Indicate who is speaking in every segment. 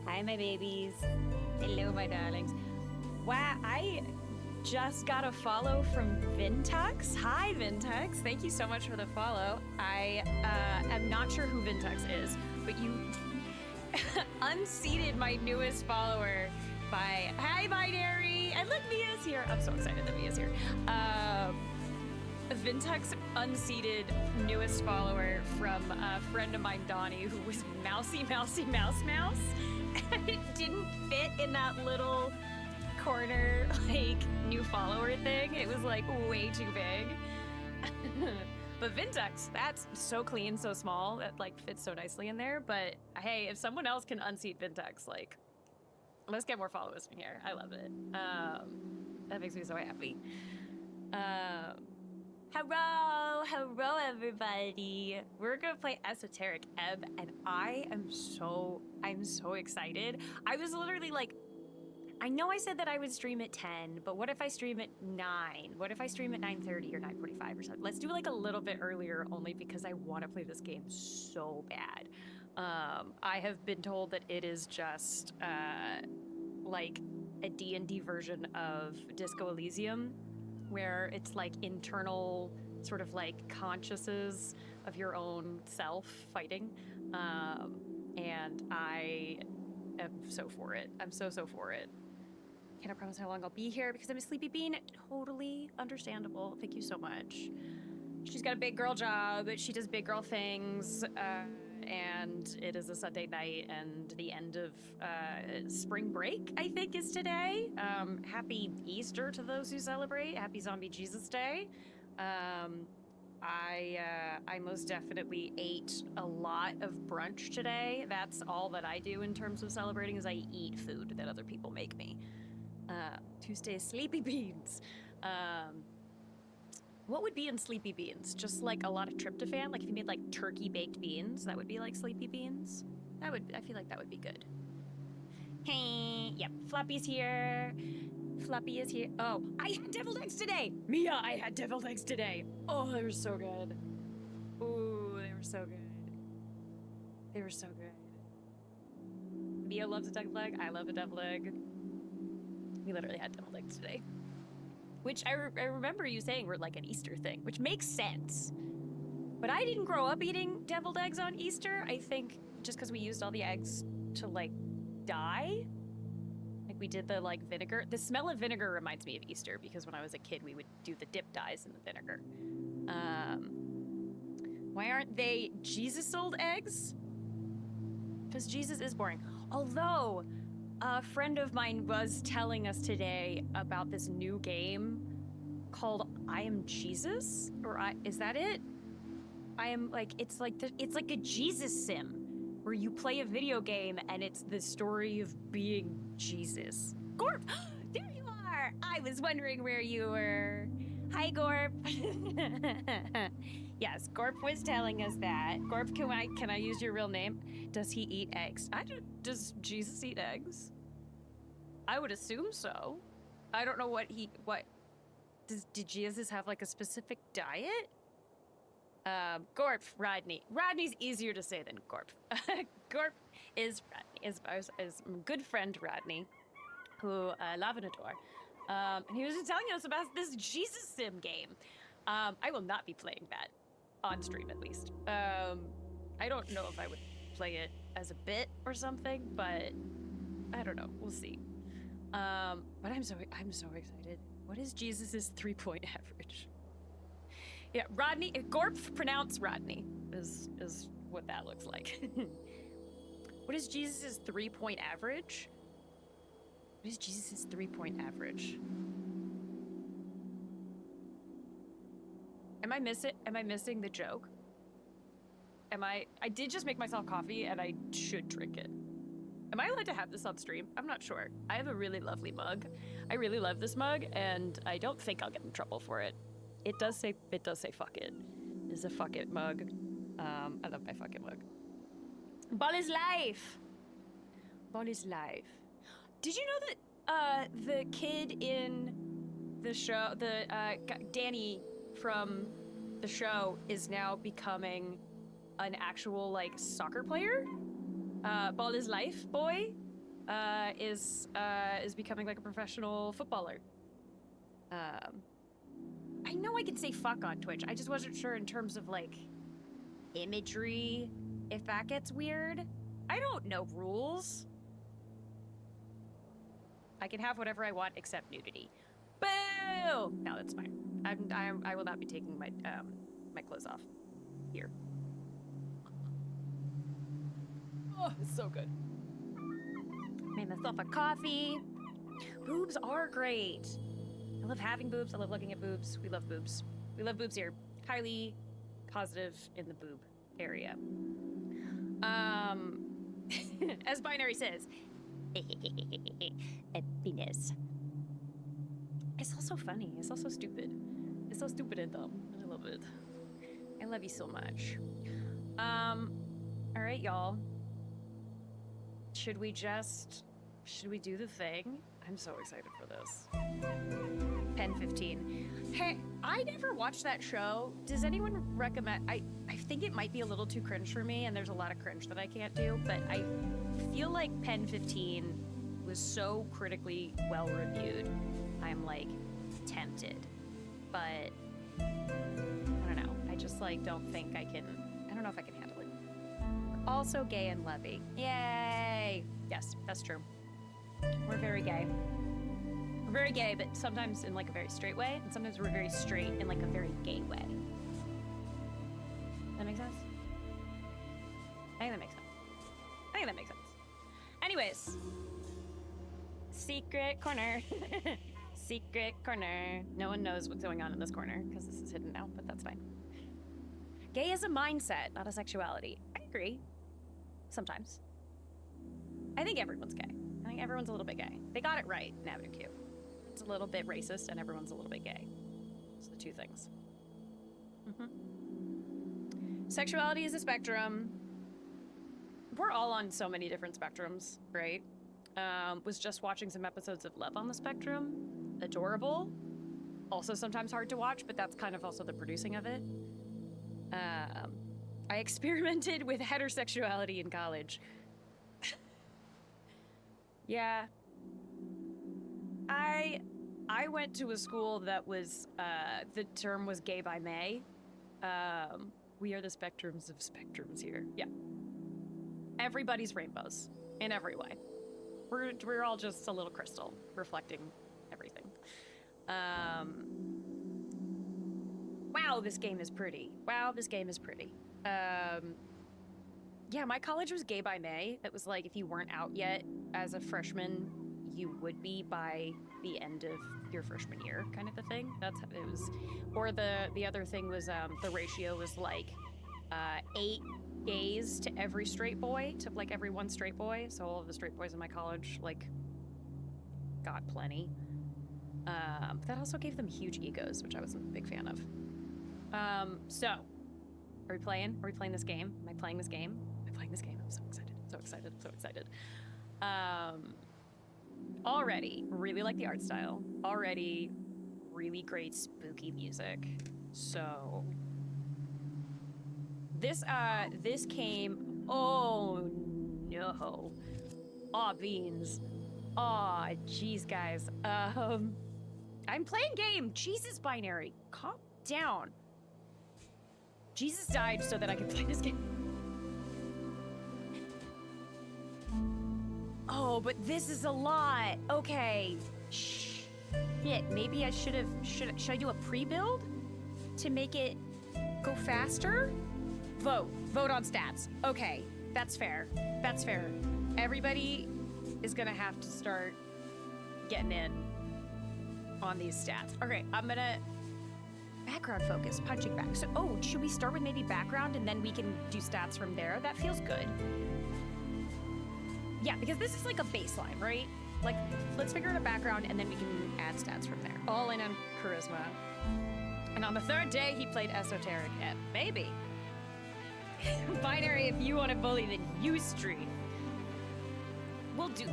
Speaker 1: Hi, my babies. Hello, my darlings. Wow, I just got a follow from Vintux. Hi, Vintux. Thank you so much for the follow. I am not sure who Vintux is, but you unseated my newest follower by Hi, Binary. And look, Mia's here. I'm so excited that Mia's here. Vintux unseated newest follower from a friend of mine, Donnie, who was mousy, mouse. And it didn't fit in that little corner, like, new follower thing. It was, like, way too big. But Vintux, that's so clean, so small, that, like, fits so nicely in there. But, hey, if someone else can unseat Vintux, like, let's get more followers from here. I love it. That makes me so happy. Hello, everybody. We're gonna play Esoteric Ebb, and I'm so excited. I was literally like, I know I said that I would stream at 10, but what if I stream at 9? What if I stream at 9:30 or 9:45 or something? Let's do like a little bit earlier, only because I want to play this game so bad. I have been told that it is just like a D&D version of Disco Elysium, where it's like internal sort of like consciousnesses of your own self fighting. And I am so for it. I'm so for it. Can't promise how long I'll be here because I'm a sleepy bean. Totally understandable. Thank you so much. She's got a big girl job. She does big girl things. And it is a Sunday night and the end of spring break, I think, is today. Happy Easter to those who celebrate. Happy Zombie Jesus Day. I most definitely ate a lot of brunch today. That's all that I do in terms of celebrating, is I eat food that other people make me. Tuesday sleepy beans. What would be in sleepy beans? Just like a lot of tryptophan? Like if you made like turkey baked beans, that would be like sleepy beans? I feel like that would be good. Hey, yep, Floppy's here. Floppy is here. Oh, I had deviled eggs today. Mia, I had deviled eggs today. Oh, they were so good. Ooh, they were so good. They were so good. Mia loves a deviled egg. I love a deviled egg. We literally had deviled eggs today. Which I remember you saying were like an Easter thing, which makes sense. But I didn't grow up eating deviled eggs on Easter. I think just because we used all the eggs to like dye. Like we did the like vinegar. The smell of vinegar reminds me of Easter because when I was a kid, we would do the dip dyes in the vinegar. Why aren't they Jesus-sold eggs? Because Jesus is boring. Although, a friend of mine was telling us today about this new game called I Am Jesus? Is that it? It's like a Jesus sim where you play a video game and it's the story of being Jesus. Gorp! There you are! I was wondering where you were. Hi, Gorp. Yes, Gorp was telling us that. Gorp, can I use your real name? Does he eat eggs? Does Jesus eat eggs? I would assume so. I don't know did Jesus have like a specific diet? Gorp, Rodney. Rodney's easier to say than Gorp. Gorp is Rodney, is good friend Rodney. Lavenador. And he was telling us about this Jesus Sim game. I will not be playing that on stream, at least. I don't know if I would play it as a bit or something, but I don't know. We'll see. But I'm so excited. What is Jesus's 3-point average? Yeah, Rodney. Gorp pronounce Rodney is what that looks like. What is Jesus's 3-point average? What is Jesus's 3-point average? Am I missing the joke? I did just make myself coffee and I should drink it. Am I allowed to have this on stream? I'm not sure. I have a really lovely mug. I really love this mug and I don't think I'll get in trouble for it. It does say fuck it. It's a fuck it mug. I love my fucking mug. Ball is life. Ball is life. Did you know that the kid in the show, Danny from the show, is now becoming an actual like soccer player? Ball is life boy is becoming like a professional footballer. I know I could say fuck on Twitch. I just wasn't sure in terms of like imagery if that gets weird. I don't know rules. I can have whatever I want except nudity. Boo! No, that's fine. I will not be taking my my clothes off here. Oh, it's so good. Made myself a coffee. Boobs are great. I love having boobs. I love looking at boobs. We love boobs. We love boobs here. Highly positive in the boob area. As Binary says, a penis. It's also funny. It's also stupid. It's so stupid and dumb. I love it. I love you so much. All right, y'all. Should we do the thing? I'm so excited for this. Pen 15. Hey, I never watched that show. Does anyone recommend? I think it might be a little too cringe for me, and there's a lot of cringe that I can't do, but I feel like Pen 15 was so critically well reviewed. I'm like tempted, but I don't know. I just like don't think I can. I don't know if I can handle it. We're also gay and lovey. Yay! Yes, that's true. We're very gay. We're very gay, but sometimes in like a very straight way, and sometimes we're very straight in like a very gay way. That make sense? I think that makes sense. I think that makes sense. Anyways, secret corner. Secret corner. No one knows what's going on in this corner because this is hidden now, but that's fine. Gay is a mindset, not a sexuality. I agree. Sometimes. I think everyone's gay. I think everyone's a little bit gay. They got it right in Avenue Q. It's a little bit racist and everyone's a little bit gay. It's the two things. Sexuality is a spectrum. We're all on so many different spectrums, right? Was just watching some episodes of Love on the Spectrum. Adorable. Also sometimes hard to watch, but that's kind of also the producing of it. I experimented with heterosexuality in college. Yeah. I went to a school that was, the term was gay by May. We are the spectrums of spectrums here. Yeah. Everybody's rainbows in every way. We're all just a little crystal reflecting everything. Wow, this game is pretty. Wow, this game is pretty. Yeah, my college was gay by May. It was like if you weren't out yet as a freshman, you would be by the end of your freshman year, kind of a thing. That's how it was. Or the other thing was the ratio was like 8 gays to every straight boy, to like every one straight boy. So all of the straight boys in my college like got plenty. But that also gave them huge egos, which I wasn't a big fan of. So are we playing? Are we playing this game? Am I playing this game? Am I playing this game? I'm so excited. So excited. So excited. Already really like the art style. Already really great spooky music. So this came, oh no. Aw beans. Aw, jeez, guys. I'm playing game. Jesus, binary. Calm down. Jesus died so that I could play this game. Oh, but this is a lot. Okay. Shit, maybe I should I do a pre-build to make it go faster? Vote on stats. Okay, that's fair. That's fair. Everybody is gonna have to start getting in on these stats. Okay, I'm gonna background focus, punching back. So, should we start with maybe background and then we can do stats from there? That feels good. Yeah, because this is like a baseline, right? Like, let's figure out a background and then we can add stats from there. All in on charisma. And on the third day, he played Esoteric Ep. Baby. Binary, if you want to bully, then you stream. We'll do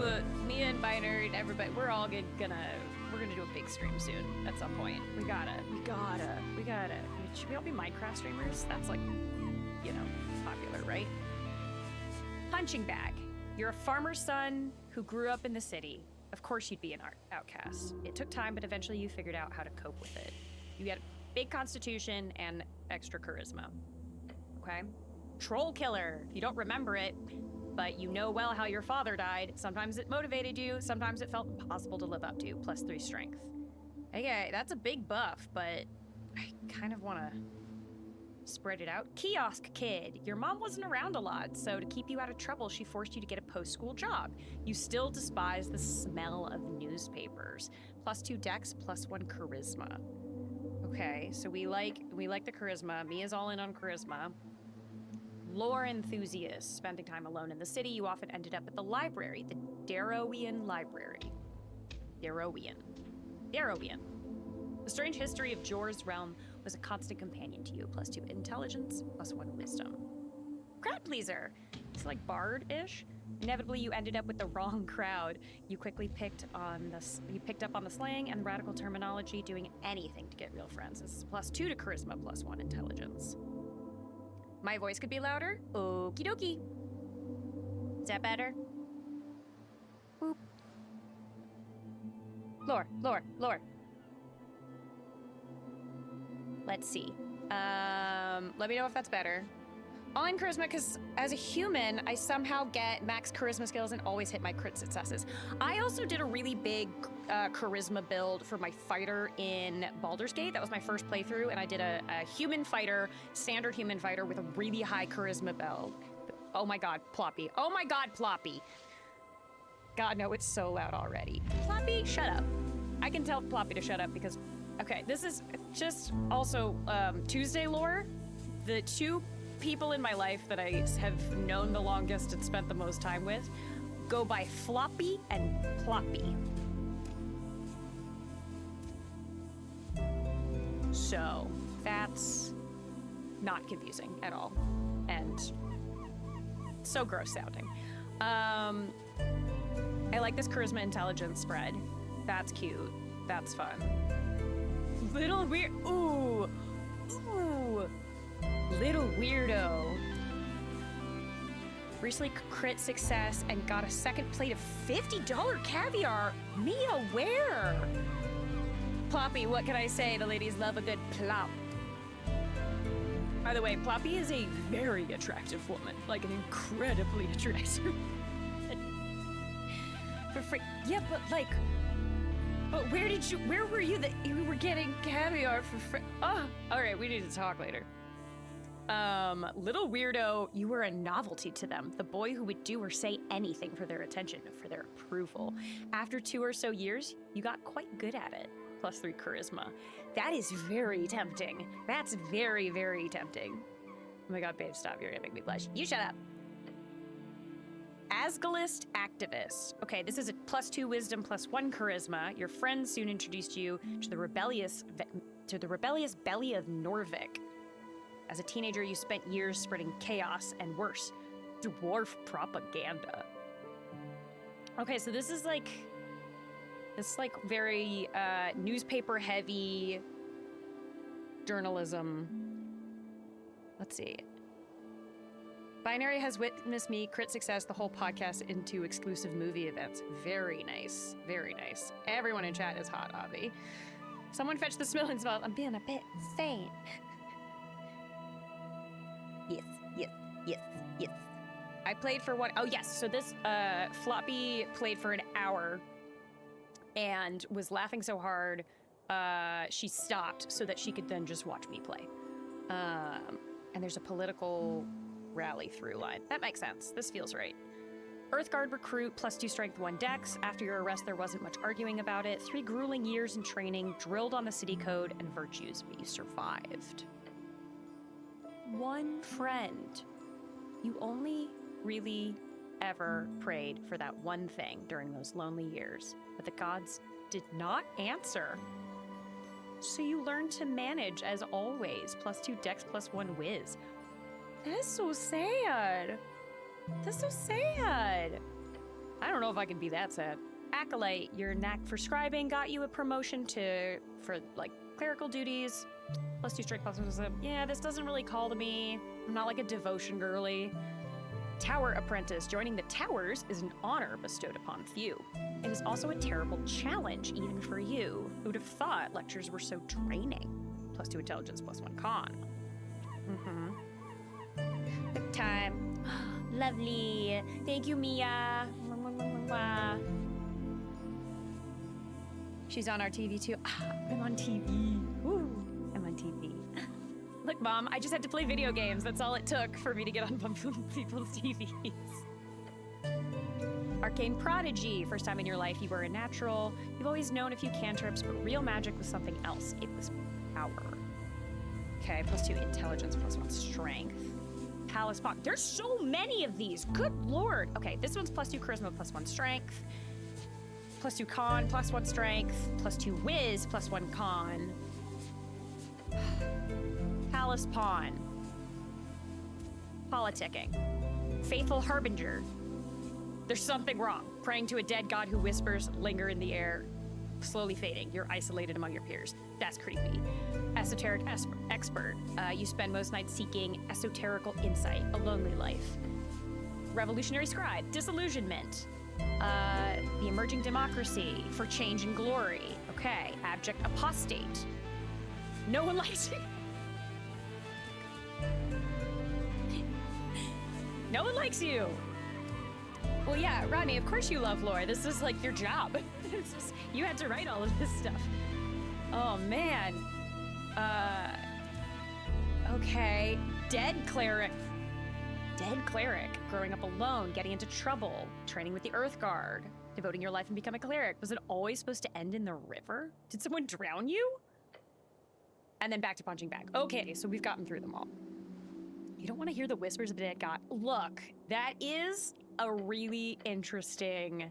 Speaker 1: a, me and Binary and everybody, we're gonna do a big stream soon at some point. We gotta. Should we all be Minecraft streamers? That's like, popular, right? Punching bag. You're a farmer's son who grew up in the city. Of course you'd be an outcast. It took time, but eventually you figured out how to cope with it. You get a big constitution and extra charisma. Okay? Troll killer. If you don't remember it, but you know well how your father died. Sometimes it motivated you, sometimes it felt impossible to live up to. +3 strength. Okay, that's a big buff, but I kind of want to spread it out. Kiosk kid. Your mom wasn't around a lot, so to keep you out of trouble, she forced you to get a post-school job. You still despise the smell of newspapers. +2 dex, +1 charisma. Okay, so we like the charisma. Mia's all in on charisma. Lore enthusiast. Spending time alone in the city, you often ended up at the library, the Darrowian Library. Darrowian. The strange history of Jor's realm was a constant companion to you. +2 intelligence, +1 wisdom. Crowd pleaser. It's like bard-ish. Inevitably, you ended up with the wrong crowd. You quickly picked up on the slang and radical terminology, doing anything to get real friends. This is +2 to charisma, +1 intelligence. My voice could be louder? Okie dokie. Is that better? Boop. Lore. Let's see. Let me know if that's better. All in charisma, because as a human, I somehow get max charisma skills and always hit my crit successes. I also did a really big charisma build for my fighter in Baldur's Gate. That was my first playthrough, and I did a human fighter, standard human fighter with a really high charisma build. Oh my god, Ploppy. Oh my god, Ploppy. God, no, it's so loud already. Ploppy, shut up. I can tell Ploppy to shut up because... Okay, this is just also Tuesday lore. The two people in my life that I have known the longest and spent the most time with go by Floppy and Ploppy. So that's not confusing at all and so gross sounding. I like this charisma intelligence spread. That's cute. That's fun. Little weird. Ooh. Little weirdo. Recently crit success and got a second plate of $50 caviar. Mia, where? Ploppy, what can I say? The ladies love a good plop. By the way, Ploppy is a very attractive woman. Like an incredibly attractive. For free. Yeah, but like. But where were you that you were getting caviar for free? Oh, all right, we need to talk later. Little weirdo, you were a novelty to them. The boy who would do or say anything for their attention, for their approval. After 2 or so years, you got quite good at it. +3 charisma. That is very tempting. That's very, very tempting. Oh my god, babe, stop. You're gonna make me blush. You shut up. Asgalist activist. Okay, this is a +2 wisdom, +1 charisma. Your friends soon introduced you to the rebellious belly of Norvik. As a teenager, you spent years spreading chaos and worse, dwarf propaganda. Okay, so this is like very newspaper-heavy journalism. Let's see. Binary has witnessed me crit success the whole podcast into exclusive movie events. Very nice. Very nice. Everyone in chat is hot, Avi. Someone fetch the smelling spot. I'm being a bit faint. Yes, yes, yes, yes. I played for one. Oh, yes. So this Floppy played for an hour and was laughing so hard she stopped so that she could then just watch me play. And there's a political rally through line. That makes sense. This feels right. Earthguard recruit, +2 strength, 1 dex. After your arrest, there wasn't much arguing about it. 3 grueling years in training, drilled on the city code and virtues, but you survived. 1 friend. You only really ever prayed for that one thing during those lonely years, but the gods did not answer. So you learned to manage as always, +2 dex, +1 whiz. That's so sad. That's so sad. I don't know if I can be that sad. Acolyte, your knack for scribing got you a promotion for like clerical duties. +2 strength, +1 wisdom. Yeah, this doesn't really call to me. I'm not like a devotion girly. Tower apprentice, joining the towers is an honor bestowed upon few. It is also a terrible challenge even for you. Who'd have thought lectures were so draining? +2 intelligence, +1 con. Good time. Lovely. Thank you, Mia. She's on our TV too. I'm on TV. Woo. I'm on TV. Look, Mom, I just had to play video games. That's all it took for me to get on people's TVs. Arcane Prodigy. First time in your life you were a natural. You've always known a few cantrips, but real magic was something else. It was power. Okay, +2 intelligence, +1 strength. Palace Pock. There's so many of these. Good lord. Okay, this one's +2 charisma, +1 strength. +2 con, +1 strength. +2 whiz, +1 con. Palace Pawn. Politicking. Faithful Harbinger. There's something wrong. Praying to a dead god who whispers, linger in the air, slowly fading. You're isolated among your peers. That's creepy. Esoteric expert. You spend most nights seeking esoterical insight, a lonely life. Revolutionary scribe. Disillusionment. The emerging democracy. For change and glory. Okay. Abject apostate. No one likes you. No one likes you. Well, yeah, Rodney, of course you love lore. This is like your job. You had to write all of this stuff. Oh, man. Okay. Dead cleric. Dead cleric. Growing up alone, getting into trouble, training with the Earthguard, devoting your life and becoming a cleric. Was it always supposed to end in the river? Did someone drown you? And then back to punching bag. Okay, so we've gotten through them all. You don't want to hear the whispers of the dead god. Look, that is a really interesting...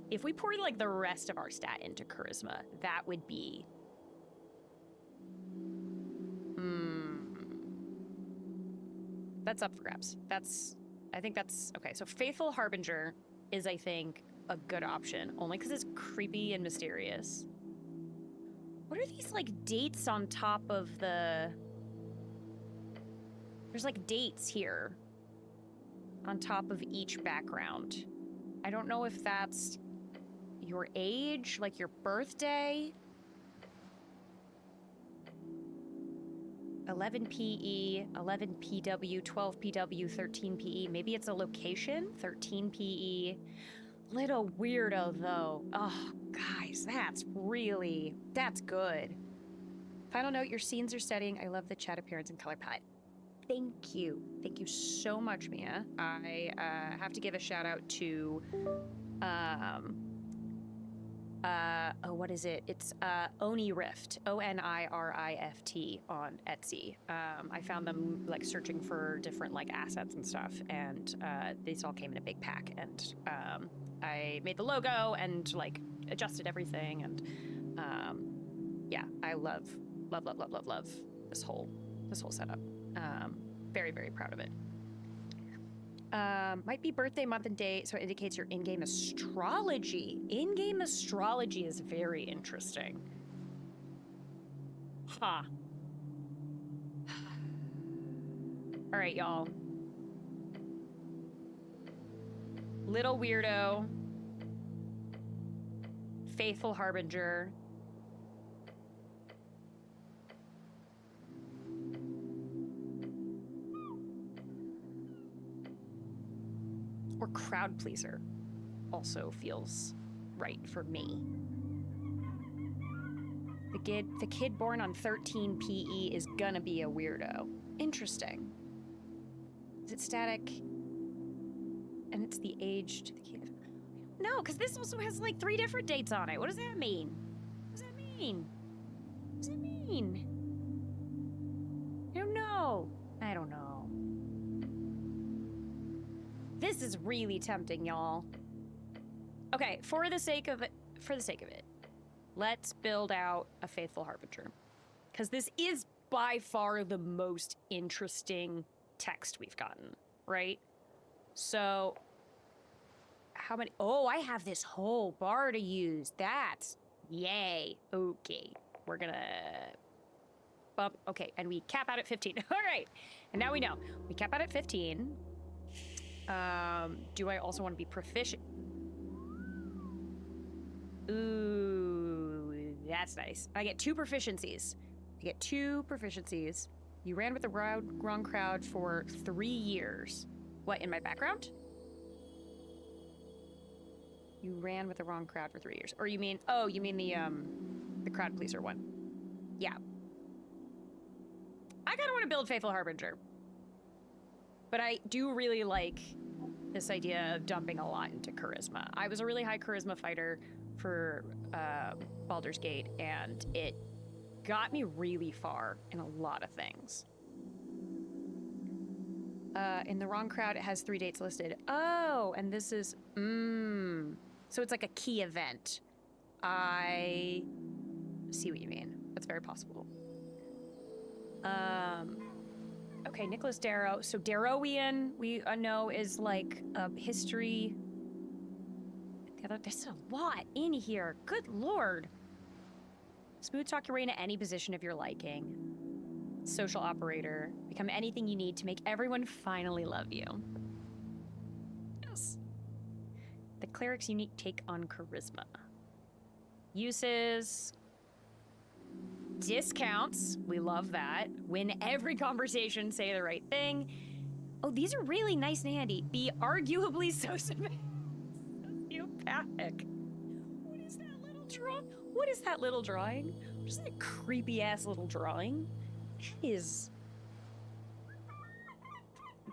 Speaker 1: If we poured like the rest of our stat into charisma, that would be... That's up for grabs. I think that's... Okay, so Faithful Harbinger is, I think, a good option, only because it's creepy and mysterious. What are these, like, dates on top of the... There's, like, dates here on top of each background. I don't know if that's your age, like your birthday. 11 PE, 11 PW, 12 PW, 13 PE. Maybe it's a location, 13 PE. Little weirdo, though. Oh, guys, that's good. Final note, your scenes are setting. I love the chat appearance and color palette. Thank you. Thank you so much, Mia. I have to give a shout out to, what is it? It's Onirift, ONIRIFT on Etsy. I found them like searching for different like assets and stuff, and these all came in a big pack, and I made the logo and like adjusted everything, and yeah, I love this whole setup. Very, very proud of it. Might be birthday, month, and day, so it indicates your in-game astrology. In-game astrology is very interesting. Huh. All right, y'all. Little weirdo. Faithful harbinger. Or crowd pleaser also feels right for me. The kid born on 13 PE is gonna be a weirdo. Interesting. Is it static? And it's the age to the kid. No, because this also has like 3 different dates on it. What does that mean? What does that mean? What does that mean? I don't know. I don't know. This is really tempting, y'all. Okay, for the sake of it, let's build out a faithful harbinger. Because this is by far the most interesting text we've gotten, right? So, how many? Oh, I have this whole bar to use. That's yay. Okay, we're gonna bump. Okay, and we cap out at 15. All right, and now we know. We cap out at 15. Do I also want to be proficient? Ooh, that's nice. I get 2 proficiencies. You ran with the wrong crowd for 3 years. What, in my background? You ran with the wrong crowd for 3 years. Or you mean, oh, you mean the crowd pleaser one. Yeah. I kind of want to build Faithful Harbinger. But I do really like this idea of dumping a lot into charisma. I was a really high charisma fighter for Baldur's Gate, and it got me really far in a lot of things. In the wrong crowd, it has 3 dates listed. Oh, and this is, so it's like a key event. I see what you mean. That's very possible. Okay, Nicholas Darrow. So Darrowian, we know, is like a history. There's a lot in here. Good lord. Smooth talk your way into any position of your liking. Social operator. Become anything you need to make everyone finally love you. Yes. The cleric's unique take on charisma. Uses. Discounts. We love that. Win every conversation, say the right thing. Oh, these are really nice and handy. Be arguably sociopathic. What is that little drawing? What is that little drawing? What is that creepy ass little drawing? That is.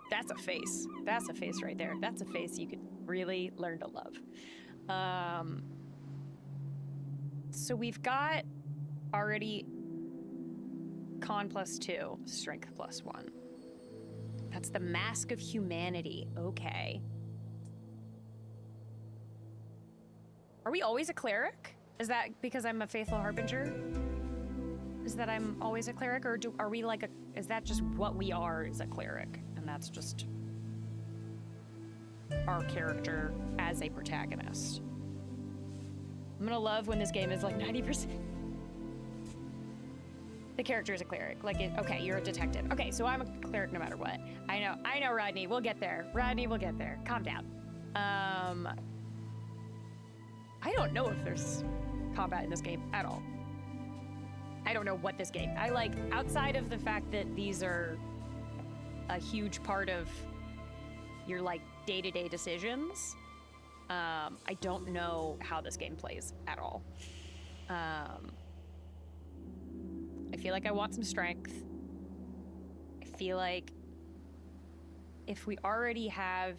Speaker 1: That's a face. That's a face right there. That's a face you could really learn to love. So we've got already con +2, strength +1. That's the Mask of Humanity. Okay. Are we always a cleric? Is that because I'm a faithful harbinger? Is that I'm always a cleric, or are we like is that just what we are as a cleric? And that's just our character as a protagonist. I'm gonna love when this game is like 90%. The character is a cleric. Like, okay, you're a detective. Okay, so I'm a cleric no matter what. I know, Rodney. We'll get there. Rodney, we'll get there. Calm down. I don't know if there's combat in this game at all. I don't know what this game. I like, outside of the fact that these are a huge part of your like day-to-day decisions, I don't know how this game plays at all. I feel like I want some strength. I feel like if we already have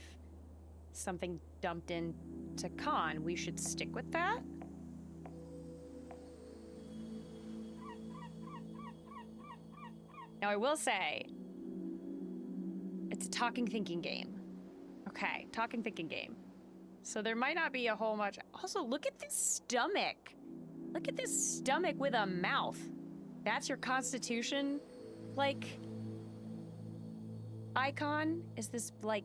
Speaker 1: something dumped into con, we should stick with that. Now I will say, it's a talking thinking game. Okay, talking thinking game. So there might not be a whole much. Also, look at this stomach. Look at this stomach with a mouth. That's your constitution, like, icon? Is this, like,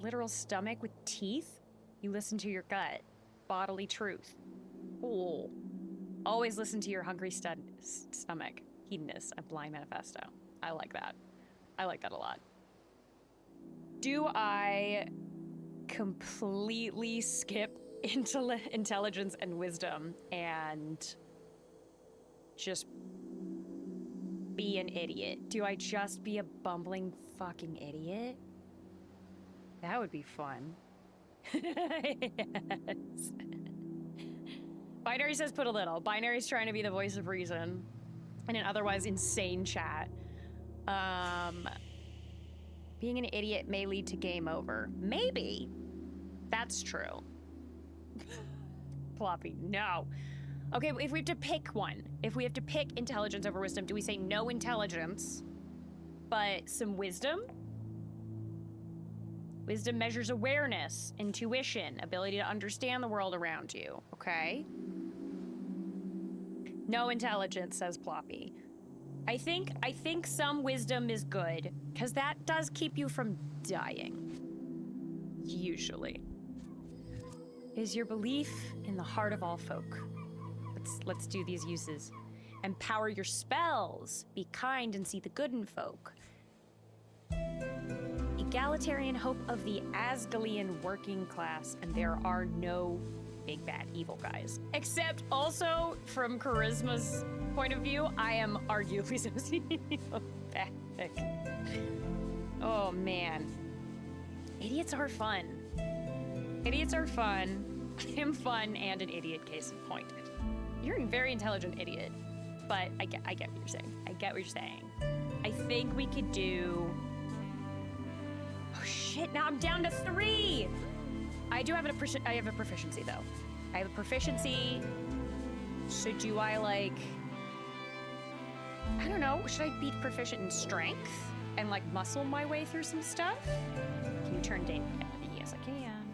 Speaker 1: literal stomach with teeth? You listen to your gut. Bodily truth. Oh. Always listen to your hungry stomach. Hedonist, a blind manifesto. I like that. I like that a lot. Do I completely skip intelligence and wisdom and just be an idiot? Do I just be a bumbling fucking idiot? That would be fun. Yes. Binary says put a little. Binary's trying to be the voice of reason in an otherwise insane chat. Being an idiot may lead to game over. Maybe. That's true. Ploppy, no. Okay, if we have to pick one, if we have to pick intelligence over wisdom, do we say no intelligence, but some wisdom? Wisdom measures awareness, intuition, ability to understand the world around you, okay? No intelligence, says Ploppy. I think some wisdom is good, because that does keep you from dying. Usually. Is your belief in the heart of all folk. Let's do these uses. Empower your spells. Be kind and see the good in folk. Egalitarian hope of the Asgalian working class, and there are no big bad evil guys. Except also, from Charisma's point of view, I am arguably sociopathic. Oh man. Idiots are fun. Idiots are fun. I am fun and an idiot, case in point. You're a very intelligent idiot, but I get what you're saying. I get what you're saying. I think we could do... Oh shit, now I'm down to 3! I do have I have a proficiency though. I have a proficiency. So do I like... I don't know, should I be proficient in strength? And like muscle my way through some stuff? Can you turn Dane? Yes, I can.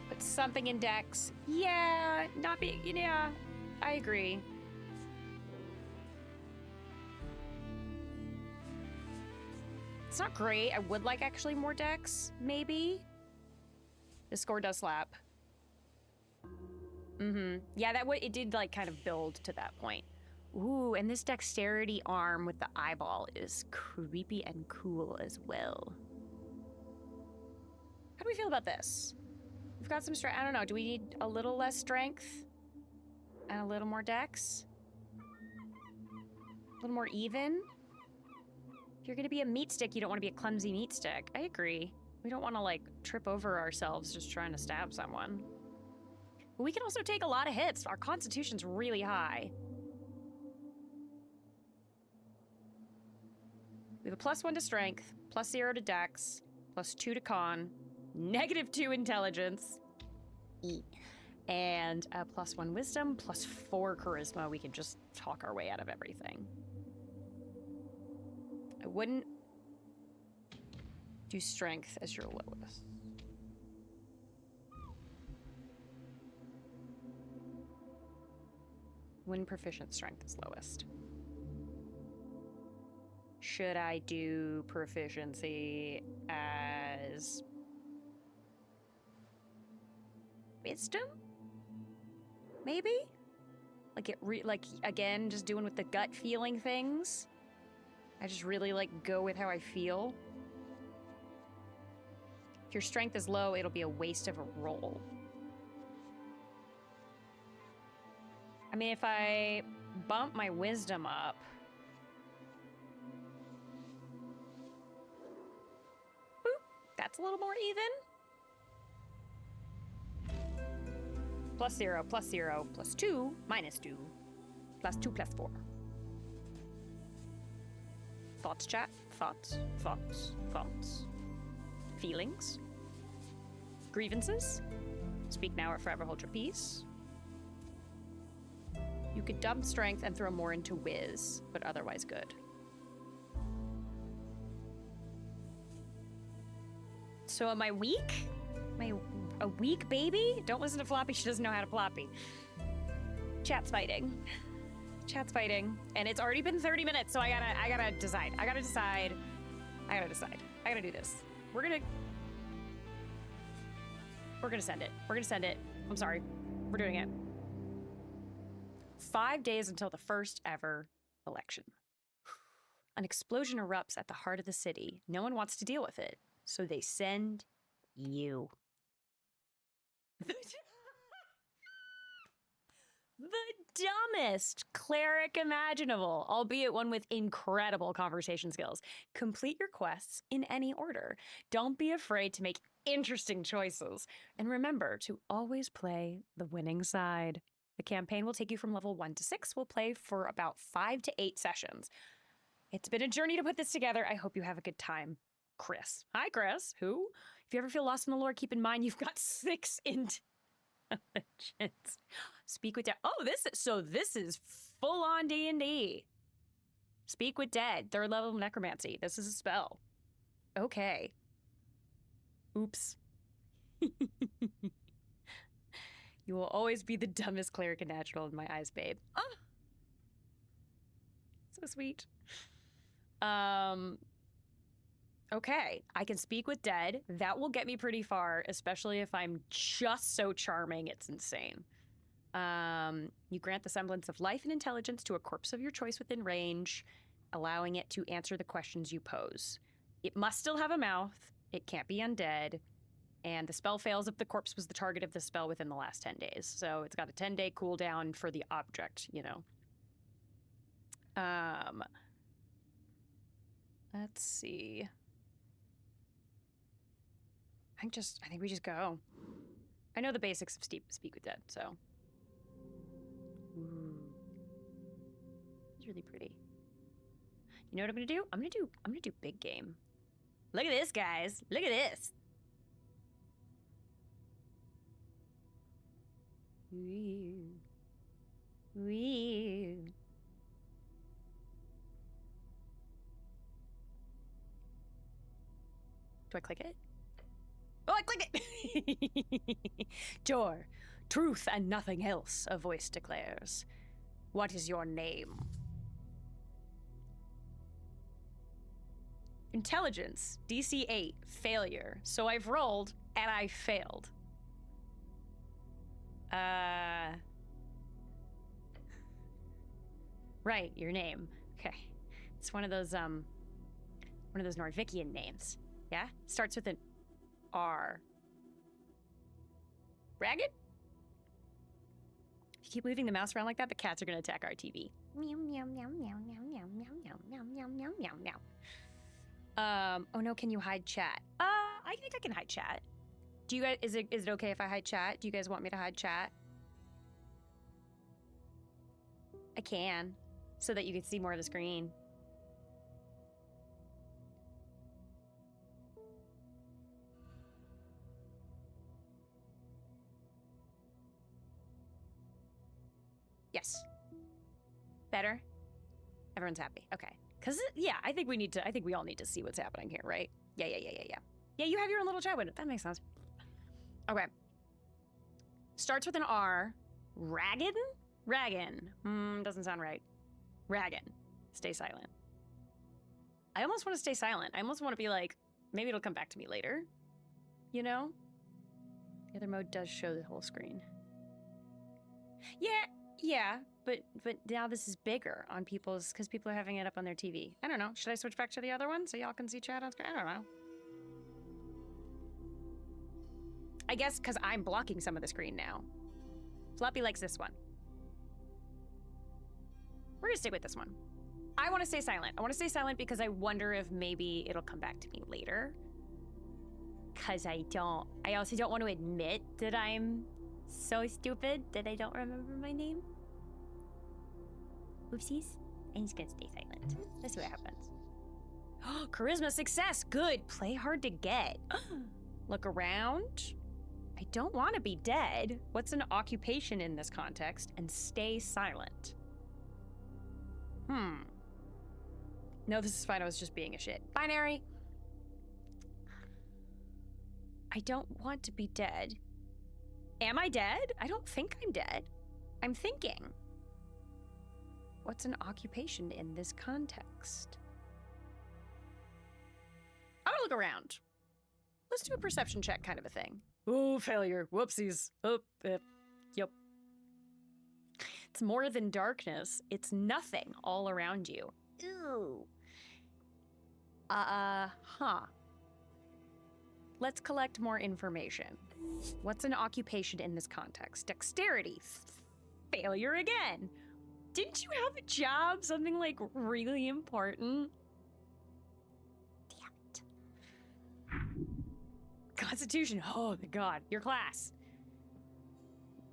Speaker 1: But something in Dex. Yeah, not be, yeah, I agree. It's not great. I would like actually more Dex, maybe. The score does slap. Yeah, it did like kind of build to that point. Ooh, and this dexterity arm with the eyeball is creepy and cool as well. How do we feel about this? We've got some strength. I don't know. Do we need a little less strength? And a little more dex? A little more even? If you're gonna be a meat stick, you don't want to be a clumsy meat stick. I agree. We don't want to, like, trip over ourselves just trying to stab someone. But we can also take a lot of hits. Our constitution's really high. We have a +1 to strength, +0 to dex, +2 to con, -2 intelligence, and a +1 wisdom, +4 charisma. We can just talk our way out of everything. I wouldn't do strength as your lowest. When proficient strength is lowest. Should I do proficiency as wisdom? Maybe? Like again, just doing with the gut feeling things. I just really like go with how I feel. If your strength is low, it'll be a waste of a roll. I mean, if I bump my wisdom up, boop, that's a little more even. +0, +0, +2, -2, +2, +4. Thoughts, chat? Thoughts, thoughts, thoughts. Feelings? Grievances? Speak now or forever hold your peace. You could dump strength and throw more into whiz, but otherwise good. So am I weak? Am I a weak baby? Don't listen to Floppy, she doesn't know how to floppy. Chat's fighting. Chat's fighting. And it's already been 30 minutes, so I gotta decide. I gotta do this. We're gonna send it. We're gonna send it. I'm sorry. We're doing it. 5 days until the first ever election. An explosion erupts at the heart of the city. No one wants to deal with it, so they send you. The dumbest cleric imaginable, albeit one with incredible conversation skills. Complete your quests in any order. Don't be afraid to make interesting choices. And remember to always play the winning side. The campaign will take you from level 1 to 6. We'll play for about 5 to 8 sessions. It's been a journey to put this together. I hope you have a good time. Chris. Hi, Chris. Who? If you ever feel lost in the lore, keep in mind you've got 6 intelligence. Speak with dead. Oh, this is full on D&D. Speak with dead. 3rd level of necromancy. This is a spell. Okay. Oops. You will always be the dumbest cleric and natural in my eyes, babe. Oh, so sweet. Okay, I can speak with dead. That will get me pretty far, especially if I'm just so charming, it's insane. You grant the semblance of life and intelligence to a corpse of your choice within range, allowing it to answer the questions you pose. It must still have a mouth, it can't be undead, and the spell fails if the corpse was the target of the spell within the last 10 days. So it's got a 10-day cooldown for the object, you know. Let's see. I think we just go. I know the basics of Speak with Dead, so. Ooh. It's really pretty. You know what I'm gonna do? I'm gonna do big game. Look at this, guys. Look at this. Wee. Wee. Do I click it? Oh, I click it! Door, truth and nothing else, a voice declares. What is your name? Intelligence, DC 8, failure. So I've rolled, and I failed. Right, your name. Okay. It's one of those Nordvikian names. Yeah? Starts with an R. Ragged? If you keep moving the mouse around like that, the cats are gonna attack our TV. Meow, meow, meow, meow, meow, meow, meow, meow, meow, meow, meow, meow, meow. Oh no, can you hide chat? I think I can hide chat. Do you guys, is it okay if I hide chat? Do you guys want me to hide chat? I can, so that you can see more of the screen. Yes. Better? Everyone's happy. Okay. Cause yeah, I think we all need to see what's happening here, right? Yeah. Yeah, you have your own little chat window. That makes sense. Okay. Starts with an R. Raggin? Raggin. Doesn't sound right. Raggin. Stay silent. I almost want to stay silent. I almost want to be like, maybe it'll come back to me later. You know? The other mode does show the whole screen. Yeah, but now this is bigger on people's, because people are having it up on their TV. I don't know. Should I switch back to the other one so y'all can see chat on screen? I don't know. I guess because I'm blocking some of the screen now. Floppy likes this one. We're gonna stick with this one. I want to stay silent. I want to stay silent because I wonder if maybe it'll come back to me later. Because I also don't want to admit that I'm so stupid that I don't remember my name. Oopsies. I'm just gonna stay silent. Let's see what happens. Oh, charisma success. Good. Play hard to get. Look around. I don't want to be dead. What's an occupation in this context? And stay silent. No, this is fine. I was just being a shit. Binary. I don't want to be dead. Am I dead? I don't think I'm dead. I'm thinking. What's an occupation in this context? I'm gonna look around. Let's do a perception check kind of a thing. Oh, failure. Whoopsies. Oh, yep. It's more than darkness. It's nothing all around you. Ooh. Huh. Let's collect more information. What's an occupation in this context? Dexterity. Failure again. Didn't you have a job? Something like really important? Damn it. Constitution. Oh my god. Your class.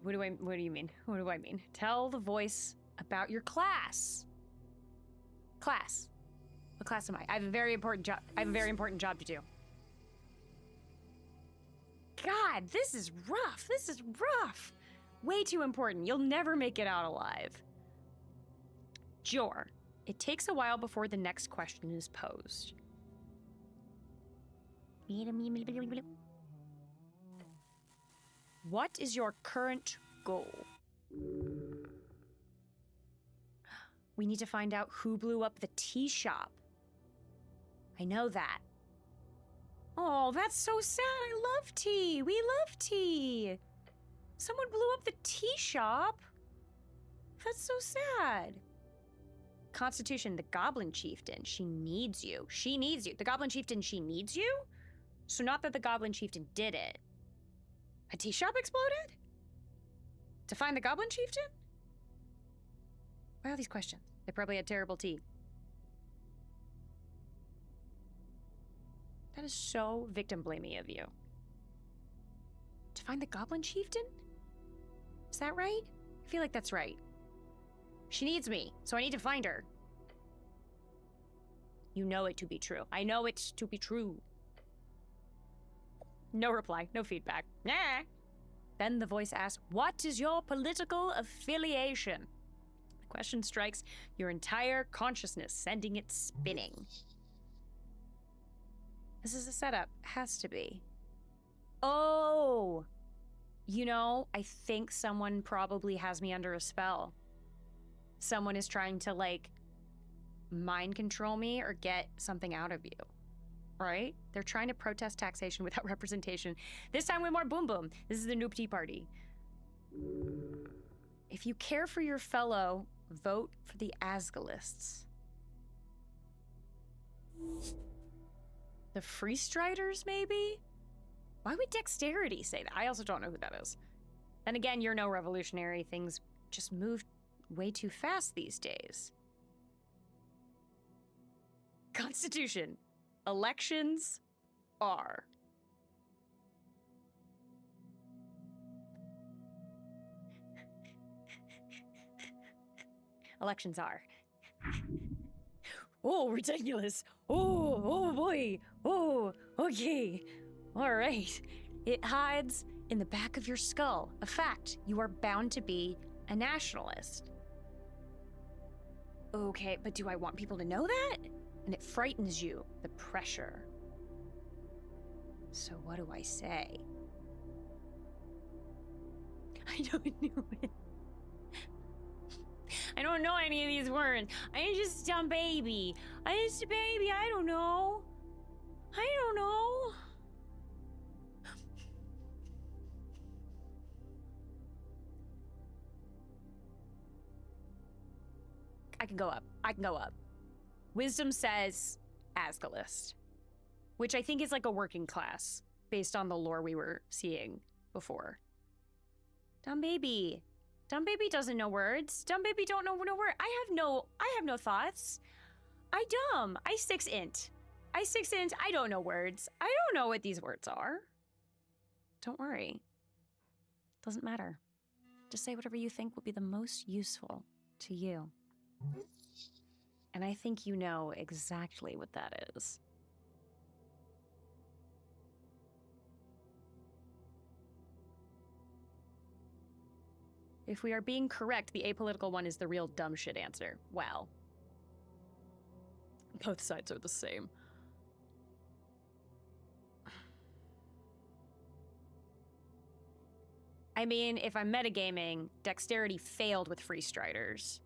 Speaker 1: What do you mean? What do I mean? Tell the voice about your class. Class. What class am I? I have a very important job. To do. God, this is rough. This is rough. Way too important. You'll never make it out alive. Jor. It takes a while before the next question is posed. What is your current goal? We need to find out who blew up the tea shop. I know that. Oh, that's so sad. I love tea. We love tea. Someone blew up the tea shop. That's so sad. Constitution, the goblin chieftain. She needs you. She needs you. The goblin chieftain, she needs you? So not that the goblin chieftain did it. A tea shop exploded? To find the goblin chieftain? Why all these questions? They probably had terrible tea. That is so victim-blamey of you. To find the goblin chieftain? Is that right? I feel like that's right. She needs me, so I need to find her. You know it to be true. I know it to be true. No reply, no feedback. Nah. Then the voice asks, what is your political affiliation? The question strikes your entire consciousness, sending it spinning. This is a setup. Has to be. Oh! You know, I think someone probably has me under a spell. Someone is trying to, like, mind control me or get something out of you. Right? They're trying to protest taxation without representation. This time with more boom boom. This is the Noob Tea Party. If you care for your fellow, vote for the Asgalists. The Freestriders, maybe? Why would Dexterity say that? I also don't know who that is. And again, you're no revolutionary. Things just move way too fast these days. Constitution. Elections are. Elections are. Oh, ridiculous. Oh boy. Oh, okay. All right. It hides in the back of your skull. A fact, you are bound to be a nationalist. Okay, but do I want people to know that? And it frightens you, the pressure. So what do I say? I don't know it. I don't know any of these words. I'm just a dumb baby. I'm just a baby. I don't know. I don't know. I can go up. I can go up. Wisdom says Asgalist, which I think is like a working class based on the lore we were seeing before. Dumb baby. Dumb baby doesn't know words. Dumb baby don't know no word. I have no thoughts. I dumb. I 6 int. I don't know words. I don't know what these words are. Don't worry. Doesn't matter. Just say whatever you think will be the most useful to you. And I think you know exactly what that is. If we are being correct, the apolitical one is the real dumb shit answer. Well, both sides are the same. I mean, if I'm metagaming, Dexterity failed with Freestriders.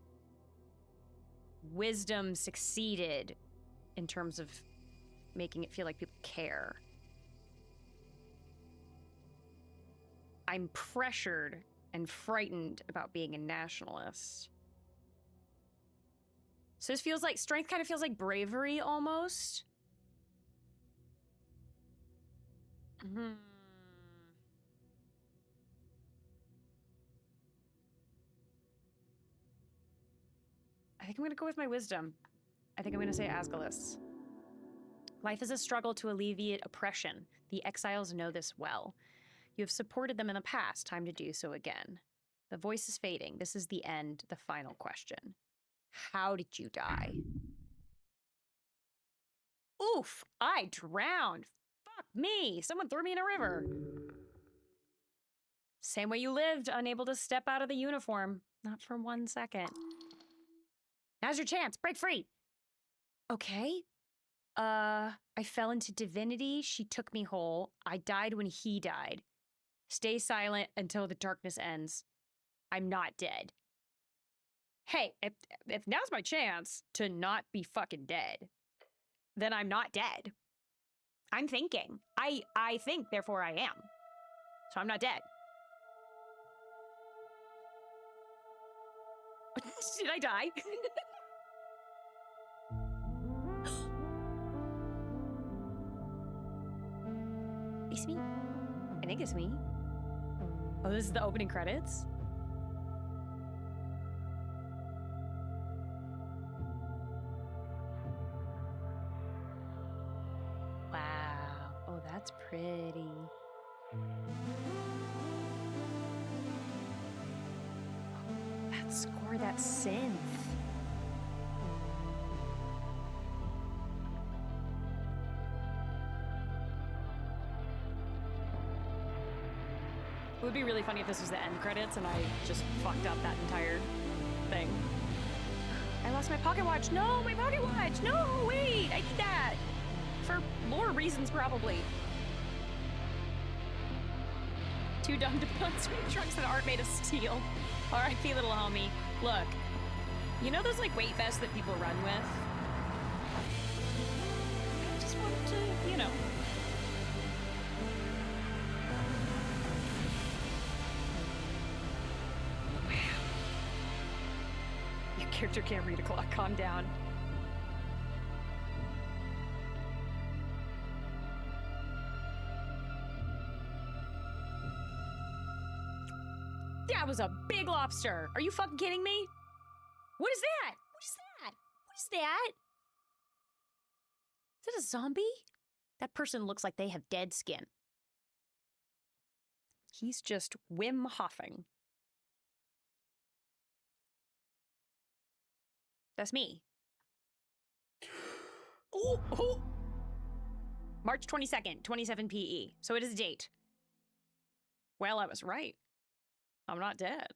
Speaker 1: Wisdom succeeded in terms of making it feel like people care. I'm pressured and frightened about being a nationalist. So this feels like, strength kind of feels like bravery almost. Hmm. I think I'm going to go with my wisdom. I think I'm going to say Asgalus. Life is a struggle to alleviate oppression. The exiles know this well. You have supported them in the past, time to do so again. The voice is fading. This is the end, the final question. How did you die? Oof, I drowned. Fuck me. Someone threw me in a river. Same way you lived, unable to step out of the uniform. Not for 1 second. Now's your chance. Break free. Okay. I fell into divinity. She took me whole. I died when he died. Stay silent until the darkness ends. I'm not dead. Hey, if now's my chance to not be fucking dead, then I'm not dead. I'm thinking. I think, therefore I am. So I'm not dead. Did I die? It's me. I think it's me. Oh, this is the opening credits? Wow. Oh, that's pretty. That score, that synth. It would be really funny if this was the end credits and I just fucked up that entire thing. I lost my pocket watch. No, my pocket watch. No, wait, I need that. For lore reasons, probably. Too dumb to put on swim trunks that aren't made of steel. R.I.P. little homie. Look, you know those like weight vests that people run with? I just wanted to, you know. Wow. Your character can't read a clock. Calm down. That was a big lobster. Are you fucking kidding me? What is that? What is that? What is that? Is that a zombie? That person looks like they have dead skin. He's just Wim Hofing. That's me. Oh, oh. March 22nd, 27 PE. So it is a date. Well, I was right. I'm not dead.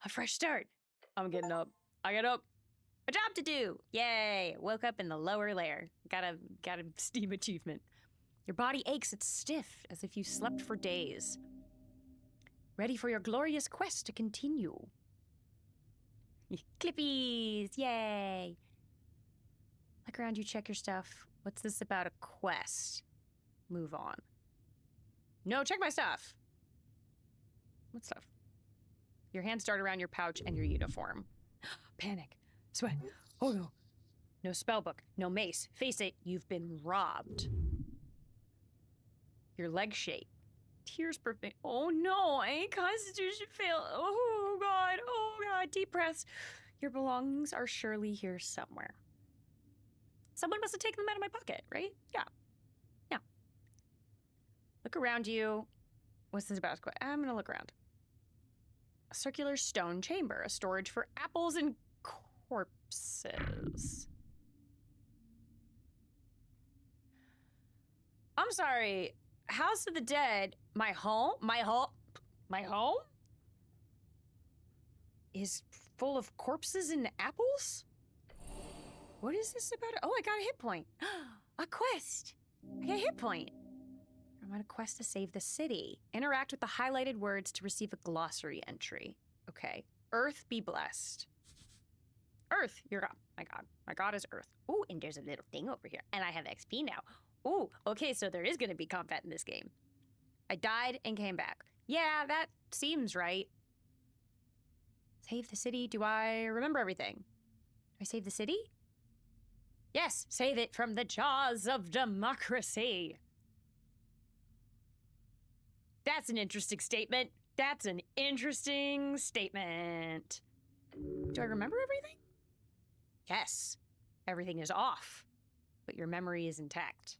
Speaker 1: A fresh start. I'm getting up. I get up. A job to do. Yay. Woke up in the lower layer. Got a Steam achievement. Your body aches. It's stiff, as if you slept for days. Ready for your glorious quest to continue. Clippies. Yay. Look around you, check your stuff. What's this about a quest? Move on. No, check my stuff. What stuff? Your hands dart around your pouch and your uniform. Panic. Sweat. Oh no. No spellbook. No mace. Face it, you've been robbed. Your legs shake. Tears perfect. Oh no, constitution fail. Oh god. Oh god. Deep breaths. Your belongings are surely here somewhere. Someone must have taken them out of my pocket, right? Yeah. Yeah. Look around you. What's this about? I'm gonna look around. A circular stone chamber, a storage for apples and corpses. I'm sorry. House of the Dead, my home is full of corpses and apples? What is this about? Oh, I got a hit point. A quest. I got a hit point. I'm on a quest to save the city. Interact with the highlighted words to receive a glossary entry. Okay. Earth be blessed. Earth, your God. My God. My God is Earth. Ooh, and there's a little thing over here. And I have XP now. Ooh, okay, so there is going to be combat in this game. I died and came back. Yeah, that seems right. Save the city. Do I remember everything? Do I save the city? Yes, save it from the jaws of democracy. That's an interesting statement. That's an interesting statement. Do I remember everything? Yes. Everything is off, but your memory is intact.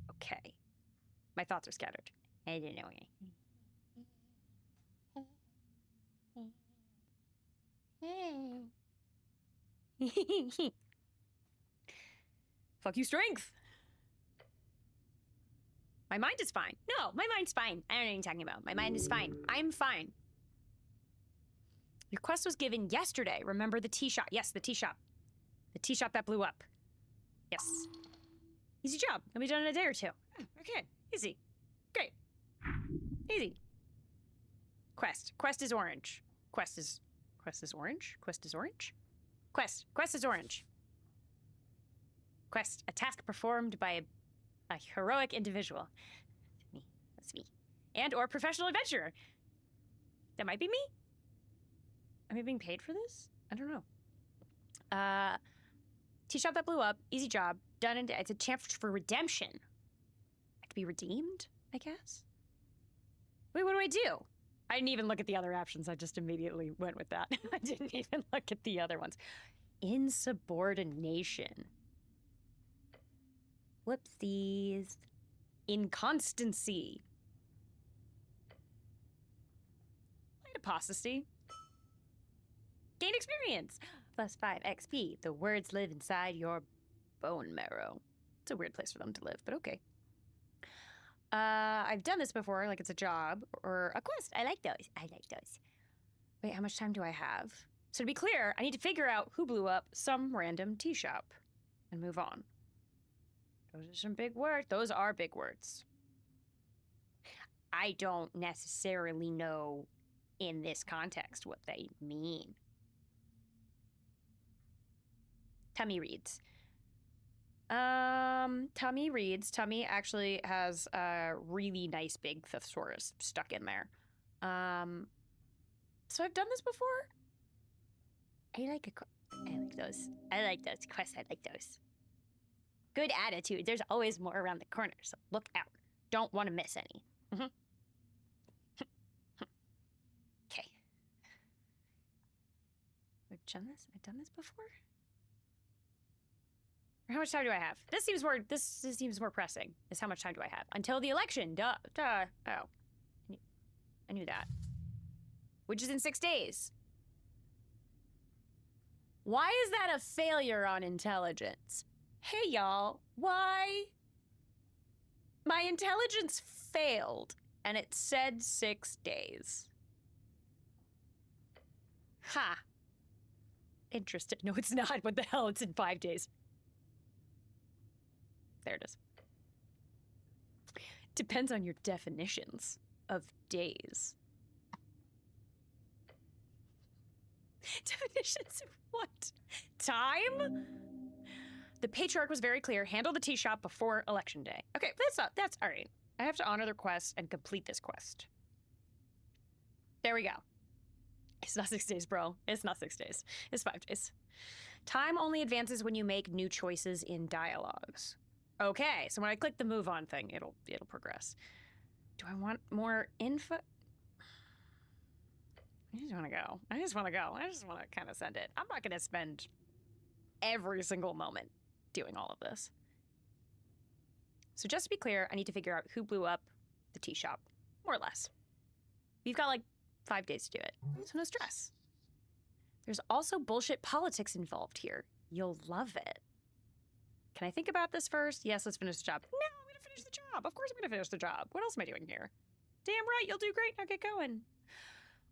Speaker 1: Okay. My thoughts are scattered. I don't know. Fuck you, strength. My mind is fine. No, my mind's fine. I don't know what you're talking about. My mind is fine. I'm fine. Your quest was given yesterday. Remember the tea shop? Yes, the tea shop. The tea shop that blew up. Yes. Easy job. It'll be done in a day or two. Okay. Easy. Great. Easy. Quest. Quest is orange. Quest is orange? Quest is orange? Quest. Quest is orange. Quest. A task performed by a heroic individual. Me. That's me. And or professional adventurer. That might be me? Am I being paid for this? I don't know. Tea shop that blew up. Easy job. Done and it's a chance for redemption. I could be redeemed, I guess? Wait, what do I do? I didn't even look at the other options. I just immediately went with that. I didn't even look at the other ones. Insubordination. Whoopsies. Inconstancy. Light apostasy. Gain experience. Plus 5 XP. The words live inside your bone marrow. It's a weird place for them to live, but okay. I've done this before, like it's a job or a quest. I like those. I like those. Wait, how much time do I have? So to be clear, I need to figure out who blew up some random tea shop and move on. Those are some big words. Those are big words. I don't necessarily know in this context what they mean. Tummy reads. Tummy reads. Tummy actually has a really nice big thesaurus stuck in there. So I've done this before. I like those. I like those quests. I like those. Good attitude. There's always more around the corner, so look out. Don't want to miss any. Okay. I've done this. I've done this before. How much time do I have? This seems more pressing. Is how much time do I have? Until the election. Duh. Oh. I knew that. Which is in 6 days. Why is that a failure on intelligence? Hey, y'all. Why? My intelligence failed, and it said 6 days. Ha. Interesting. No, it's not. What the hell? It's in 5 days. There it is. Depends on your definitions of days. Definitions of what? Time? The patriarch was very clear. Handle the tea shop before election day. Okay, that's all right. I have to honor the quest and complete this quest. There we go. It's not 6 days, bro. It's not 6 days. It's 5 days. Time only advances when you make new choices in dialogues. Okay, so when I click the move on thing, it'll progress. Do I want more info? I just want to go. I just want to kind of send it. I'm not going to spend every single moment doing all of this. So just to be clear, I need to figure out who blew up the tea shop, more or less. We've got like 5 days to do it, so no stress. There's also bullshit politics involved here. You'll love it. Can I think about this first? Yes, let's finish the job. No, I'm going to finish the job. Of course I'm going to finish the job. What else am I doing here? Damn right, you'll do great. Now get going.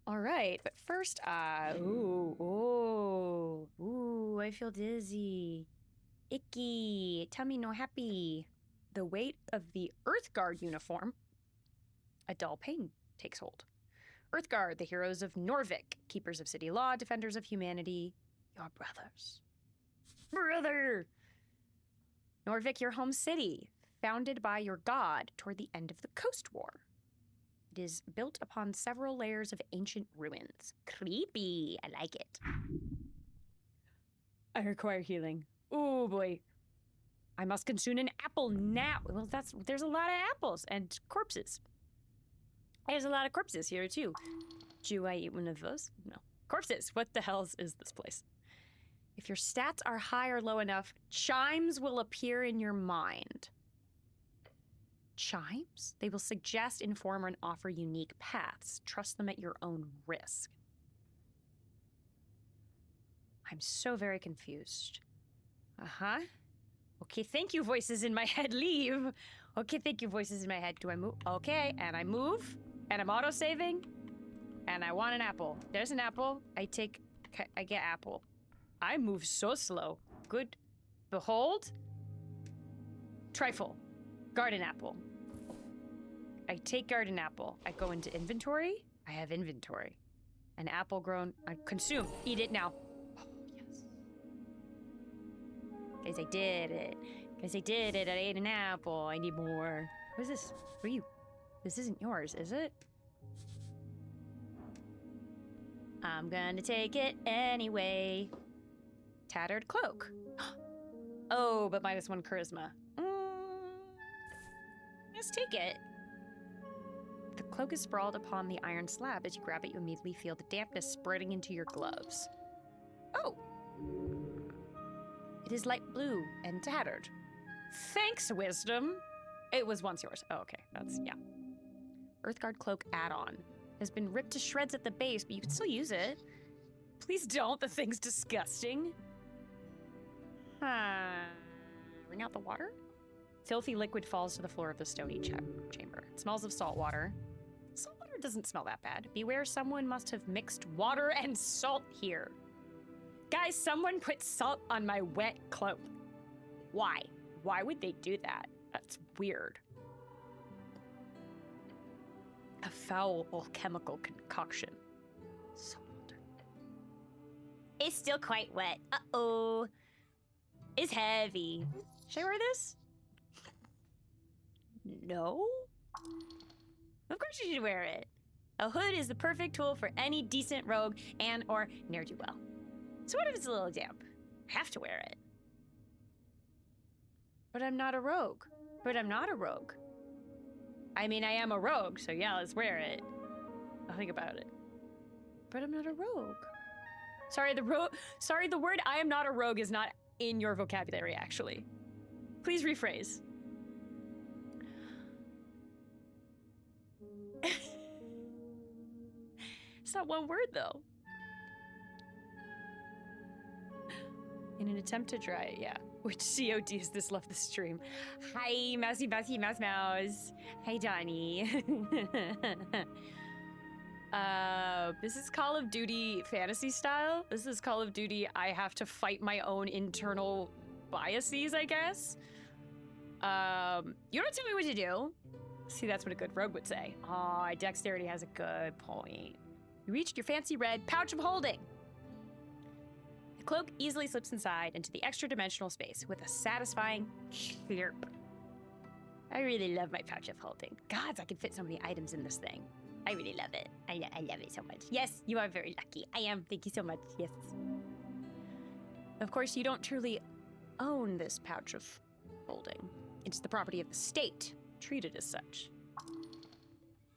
Speaker 1: All right, but first, I feel dizzy. Icky. Tummy no happy. The weight of the Earth Guard uniform. A dull pain takes hold. Earth Guard, the heroes of Norvik, keepers of city law, defenders of humanity, your brothers. Brother! Norvik, your home city, founded by your god toward the end of the Coast War. It is built upon several layers of ancient ruins. Creepy. I like it. I require healing. Oh boy. I must consume an apple now. Well, there's a lot of apples and corpses. There's a lot of corpses here too. Do I eat one of those? No. Corpses. What the hell is this place? If your stats are high or low enough, chimes will appear in your mind. Chimes? They will suggest, inform, and offer unique paths. Trust them at your own risk. I'm so very confused. Uh-huh. Okay, thank you, voices in my head, leave. Okay, thank you, voices in my head. Do I move? Okay, and I move, and I'm auto-saving, and I want an apple. There's an apple. I get apple. I move so slow. Good. Behold. Trifle. Garden apple. I take garden apple. I go into inventory. I have inventory. An apple grown. I consume. Eat it now. Oh, yes. Guys, I did it. Guys, I did it. I ate an apple. I need more. What is this? What are you? This isn't yours, is it? I'm gonna take it anyway. Tattered cloak. Oh, but -1 charisma. Let's take it. The cloak is sprawled upon the iron slab. As you grab it, you immediately feel the dampness spreading into your gloves. Oh. It is light blue and tattered. Thanks, wisdom. It was once yours. Oh, okay. That's, yeah. Earthguard cloak add-on. Has been ripped to shreds at the base, but you can still use it. Please don't. The thing's disgusting. Bring out the water? Filthy liquid falls to the floor of the stony chamber. It smells of salt water. Salt water doesn't smell that bad. Beware, someone must have mixed water and salt here. Guys, someone put salt on my wet cloak. Why? Why would they do that? That's weird. A foul alchemical concoction. Salt. It's still quite wet. Uh-oh. It's heavy. Should I wear this? No? Of course you should wear it. A hood is the perfect tool for any decent rogue and or ne'er-do-well. So what if it's a little damp? I have to wear it. But I'm not a rogue. But I'm not a rogue. I mean, I am a rogue, so yeah, let's wear it. I'll think about it. But I'm not a rogue. Sorry, the word I am not a rogue is not in your vocabulary, actually. Please rephrase. It's not one word, though. In an attempt to dry it, yeah. Which COD is this? Love the stream. Hi, Mousy, Mouse. Hey, Donnie. This is Call of Duty fantasy style. This is Call of Duty I have to fight my own internal biases, I guess. You don't tell me what to do. See, that's what a good rogue would say. Aw, dexterity has a good point. You reached your fancy red pouch of holding. The cloak easily slips inside into the extra-dimensional space with a satisfying slurp. I really love my pouch of holding. Gods, I can fit so many items in this thing. I really love it. I love it so much. Yes, you are very lucky. I am. Thank you so much. Yes. Of course, you don't truly own this pouch of holding. It's the property of the state. Treat it as such.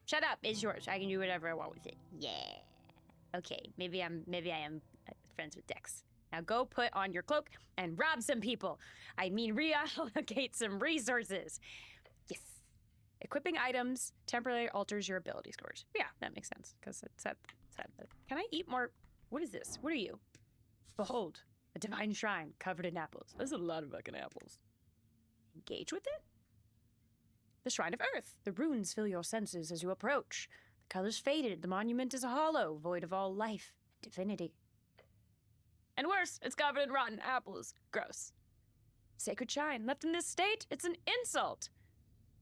Speaker 1: Shut up. It's yours. I can do whatever I want with it. Yeah. Okay. Maybe I am friends with Dex. Now go put on your cloak and rob some people. I mean, reallocate some resources. Yes. Equipping items temporarily alters your ability scores. Yeah, that makes sense. Because it said that. Can I eat more? What is this? What are you? Behold, a divine shrine covered in apples. There's a lot of fucking apples. Engage with it? The Shrine of Earth. The runes fill your senses as you approach. The colors faded. The monument is hollow, void of all life and divinity. And worse, it's covered in rotten apples. Gross. Sacred shrine. Left in this state? It's an insult.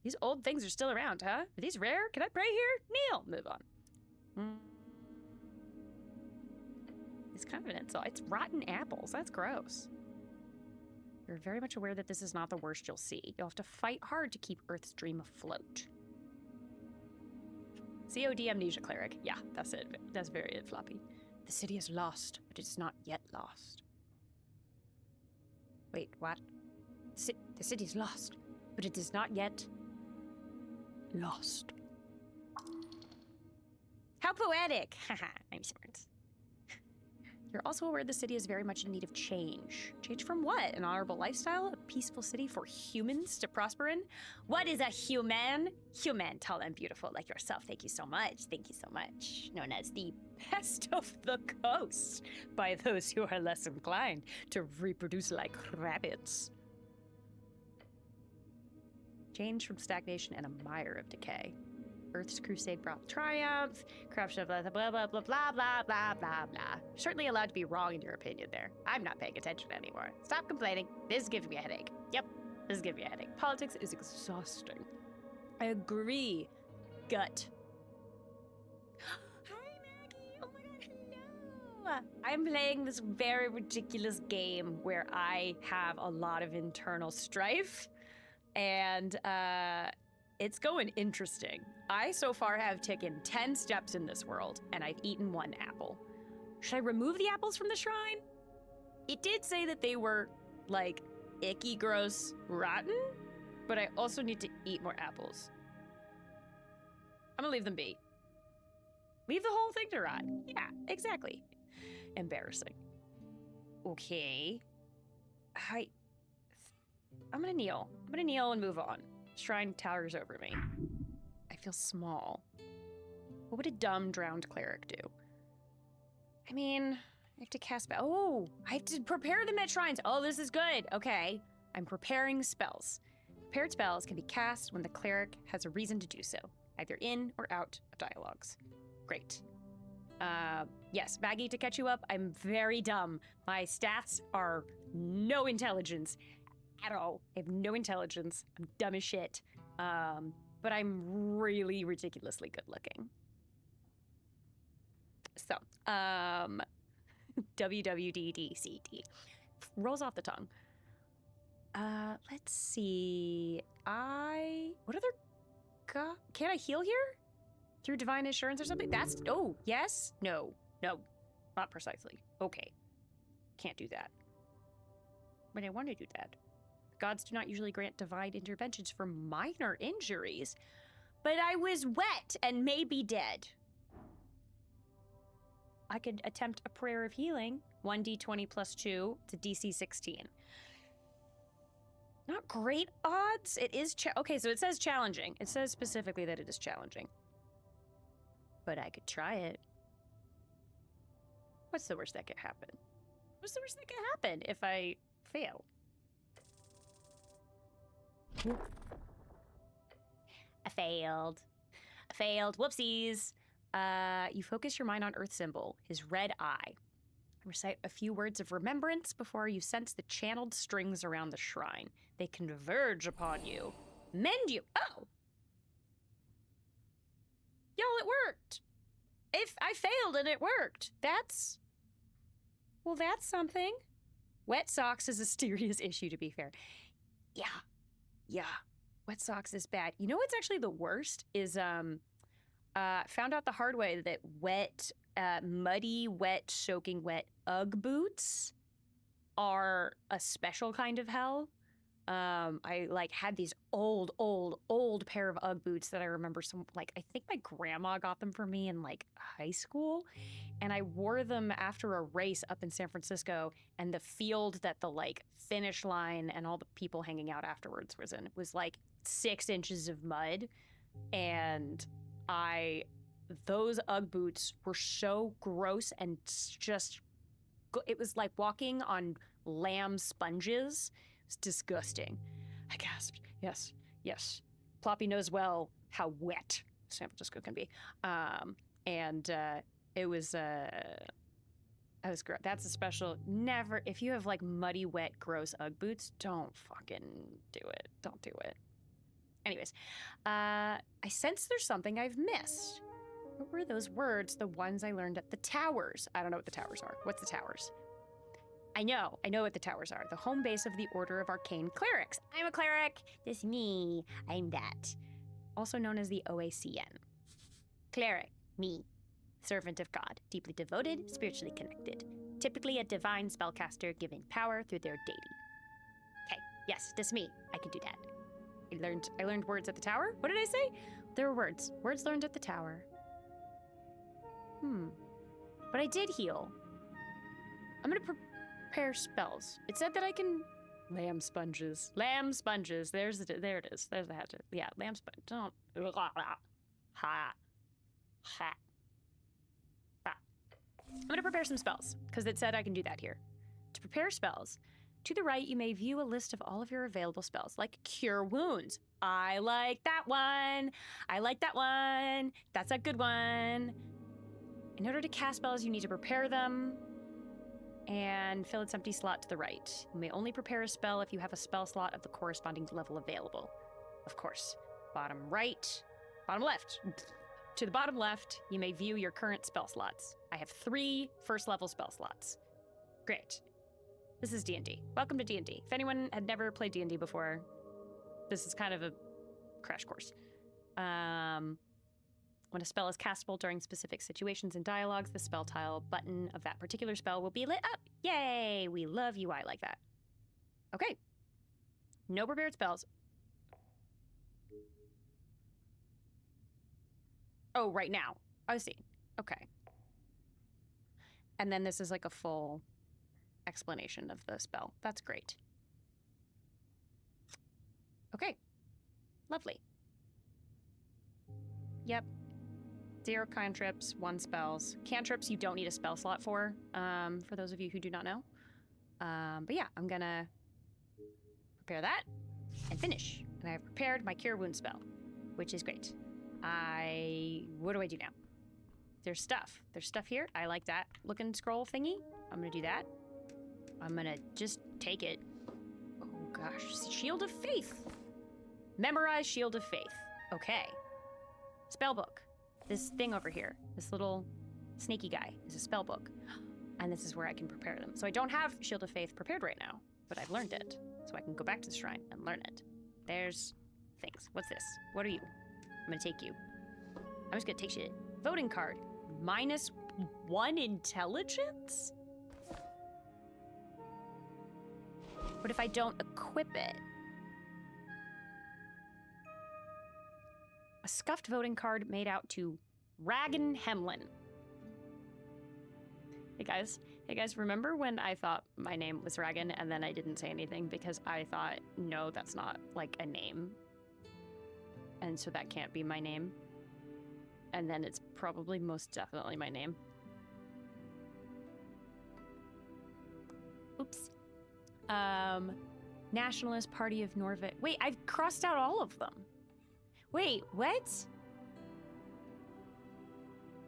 Speaker 1: These old things are still around, huh? Are these rare? Can I pray here? Kneel. Move on. It's kind of an insult. It's rotten apples. That's gross. You're very much aware that this is not the worst you'll see. You'll have to fight hard to keep Earth's dream afloat. COD amnesia cleric. Yeah, that's it. That's very floppy. The city is lost, but it's not yet lost. Wait, what? The city's lost, but it is not yet lost. How poetic! Haha, I'm smart. You're also aware the city is very much in need of change. Change from what? An honorable lifestyle? A peaceful city for humans to prosper in? What is a human? Human, tall and beautiful like yourself. Thank you so much. Thank you so much. Known as the pest of the coast by those who are less inclined to reproduce like rabbits. Change from stagnation and a mire of decay. Earth's crusade brought triumph, corruption of blah, blah, blah, blah, blah, blah, blah, blah, blah. You're certainly allowed to be wrong in your opinion there. I'm not paying attention anymore. Stop complaining. This is giving me a headache. Yep, this is giving me a headache. Politics is exhausting. I agree. Gut. Hi, Maggie. Oh my god, hello. I'm playing this very ridiculous game where I have a lot of internal strife. And, it's going interesting. I so far have taken 10 steps in this world, and I've eaten 1 apple. Should I remove the apples from the shrine? It did say that they were, like, icky, gross, rotten, but I also need to eat more apples. I'm gonna leave them be. Leave the whole thing to rot. Yeah, exactly. Embarrassing. Okay. I'm gonna kneel. I'm gonna kneel and move on. Shrine towers over me. I feel small. What would a dumb, drowned cleric do? I mean, I have to cast spells. Oh, I have to prepare them at shrines. Oh, this is good. Okay. I'm preparing spells. Prepared spells can be cast when the cleric has a reason to do so, either in or out of dialogues. Great. Yes, Maggie, to catch you up, I'm very dumb. My stats are no intelligence at all. I have no intelligence. I'm dumb as shit. But I'm really ridiculously good looking. So, WWDDCD. Rolls off the tongue. Let's see. What other... Can I heal here? Through divine assurance or something? That's... Oh, yes? No. No. Not precisely. Okay. Can't do that. But I want to do that. Gods do not usually grant divine interventions for minor injuries. But I was wet and may be dead. I could attempt a prayer of healing. 1d20 plus 2 to DC 16. Not great odds. It is okay, so it says challenging. It says specifically that it is challenging. But I could try it. What's the worst that could happen? What's the worst that could happen if I fail? I failed. Whoopsies. You focus your mind on Earth symbol, his red eye. Recite a few words of remembrance before you sense the channeled strings around the shrine. They converge upon you. Mend you. Oh! Y'all, it worked. If I failed and it worked, that's something. Wet socks is a serious issue, to be fair. Yeah. Wet socks is bad. You know what's actually the worst is, found out the hard way that muddy, wet, soaking wet Ugg boots are a special kind of hell. I had these old pair of Ugg boots that I remember I think my grandma got them for me in high school. And I wore them after a race up in San Francisco, and the field that the finish line and all the people hanging out afterwards was in was 6 inches of mud. And those Ugg boots were so gross and just, it was like walking on lamb sponges. It's disgusting. I gasped. Yes. Ploppy knows well how wet San Francisco can be. It was gross. That's a special, never, if you have muddy, wet, gross Ugg boots, don't fucking do it. Don't do it. Anyways, I sense there's something I've missed. What were those words, the ones I learned at the towers? I don't know what the towers are. What's the towers? I know what the towers are. The home base of the Order of Arcane Clerics. I'm a cleric. This is me. I'm that. Also known as the OACN. Cleric, me. Servant of God, deeply devoted, spiritually connected. Typically a divine spellcaster given power through their deity. Yes, that's me. I can do that. I learned words at the tower. What did I say? There were words. Words learned at the tower. But I did heal. I'm gonna prepare spells. It said that I can... Lamb sponges. Lamb sponges. There it is. There's the hatchet. Yeah, lamb sponge. Don't... Ha. Ha. Ha. I'm gonna prepare some spells, because it said I can do that here. To prepare spells, to the right, you may view a list of all of your available spells, like Cure Wounds. I like that one. I like that one. That's a good one. In order to cast spells, you need to prepare them and fill its empty slot to the right. You may only prepare a spell if you have a spell slot of the corresponding level available. Of course, bottom right, bottom left. To the bottom left, you may view your current spell slots. I have 3 first-level spell slots. Great. This is D&D. Welcome to D&D. If anyone had never played D&D before, this is kind of a crash course. When a spell is castable during specific situations and dialogues, the spell tile button of that particular spell will be lit up. Yay! We love UI like that. Okay. No prepared spells. Oh, right now. I see. Okay. And then this is like a full explanation of the spell. That's great. Okay. Lovely. Yep. 0 cantrips, 1 spells. Cantrips you don't need a spell slot for those of you who do not know. But yeah, I'm gonna prepare that and finish. And I've prepared my Cure Wound spell, which is great. What do I do now? There's stuff. There's stuff here. I like that looking scroll thingy. I'm gonna do that. I'm gonna just take it. Oh gosh, Shield of Faith. Memorize Shield of Faith. Okay. Spellbook. This thing over here, this little snaky guy, is a spellbook. And this is where I can prepare them. So I don't have Shield of Faith prepared right now, but I've learned it. So I can go back to the shrine and learn it. There's things. What's this? What are you? I'm gonna take you. I'm just gonna take shit. Voting card. -1 intelligence? What if I don't equip it? A scuffed voting card made out to Ragan Hemlin. Hey guys, remember when I thought my name was Ragan and then I didn't say anything because I thought, no, that's not like a name. And so that can't be my name. And then it's probably most definitely my name. Oops. Nationalist Party of Norvik. Wait, I've crossed out all of them. Wait, what?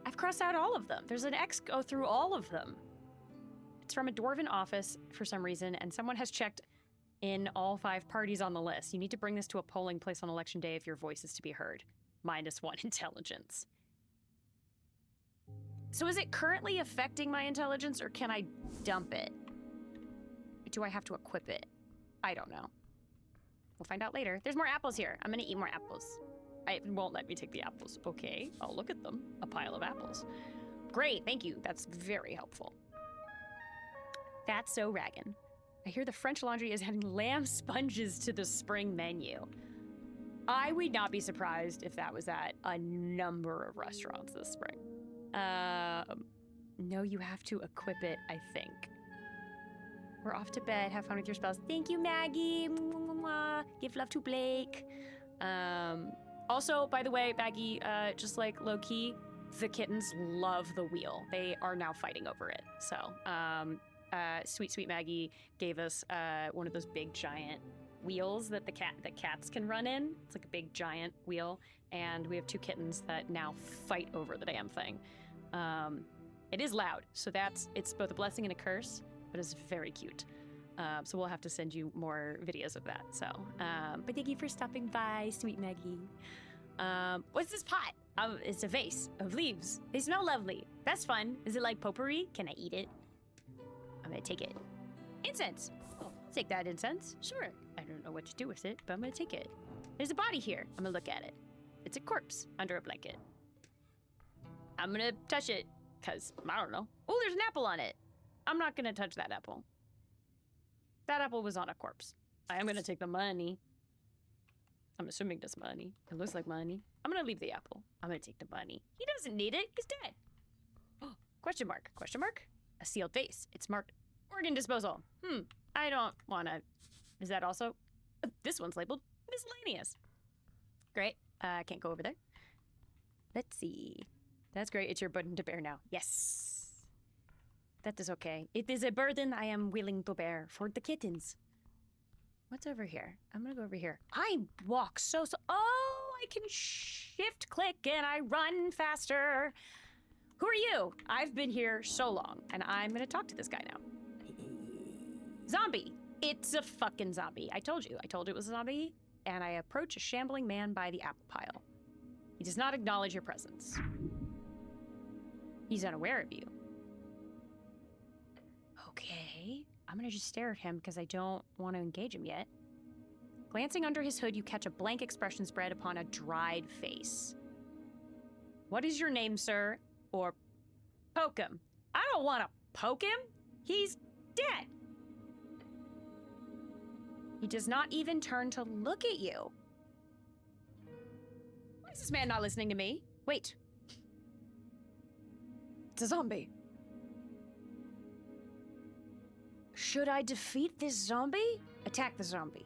Speaker 1: I've crossed out all of them. There's an X go through all of them. It's from a dwarven office for some reason, and someone has checked in all 5 parties on the list. You need to bring this to a polling place on election day if your voice is to be heard. -1 intelligence. So is it currently affecting my intelligence, or can I dump it? Do I have to equip it? I don't know. We'll find out later. There's more apples here. I'm gonna eat more apples. It won't let me take the apples. Okay, I'll look at them. A pile of apples. Great, thank you. That's very helpful. That's so raggin'. I hear the French Laundry is adding lamb sponges to the spring menu. I would not be surprised if that was at a number of restaurants this spring. No, you have to equip it, I think. We're off to bed. Have fun with your spells. Thank you, Maggie. Mwah. Give love to Blake. Also, by the way, Maggie, just like low-key, the kittens love the wheel. They are now fighting over it. So, sweet Maggie gave us one of those big giant wheels that the cats can run in. It's like a big giant wheel, and we have 2 kittens that now fight over the damn thing. It is loud, so it's both a blessing and a curse, but it's very cute. So we'll have to send you more videos of that. So, but thank you for stopping by, sweet Maggie. What's this pot? It's a vase of leaves. They smell lovely. That's fun. Is it like potpourri? Can I eat it? I'm gonna take it. Incense. Oh, I'll take that incense. Sure. I don't know what to do with it, but I'm gonna take it. There's a body here. I'm gonna look at it. It's a corpse under a blanket. I'm gonna touch it, cause I don't know. Oh, there's an apple on it. I'm not gonna touch that apple. That apple was on a corpse. I am gonna take the money. I'm assuming that's money. It looks like money. I'm gonna leave the apple. I'm gonna take the money. He doesn't need it. He's dead. Oh, question mark. Question mark? A sealed vase. It's marked organ disposal. I don't wanna... Is that also... This one's labeled miscellaneous. Great. I can't go over there. Let's see. That's great. It's your burden to bear now. Yes. That is okay. It is a burden I am willing to bear for the kittens. What's over here? I'm gonna go over here. I walk so... Oh, I can shift click and I run faster. Who are you? I've been here so long, and I'm gonna talk to this guy now. Zombie. It's a fucking zombie. I told you. I told you it was a zombie. And I approach a shambling man by the apple pile. He does not acknowledge your presence. He's unaware of you. Okay. I'm gonna just stare at him because I don't want to engage him yet. Glancing under his hood, you catch a blank expression spread upon a dried face. What is your name, sir? Or poke him. I don't want to poke him. He's dead. He does not even turn to look at you. Why is this man not listening to me? Wait. It's a zombie. Should I defeat this zombie? Attack the zombie.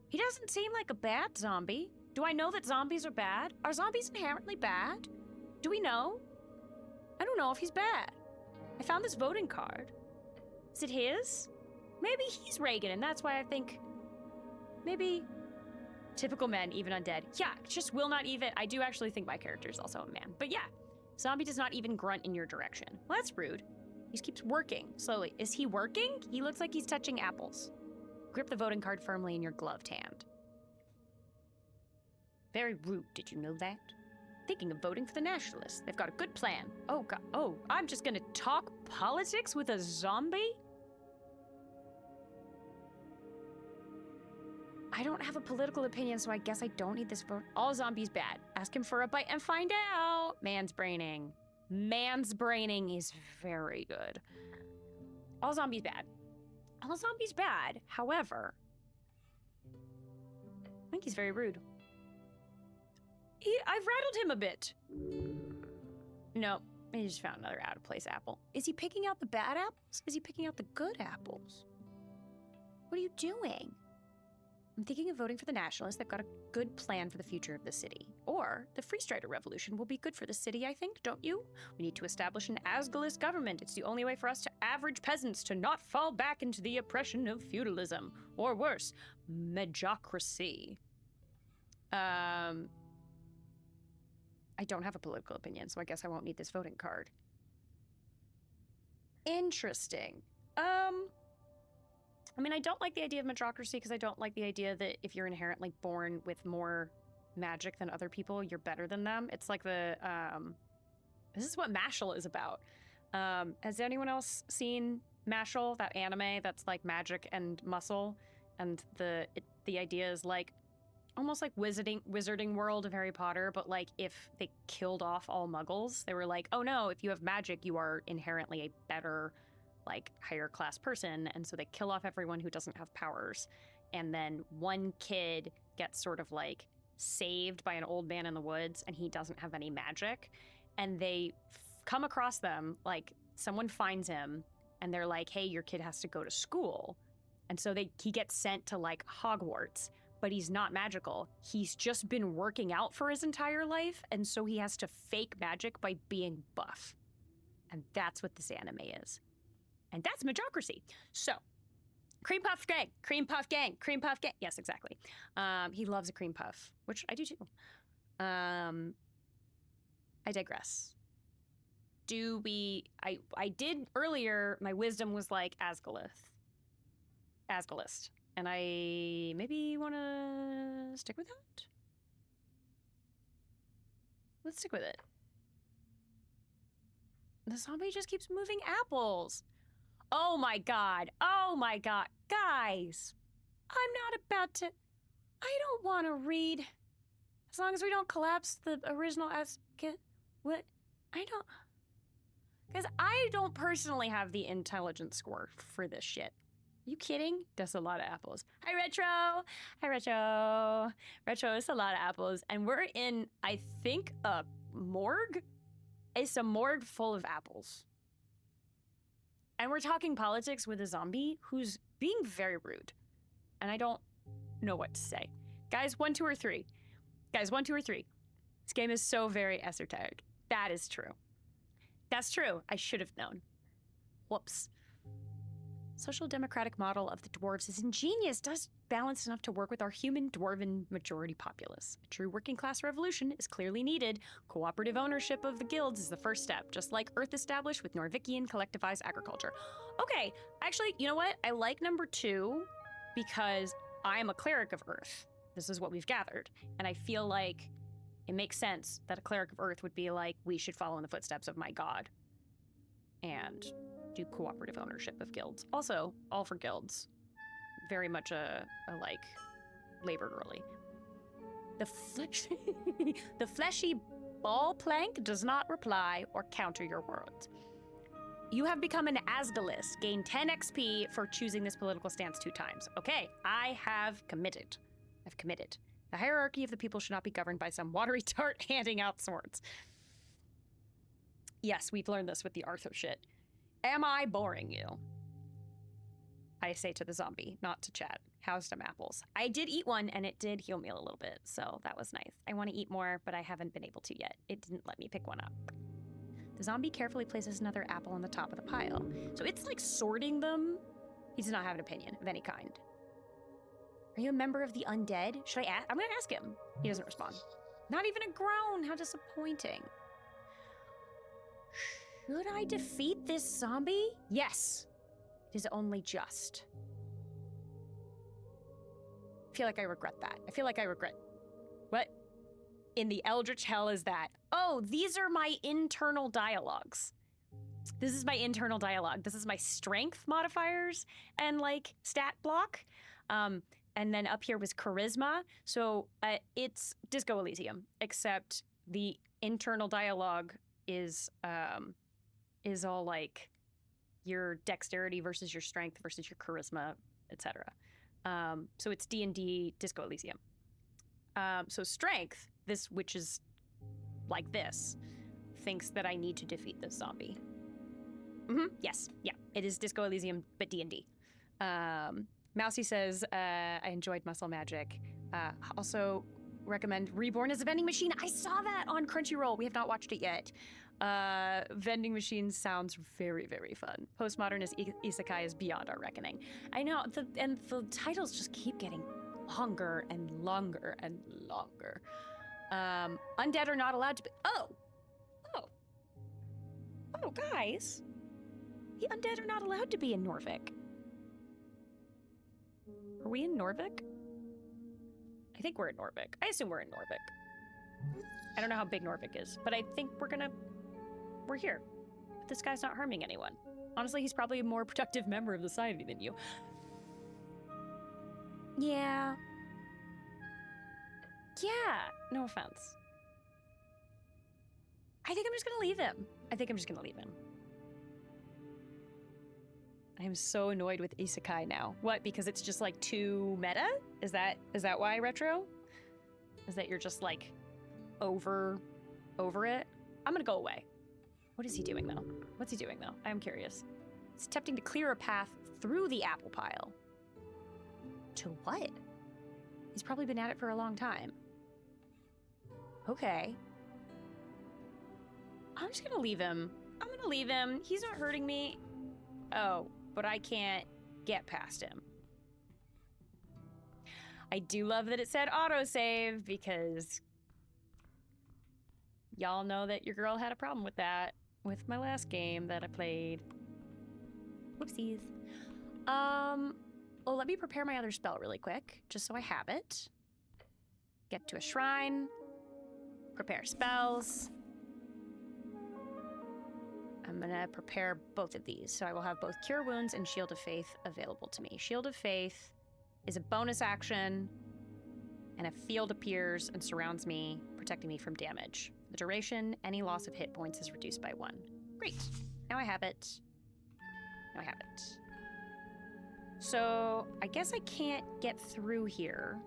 Speaker 1: He doesn't seem like a bad zombie. Do I know that zombies are bad? Are zombies inherently bad? Do we know? I don't know if he's bad. I found this voting card. Is it his? Maybe he's Reagan, and that's why I think... Maybe... Typical men, even undead. Yeah, just will not even... I do actually think my character is also a man. But yeah, zombie does not even grunt in your direction. Well, that's rude. He just keeps working, slowly. Is he working? He looks like he's touching apples. Grip the voting card firmly in your gloved hand. Very rude, did you know that? Thinking of voting for the Nationalists. They've got a good plan. Oh, God. Oh, I'm just gonna talk politics with a zombie? I don't have a political opinion, so I guess I don't need this vote. All zombies bad. Ask him for a bite and find out. Mansplaining. Mansplaining is very good. All zombies bad. All zombies bad. However, I think he's very rude. I've rattled him a bit. No, he just found another out-of-place apple. Is he picking out the bad apples? Is he picking out the good apples? What are you doing? I'm thinking of voting for the Nationalists. They've got a good plan for the future of the city. Or the Free Strider Revolution will be good for the city, I think, don't you? We need to establish an Asgalist government. It's the only way for us to average peasants to not fall back into the oppression of feudalism. Or worse, medjocracy. I don't have a political opinion, so I guess I won't need this voting card. Interesting. I mean, I don't like the idea of medjocracy because I don't like the idea that if you're inherently born with more magic than other people, you're better than them. It's like the, this is what Mashal is about. Has anyone else seen Mashal, that anime that's like magic and muscle? And the idea is like, almost like Wizarding World of Harry Potter, but like if they killed off all muggles, they were like, oh no, if you have magic, you are inherently a better, like, higher class person. And so they kill off everyone who doesn't have powers. And then one kid gets sort of like saved by an old man in the woods and he doesn't have any magic. And they come across them, like someone finds him and they're like, hey, your kid has to go to school. And so he gets sent to like Hogwarts, but he's not magical. He's just been working out for his entire life. And so he has to fake magic by being buff. And that's what this anime is. And that's medjocracy. So, cream puff gang, cream puff gang, cream puff gang. Yes, exactly. He loves a cream puff, which I do too. I digress. I did earlier, my wisdom was like Asgalist. And I maybe want to stick with that? Let's stick with it. The zombie just keeps moving apples. Oh my god. Oh my god. Guys, I'm not about to... I don't want to read. As long as we don't collapse the original What? I don't... Guys, I don't personally have the intelligence score for this shit. You kidding? That's a lot of apples. Hi, Retro. Hi, Retro. Retro, it's a lot of apples. And we're in, I think, a morgue? It's a morgue full of apples. And we're talking politics with a zombie who's being very rude. And I don't know what to say. Guys, 1, 2, or 3. Guys, 1, 2, or 3. This game is so very esoteric. That is true. That's true. I should have known. Whoops. Social democratic model of the dwarves is ingenious, does balance enough to work with our human dwarven majority populace. A true working class revolution is clearly needed. Cooperative ownership of the guilds is the first step, just like Earth established with Norvikian collectivized agriculture. Okay, actually, you know what? I like number 2 because I am a cleric of Earth. This is what we've gathered. And I feel like it makes sense that a cleric of Earth would be like, we should follow in the footsteps of my god. And do cooperative ownership of guilds. Also, all for guilds. Very much a like, labor girly. The fleshy ball plank does not reply or counter your words. You have become an Asdalis. Gain 10 XP for choosing this political stance 2 times. Okay, I have committed. I've committed. The hierarchy of the people should not be governed by some watery tart handing out swords. Yes, we've learned this with the Artho shit. Am I boring you? I say to the zombie, not to chat. How's some apples? I did eat one and it did heal me a little bit, so that was nice. I want to eat more, but I haven't been able to yet. It didn't let me pick one up. The zombie carefully places another apple on the top of the pile. So it's like sorting them. He does not have an opinion of any kind. Are you a member of the undead? Should I ask? I'm gonna ask him. He doesn't respond. Not even a groan. How disappointing. Should I defeat this zombie? Yes. It is only just. I feel like I regret that. I feel like I regret. What in the eldritch hell is that? Oh, these are my internal dialogues. This is my internal dialogue. This is my strength modifiers and like stat block. And then up here was charisma. So it's Disco Elysium, except the internal dialogue is all like your dexterity versus your strength versus your charisma, etc. So it's D&D Disco Elysium. So strength, this which is like this, thinks that I need to defeat this zombie. Yes, yeah, it is Disco Elysium, but D&D. Mousy says, I enjoyed Muscle Magic. Also recommend Reborn as a Vending Machine. I saw that on Crunchyroll. We have not watched it yet. Vending machine sounds very, very fun. Postmodern as isekai is beyond our reckoning. I know, and the titles just keep getting longer and longer and longer. Undead are not allowed to be. Oh, guys, the undead are not allowed to be in Norvik. Are we in Norvik? I think we're in Norvik. I assume we're in Norvik. I don't know how big Norvik is, but I think we're here. This guy's not harming anyone. Honestly, he's probably a more productive member of the society than you. Yeah. Yeah, no offense. I think I'm just gonna leave him. I am so annoyed with isekai now. What, because it's just like too meta? Is that why, Retro? Is that you're just like over it? I'm gonna go away. What is he doing though? What's he doing though? I'm curious. It's attempting to clear a path through the apple pile. To what? He's probably been at it for a long time. Okay. I'm just gonna leave him. He's not hurting me. Oh, but I can't get past him. I do love that it said autosave because y'all know that your girl had a problem with that with my last game that I played. Whoopsies. Well, let me prepare my other spell really quick, just so I have it. Get to a shrine. Prepare spells. I'm gonna prepare both of these, so I will have both Cure Wounds and Shield of Faith available to me. Shield of Faith is a bonus action, and a field appears and surrounds me, protecting me from damage. The duration, any loss of hit points is reduced by 1. Great. Now I have it. So I guess I can't get through here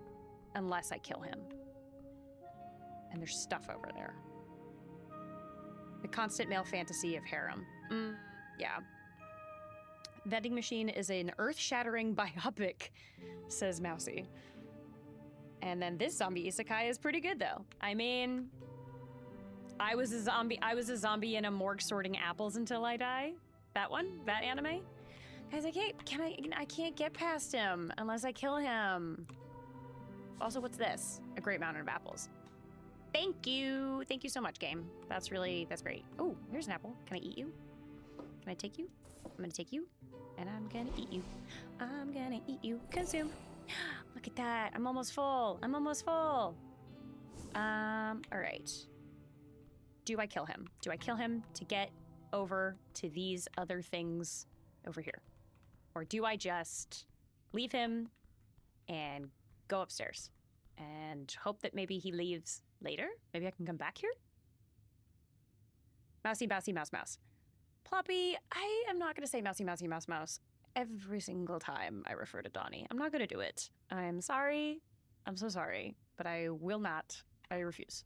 Speaker 1: unless I kill him. And there's stuff over there. The constant male fantasy of harem. Yeah. Vending machine is an earth-shattering biopic, says Mousy. And then this zombie isekai is pretty good, though. I mean, I was a zombie in a morgue sorting apples until I die. That one? That anime? Guys, I can't get past him unless I kill him. Also, what's this? A great mountain of apples. Thank you. Thank you so much, game. That's great. Oh, here's an apple. Can I eat you? Can I take you? I'm gonna take you, and I'm gonna eat you. I'm gonna eat you. Consume. Look at that. I'm almost full. All right. Do I kill him? Do I kill him to get over to these other things over here? Or do I just leave him and go upstairs and hope that maybe he leaves later? Maybe I can come back here? Mousy, mousy, mouse, mouse. Ploppy, I am not going to say mousy, mousy, mouse, mouse every single time I refer to Donnie. I'm not going to do it. I'm sorry. I'm so sorry. But I will not. I refuse.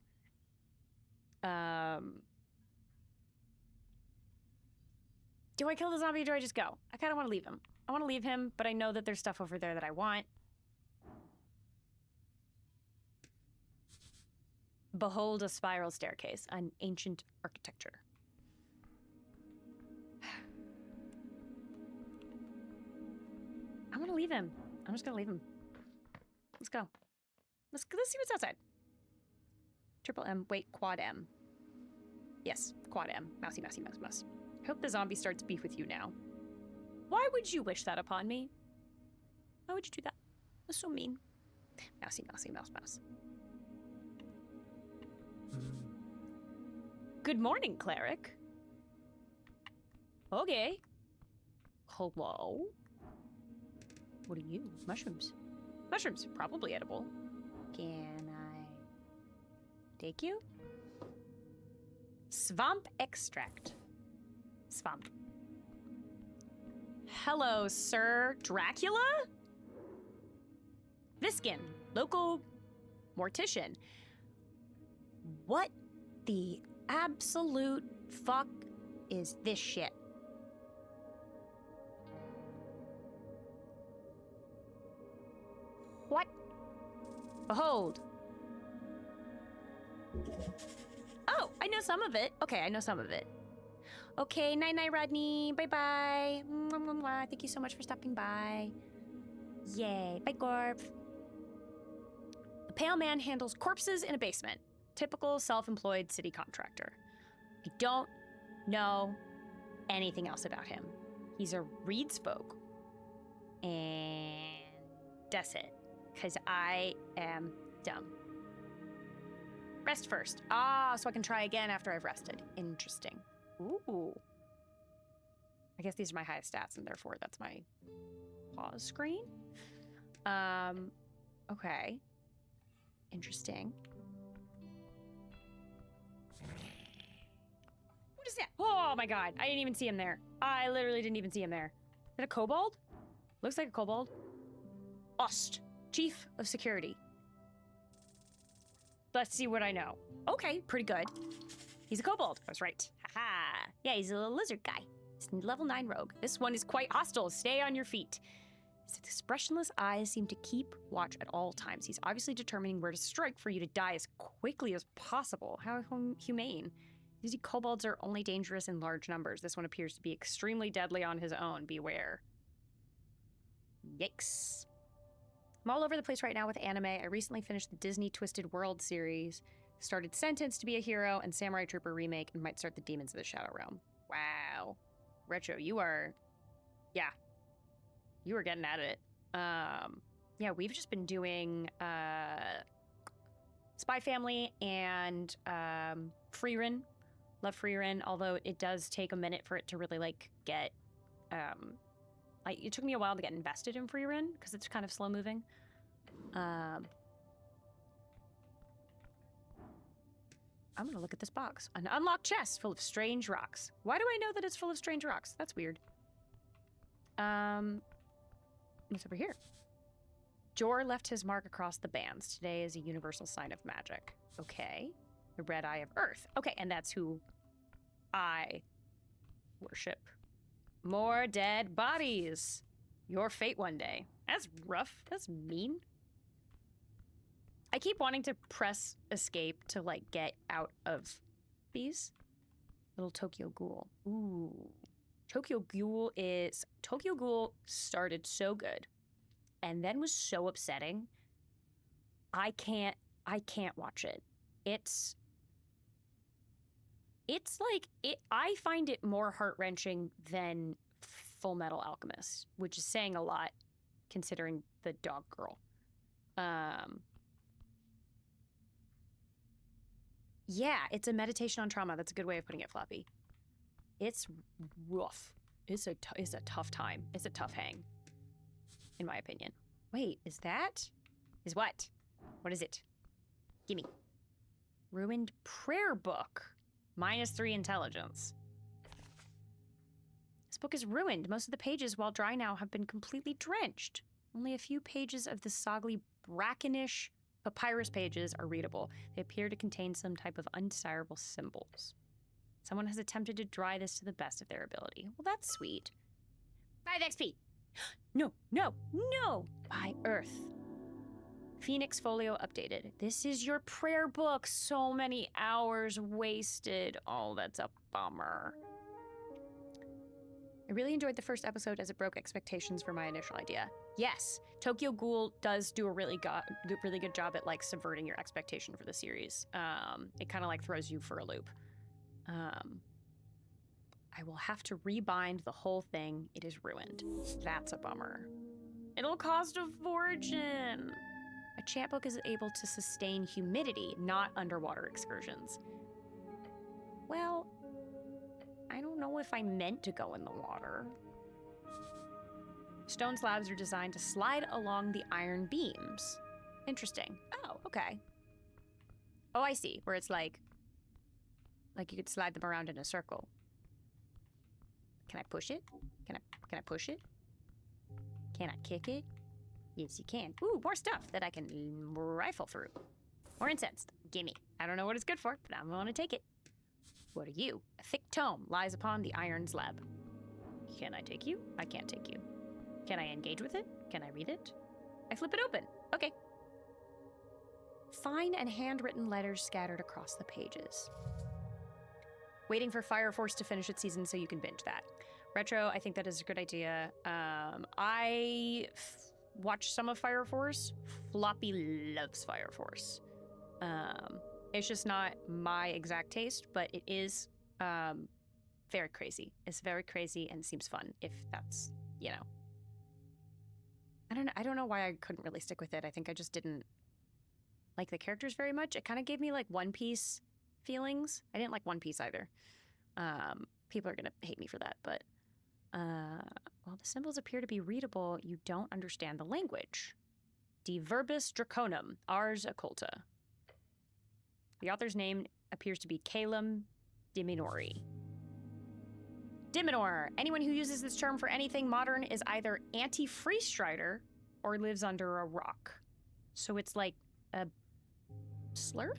Speaker 1: Do I kill the zombie or do I just go? I kind of want to leave him. I want to leave him, but I know that there's stuff over there that I want. Behold a spiral staircase, an ancient architecture. I'm gonna leave him. I'm just gonna leave him. Let's go. Let's see what's outside. Triple M, wait, quad M. Yes, quad M. Mousy, mousy, mouse, mouse. I hope the zombie starts beef with you now. Why would you wish that upon me? Why would you do that? That's so mean. Mousy, mousy, mouse, mouse. Good morning, Cleric. Okay. Hello? What are you? Mushrooms. Mushrooms, probably edible. Can I take you? Swamp extract. Swamp. Hello, Sir Dracula? Viskin, local mortician. What the absolute fuck is this shit? What? Behold. Oh, I know some of it. Okay, I know some of it. Okay, night-night, Rodney. Bye-bye. Mwah, mwah, mwah. Thank you so much for stopping by. Yay. Bye, Gorp. The pale man handles corpses in a basement. Typical self-employed city contractor. I don't know anything else about him. He's a reed spoke. And that's it. Because I am dumb. Rest first. Ah, so I can try again after I've rested. Interesting. Ooh. I guess these are my highest stats, and therefore that's my pause screen. Okay. Interesting. What is that? Oh my god, I didn't even see him there. I literally didn't even see him there. Is that a kobold? Looks like a kobold. Ost, Chief of Security. Let's see what I know. Okay, pretty good. He's a kobold. I was right. Haha. Yeah, he's a little lizard guy. He's a level 9 rogue. This one is quite hostile. Stay on your feet. His expressionless eyes seem to keep watch at all times. He's obviously determining where to strike for you to die as quickly as possible. How humane. These kobolds are only dangerous in large numbers. This one appears to be extremely deadly on his own. Beware. Yikes. I'm all over the place right now with anime. I recently finished the Disney Twisted World series, started Sentence to be a Hero, and Samurai Trooper remake, and might start the Demons of the Shadow Realm. Wow. Retro, you are... Yeah. You were getting at it. Yeah, we've just been doing Spy Family and Frieren. Love Frieren, although it does take a minute for it to really, like, get... it took me a while to get invested in Frieren, because it's kind of slow-moving. I'm gonna look at this box. An unlocked chest full of strange rocks. Why do I know that it's full of strange rocks? That's weird. What's over here? Jor left his mark across the bands. Today is a universal sign of magic. Okay. The red eye of Earth. Okay, and that's who I worship. More dead bodies. Your fate one day. That's rough. That's mean. I keep wanting to press escape to, like, get out of these. Little Tokyo Ghoul. Ooh. Tokyo Ghoul started so good and then was so upsetting. I can't watch it. It's like, I find it more heart-wrenching than Full Metal Alchemist, which is saying a lot considering the dog girl. Yeah, it's a meditation on trauma. That's a good way of putting it, Floppy. It's rough. It's a tough time. It's a tough hang, in my opinion. Wait, is what? What is it? Gimme. Ruined prayer book. -3 intelligence. This book is ruined. Most of the pages, while dry now, have been completely drenched. Only a few pages of the soggly, brackenish papyrus pages are readable. They appear to contain some type of undesirable symbols. Someone has attempted to dry this to the best of their ability. Well, that's sweet. 5 XP. No. By Earth. Phoenix Folio updated. This is your prayer book. So many hours wasted. Oh, that's a bummer. I really enjoyed the first episode as it broke expectations for my initial idea. Yes, Tokyo Ghoul does do a really good job at, like, subverting your expectation for the series. It kind of, like, throws you for a loop. I will have to rebind the whole thing. It is ruined. That's a bummer. It'll cost a fortune. A chant book is able to sustain humidity, not underwater excursions. Well, I don't know if I meant to go in the water. Stone slabs are designed to slide along the iron beams. Interesting. Oh, okay. Oh, I see. Where it's like you could slide them around in a circle. Can I push it? Can I push it? Can I kick it? Yes, you can. Ooh, more stuff that I can rifle through. More incense. Gimme. I don't know what it's good for, but I'm gonna take it. What are you? A thick tome lies upon the iron slab. Can I take you? I can't take you. Can I engage with it? Can I read it? I flip it open. Okay. Fine and handwritten letters scattered across the pages. Waiting for Fire Force to finish its season so you can binge that. Retro, I think that is a good idea. I watched some of Fire Force. Floppy loves Fire Force. It's just not my exact taste, but it is very crazy. It's very crazy and seems fun, if that's, you know. I don't know why I couldn't really stick with it. I think I just didn't like the characters very much. It kind of gave me, like, One Piece feelings. I didn't like One Piece either. People are gonna hate me for that, but while the symbols appear to be readable, you don't understand the language. De verbis draconum, ars occulta. The author's name appears to be Calum Diminori. Diminor. Anyone who uses this term for anything modern is either anti-free strider or lives under a rock. So it's like a slur?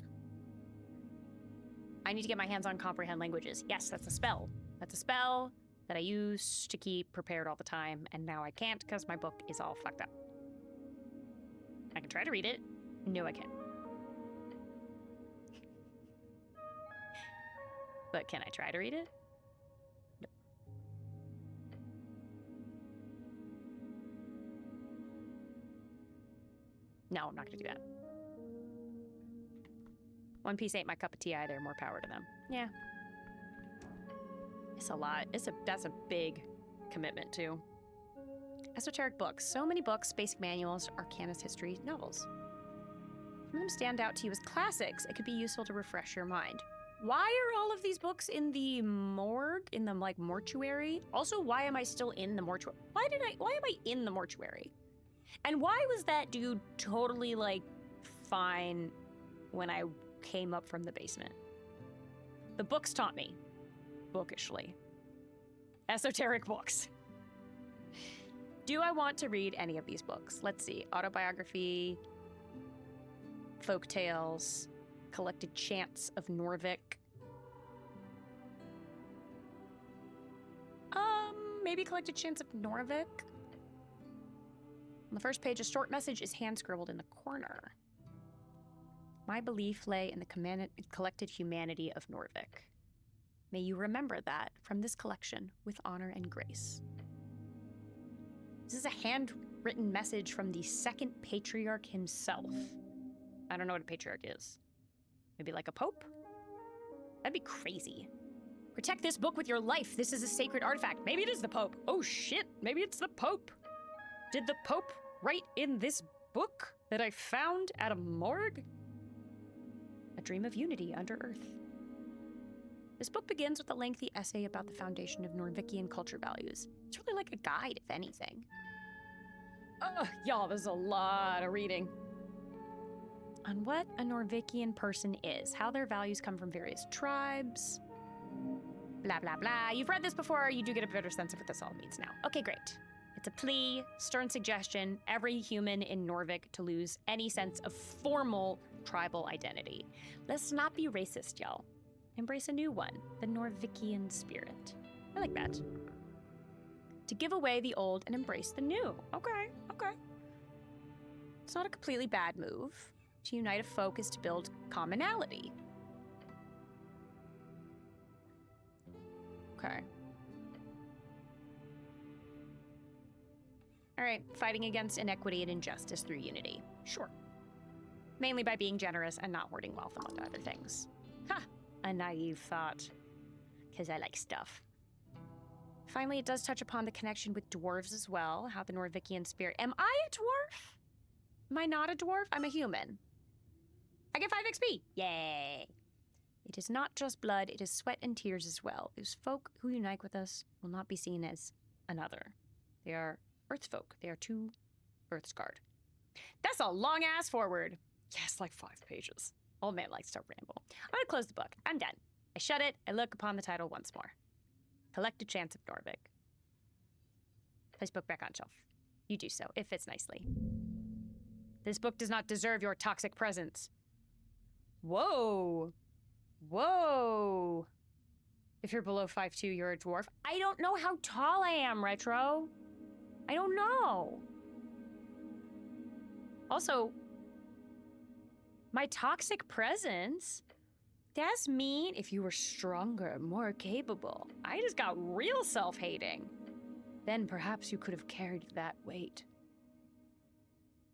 Speaker 1: I need to get my hands on comprehend languages. Yes, that's a spell. That's a spell that I used to keep prepared all the time, and now I can't because my book is all fucked up. I can try to read it. No, I can't. But can I try to read it? No, I'm not gonna do that. One Piece ain't my cup of tea either. More power to them. Yeah. It's a lot. That's a big commitment too. Esoteric books. So many books, basic manuals, arcanist history, novels. Some of them stand out to you as classics. It could be useful to refresh your mind. Why are all of these books in the morgue, in the, like, mortuary? Also, why am I still in the mortuary? Why am I in the mortuary? And why was that dude totally, like, fine when I came up from the basement? The books taught me. Bookishly. Esoteric books. Do I want to read any of these books? Let's see. Autobiography, folk tales, collected chants of Norvik. Maybe collected chants of Norvik. On the first page, a short message is hand-scribbled in the corner. My belief lay in the collected humanity of Norvik. May you remember that from this collection with honor and grace. This is a handwritten message from the second patriarch himself. I don't know what a patriarch is. Maybe like a pope? That'd be crazy. Protect this book with your life. This is a sacred artifact. Maybe it is the Pope. Oh shit, maybe it's the Pope. Did the Pope write in this book that I found at a morgue? A dream of unity under earth. This book begins with a lengthy essay about the foundation of Norvikian culture values. It's really like a guide, if anything. Y'all, there's a lot of reading. On what a Norvikian person is, how their values come from various tribes, blah, blah, blah. You've read this before, you do get a better sense of what this all means now. Okay, great. It's a plea, stern suggestion, every human in Norvik to lose any sense of formal tribal identity. Let's not be racist, y'all. Embrace a new one, the Norvikian spirit. I like that. To give away the old and embrace the new. Okay. It's not a completely bad move. To unite a folk is to build commonality. Okay. All right, fighting against inequity and injustice through unity. Sure. Mainly by being generous and not hoarding wealth, among other things. Ha! A naive thought. Because I like stuff. Finally, it does touch upon the connection with dwarves as well, how the Norvikian spirit... Am I a dwarf? Am I not a dwarf? I'm a human. I get 5 XP. Yay! It is not just blood, it is sweat and tears as well. Those folk who unite with us will not be seen as another. They are earth folk. They are too earth-scarred. That's a long-ass forward. Yes, like 5 pages. Old man likes to ramble. I'm gonna close the book. I'm done. I shut it. I look upon the title once more. Collected Chants of Norvik. Place book back on shelf. You do so. It fits nicely. This book does not deserve your toxic presence. Whoa. Whoa. If you're below 5'2", you're a dwarf. I don't know how tall I am, Retro. I don't know. Also, my toxic presence, that's mean if you were stronger, more capable. I just got real self-hating. Then perhaps you could have carried that weight.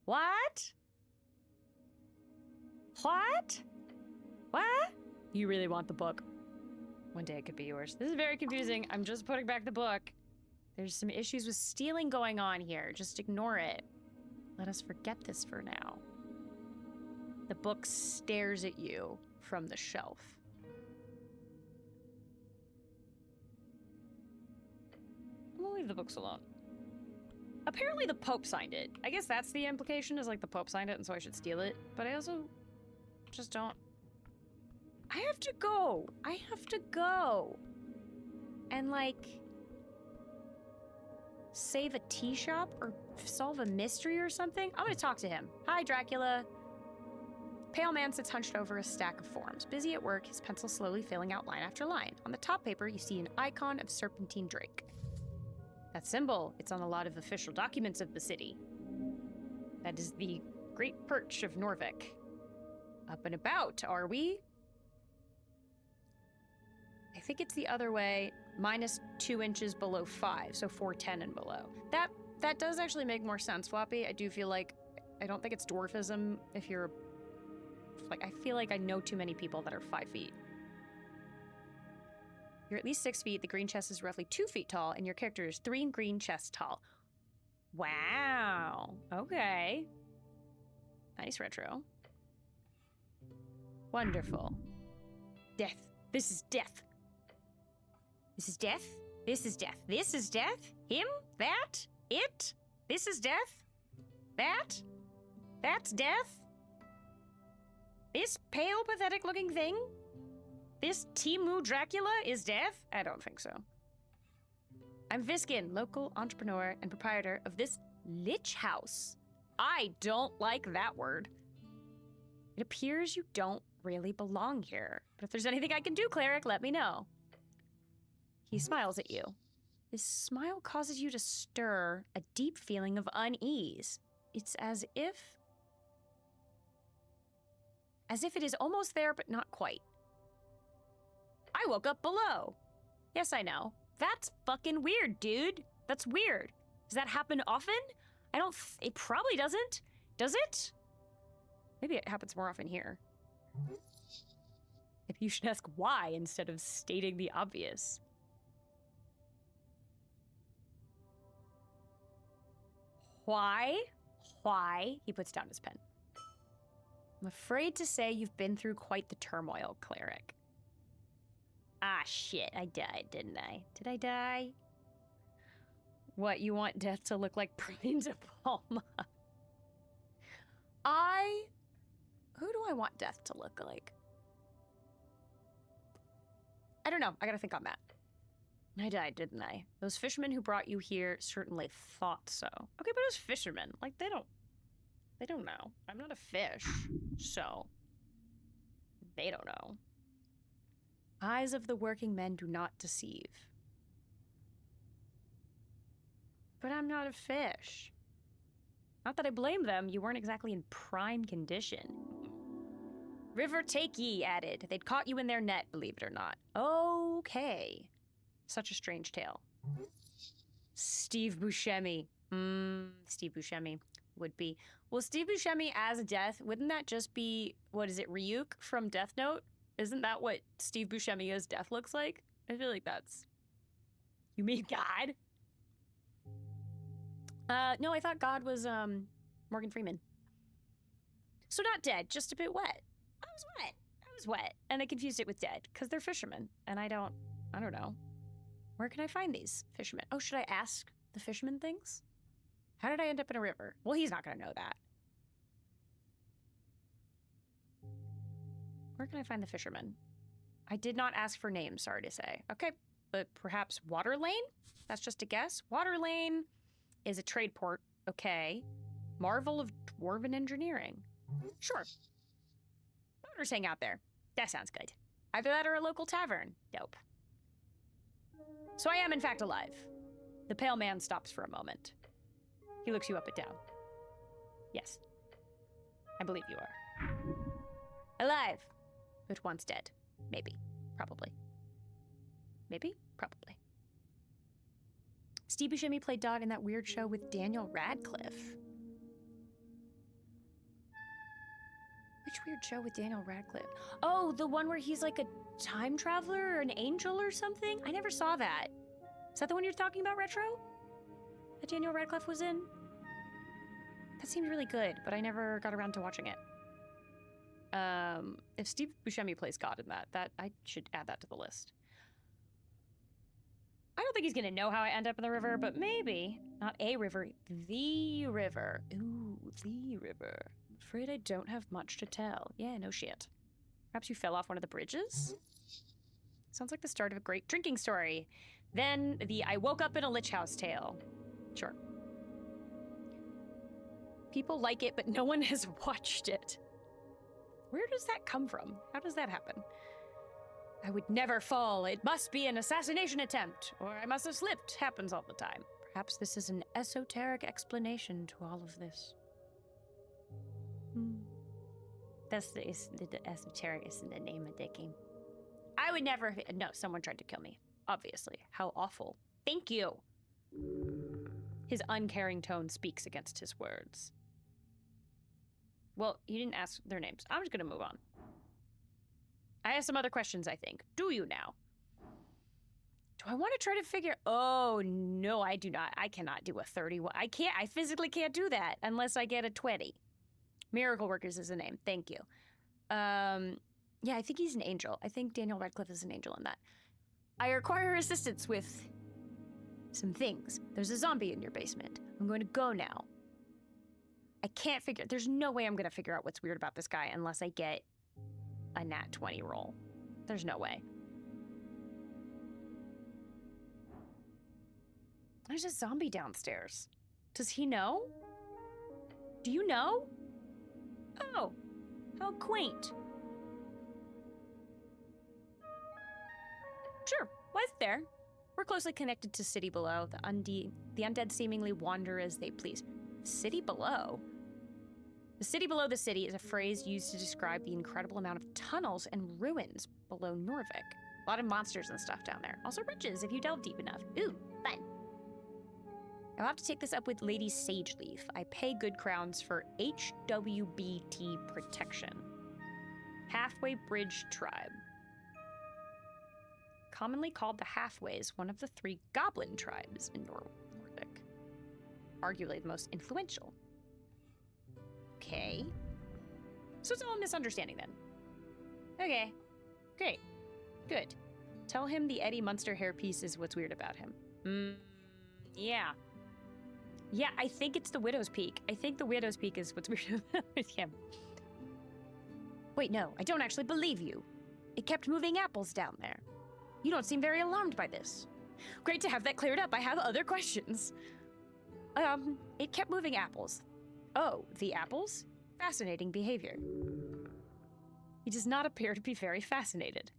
Speaker 1: What? What? What? You really want the book. One day it could be yours. This is very confusing. I'm just putting back the book. There's some issues with stealing going on here. Just ignore it. Let us forget this for now. The book stares at you from the shelf. I'm gonna leave the books alone. Apparently the Pope signed it. I guess that's the implication, is like the Pope signed it and so I should steal it. But I also just don't... I have to go. I have to go. And like... save a tea shop or solve a mystery or something? I'm gonna talk to him. Hi, Dracula. Pale man sits hunched over a stack of forms. Busy at work, his pencil slowly filling out line after line. On the top paper, you see an icon of Serpentine Drake. That symbol, it's on a lot of official documents of the city. That is the Great Perch of Norvik. Up and about, are we? I think it's the other way, minus 2 inches below 5, so 4'10" and below. That does actually make more sense, Floppy. I do feel like, I don't think it's dwarfism if you're, like, I feel like I know too many people that are 5 feet. You're at least 6 feet, the green chest is roughly 2 feet tall, and your character is 3 green chests tall. Wow, okay. Nice, Retro. Wonderful. Death. This is death. This is death. This is death. This is death. Him? That? It? This is death? That? That's death? This pale, pathetic-looking thing? This Timu Dracula is death? I don't think so. I'm Viskin, local entrepreneur and proprietor of this lich house. I don't like that word. It appears you don't really belong here. But if there's anything I can do, Cleric, let me know. He smiles at you. His smile causes you to stir a deep feeling of unease. It's as if it is almost there, but not quite. I woke up below. Yes, I know. That's fucking weird, dude. That's weird. Does that happen often? It probably doesn't. Does it? Maybe it happens more often here. Maybe you should ask why instead of stating the obvious. Why? Why? He puts down his pen. I'm afraid to say you've been through quite the turmoil, Cleric. Ah, shit, I died, didn't I? Did I die? What, you want death to look like Brian De Palma? Who do I want death to look like? I don't know, I gotta think on that. I died, didn't I? Those fishermen who brought you here certainly thought so. Okay, but it was fishermen. Like, they don't know. I'm not a fish, so they don't know. Eyes of the working men do not deceive. But I'm not a fish. Not that I blame them, you weren't exactly in prime condition. River take ye, added. They'd caught you in their net, believe it or not. Okay. Such a strange tale. Steve Buscemi. Steve Buscemi would be. Well, Steve Buscemi as Death, wouldn't that just be, what is it, Ryuk from Death Note? Isn't that what Steve Buscemi as Death looks like? I feel like that's... You mean God? No, I thought God was, Morgan Freeman. So not dead, just a bit wet. I was wet. And I confused it with dead, because they're fishermen. And I don't know. Where can I find these fishermen? Oh, should I ask the fishermen things? How did I end up in a river? Well, he's not going to know that. Where can I find the fishermen? I did not ask for names, sorry to say. Okay, but perhaps Water Lane? That's just a guess. Water Lane is a trade port. Okay. Marvel of Dwarven Engineering. Sure. Boaters hang out there. That sounds good. Either that or a local tavern. Dope. So I am in fact alive. The pale man stops for a moment. He looks you up and down. Yes. I believe you are. Alive. But once dead. Maybe. Probably. Maybe? Probably. Steve Buscemi played Dodd in that weird show with Daniel Radcliffe. Which weird show with Daniel Radcliffe? Oh, the one where he's like a time traveler or an angel or something? I never saw that. Is that the one you're talking about, Retro? That Daniel Radcliffe was in? That seemed really good, but I never got around to watching it. If Steve Buscemi plays God in that I should add that to the list. I don't think he's gonna know how I end up in the river, but maybe. Not a river, the river. Ooh, the river. Afraid I don't have much to tell. Yeah, no shit. Perhaps you fell off one of the bridges? Sounds like the start of a great drinking story. Then the I woke up in a lich house tale. Sure. People like it, but no one has watched it. Where does that come from? How does that happen? I would never fall. It must be an assassination attempt. Or I must have slipped. Happens all the time. Perhaps this is an esoteric explanation to all of this. That's the esoteric is the name of the game. I would never... No, someone tried to kill me. Obviously. How awful. Thank you. His uncaring tone speaks against his words. Well, you didn't ask their names. I'm just gonna move on. I have some other questions, I think. Do you now? Do I want to try to figure... Oh, no, I do not. I cannot do a 31. I can't. I physically can't do that unless I get a 20. Miracle Workers is a name. Thank you. Yeah, I think he's an angel. I think Daniel Radcliffe is an angel in that. I require assistance with some things. There's a zombie in your basement. I'm going to go now. I can't figure... There's no way I'm going to figure out what's weird about this guy unless I get a nat 20 roll. There's no way. There's a zombie downstairs. Does he know? Do you know? Oh, how quaint. Sure, why's there? We're closely connected to City Below. The undead seemingly wander as they please. City Below? The city below the city is a phrase used to describe the incredible amount of tunnels and ruins below Norvik. A lot of monsters and stuff down there. Also riches if you delve deep enough. Ooh, fun. I'll have to take this up with Lady Sageleaf. I pay good crowns for HWBT protection. Halfway Bridge Tribe. Commonly called the Halfways, one of the 3 goblin tribes in Norvik. Arguably the most influential. Okay. So it's all a misunderstanding then. Okay. Great. Good. Tell him the Eddie Munster hairpiece is what's weird about him. Yeah. Yeah, I think it's the Widow's Peak. I think the Widow's Peak is what's weird about him. Wait, no, I don't actually believe you. It kept moving apples down there. You don't seem very alarmed by this. Great to have that cleared up. I have other questions. It kept moving apples. Oh, the apples? Fascinating behavior. He does not appear to be very fascinated.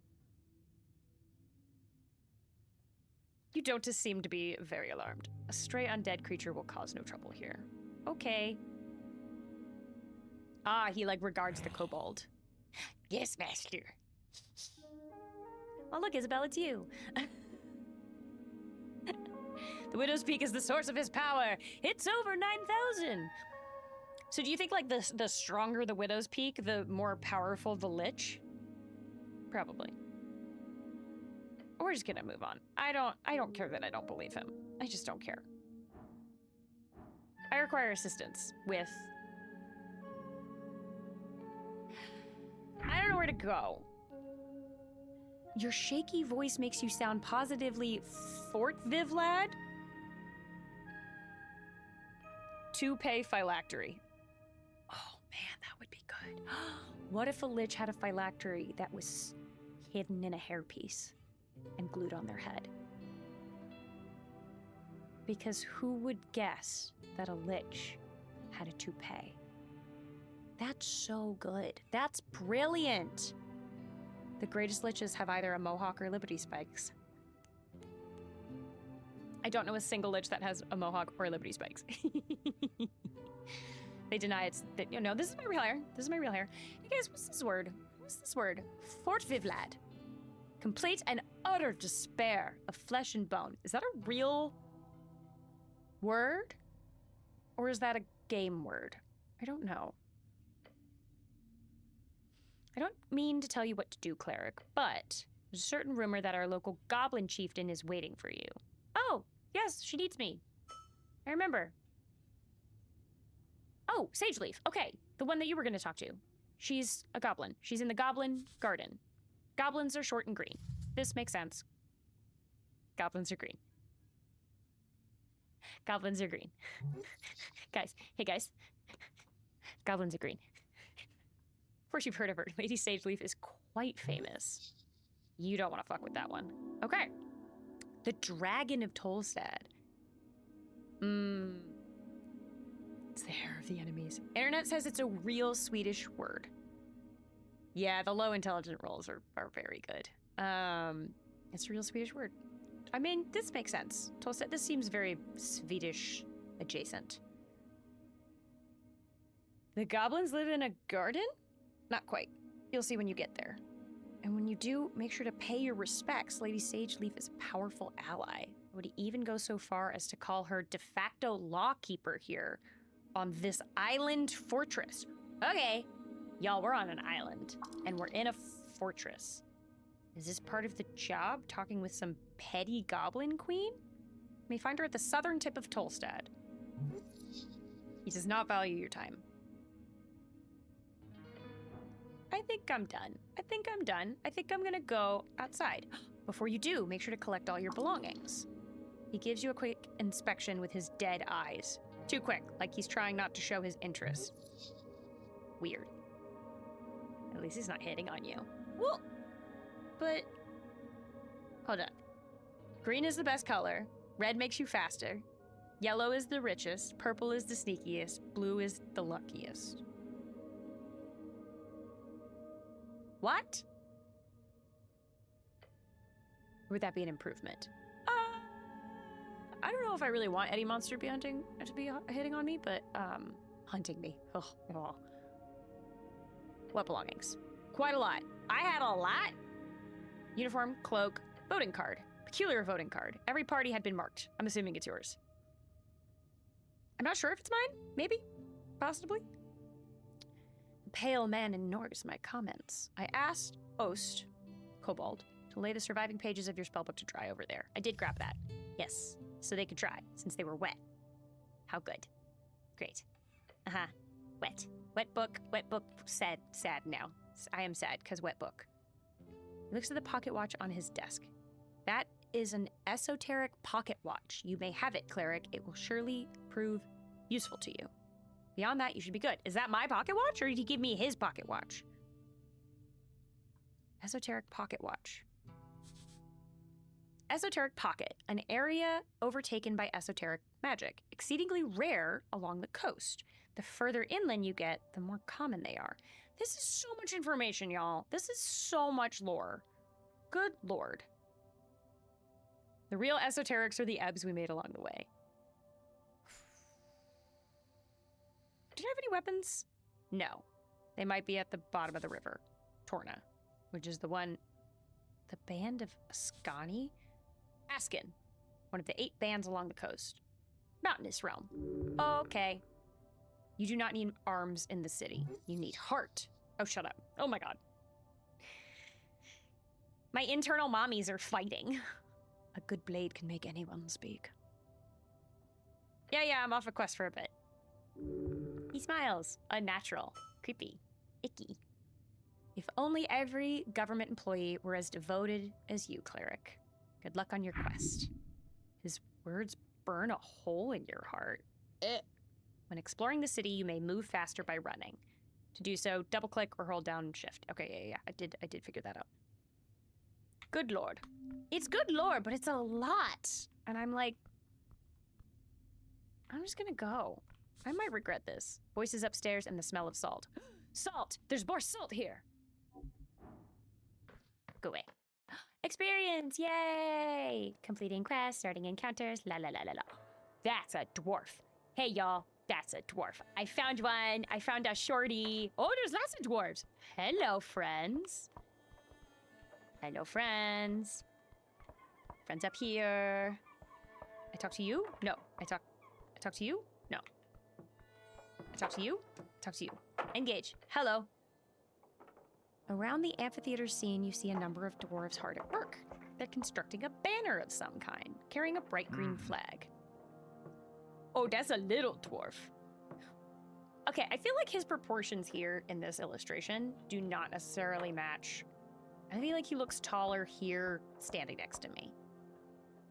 Speaker 1: You don't just seem to be very alarmed. A stray undead creature will cause no trouble here. Okay. Ah, he regards the kobold. Yes, master. Oh, look, Isabel, it's you. The Widow's Peak is the source of his power. It's over 9,000. So do you think the stronger the Widow's Peak, the more powerful the Lich? Probably. We're just gonna move on. I don't care that I don't believe him. I just don't care. I require assistance with... I don't know where to go. Your shaky voice makes you sound positively Fort Vivlad? To pay phylactery. Oh man, that would be good. What if a Lich had a phylactery that was hidden in a hairpiece and glued on their head? Because who would guess that a Lich had a toupee? That's so good. That's brilliant. The greatest Liches have either a mohawk or Liberty Spikes. I don't know a single Lich that has a mohawk or Liberty Spikes. They deny it's that, this is my real hair. This is my real hair. Hey guys, what's this word? What's this word? Fort Vivlad. Complete and utter despair of flesh and bone. Is that a real word? Or is that a game word? I don't know. I don't mean to tell you what to do, Cleric, but there's a certain rumor that our local goblin chieftain is waiting for you. Oh, yes, she needs me. I remember. Oh, Sageleaf. Okay, the one that you were going to talk to. She's a goblin. She's in the goblin garden. Goblins are short and green. This makes sense. Goblins are green. Goblins are green. Guys, hey guys. Goblins are green. Of course you've heard of her. Lady Sageleaf is quite famous. You don't want to fuck with that one. Okay. The Dragon of Tolstad. It's the hair of the enemies. Internet says it's a real Swedish word. Yeah, the low intelligent rolls are very good. It's a real Swedish word. I mean, this makes sense. Tolstad, this seems very Swedish adjacent. The goblins live in a garden? Not quite. You'll see when you get there. And when you do, make sure to pay your respects. Lady Sageleaf is a powerful ally. I would even go so far as to call her de facto lawkeeper here on this island fortress. Okay, y'all, we're on an island and we're in a fortress. Is this part of the job, talking with some petty goblin queen? You may find her at the southern tip of Tolstad. He does not value your time. I think I'm done. I think I'm gonna go outside. Before you do, make sure to collect all your belongings. He gives you a quick inspection with his dead eyes. Too quick, like he's trying not to show his interest. Weird. At least he's not hitting on you. Well, but hold on. Green is the best color. Red makes you faster. Yellow is the richest. Purple is the sneakiest. Blue is the luckiest. What? Would that be an improvement? I don't know if I really want any monster to be hitting on me, but hunting me. Ugh. Oh. What belongings? Quite a lot. I had a lot. Uniform, cloak, voting card. Peculiar voting card. Every party had been marked. I'm assuming it's yours. I'm not sure if it's mine. Maybe. Possibly. The pale man ignores my comments. I asked Ost, Kobold, to lay the surviving pages of your spellbook to dry over there. I did grab that. Yes. So they could dry, since they were wet. How good. Great. Uh-huh. Wet. Wet book. Sad now. I am sad, because wet book. He looks at the pocket watch on his desk. That is an esoteric pocket watch. You may have it, Cleric. It will surely prove useful to you. Beyond that, you should be good. Is that my pocket watch, or did he give me his pocket watch? Esoteric pocket watch. Esoteric pocket, an area overtaken by esoteric magic, exceedingly rare along the coast. The further inland you get, the more common they are. This is so much information, y'all. This is so much lore. Good lord. The real esoterics are the ebbs we made along the way. Did I have any weapons? No. They might be at the bottom of the river. Torna, which is the one... The band of Ascani? Askin, one of the 8 bands along the coast. Mountainous realm. Okay. You do not need arms in the city. You need heart. Oh, shut up. Oh my god. My internal mommies are fighting. A good blade can make anyone speak. Yeah, I'm off a quest for a bit. He smiles. Unnatural. Creepy. Icky. If only every government employee were as devoted as you, Cleric. Good luck on your quest. His words burn a hole in your heart. When exploring the city, you may move faster by running. To do so, double-click or hold down shift. Okay, yeah. I did figure that out. Good lord. It's good lore, but it's a lot. And I'm like... I'm just gonna go. I might regret this. Voices upstairs and the smell of salt. Salt! There's more salt here! Go away. Experience! Yay! Completing quests, starting encounters, la la la la la. That's a dwarf. Hey, y'all. That's a dwarf. I found one. I found a shorty. Oh, there's lots of dwarves. Hello, friends. Hello, friends. Friends up here. I talk to you? No. I talk to you? No. I talk to you? Talk to you. Engage. Hello. Around the amphitheater scene, you see a number of dwarves hard at work. They're constructing a banner of some kind, carrying a bright green flag. Oh, that's a little dwarf. Okay, I feel like his proportions here in this illustration do not necessarily match. I feel like he looks taller here, standing next to me.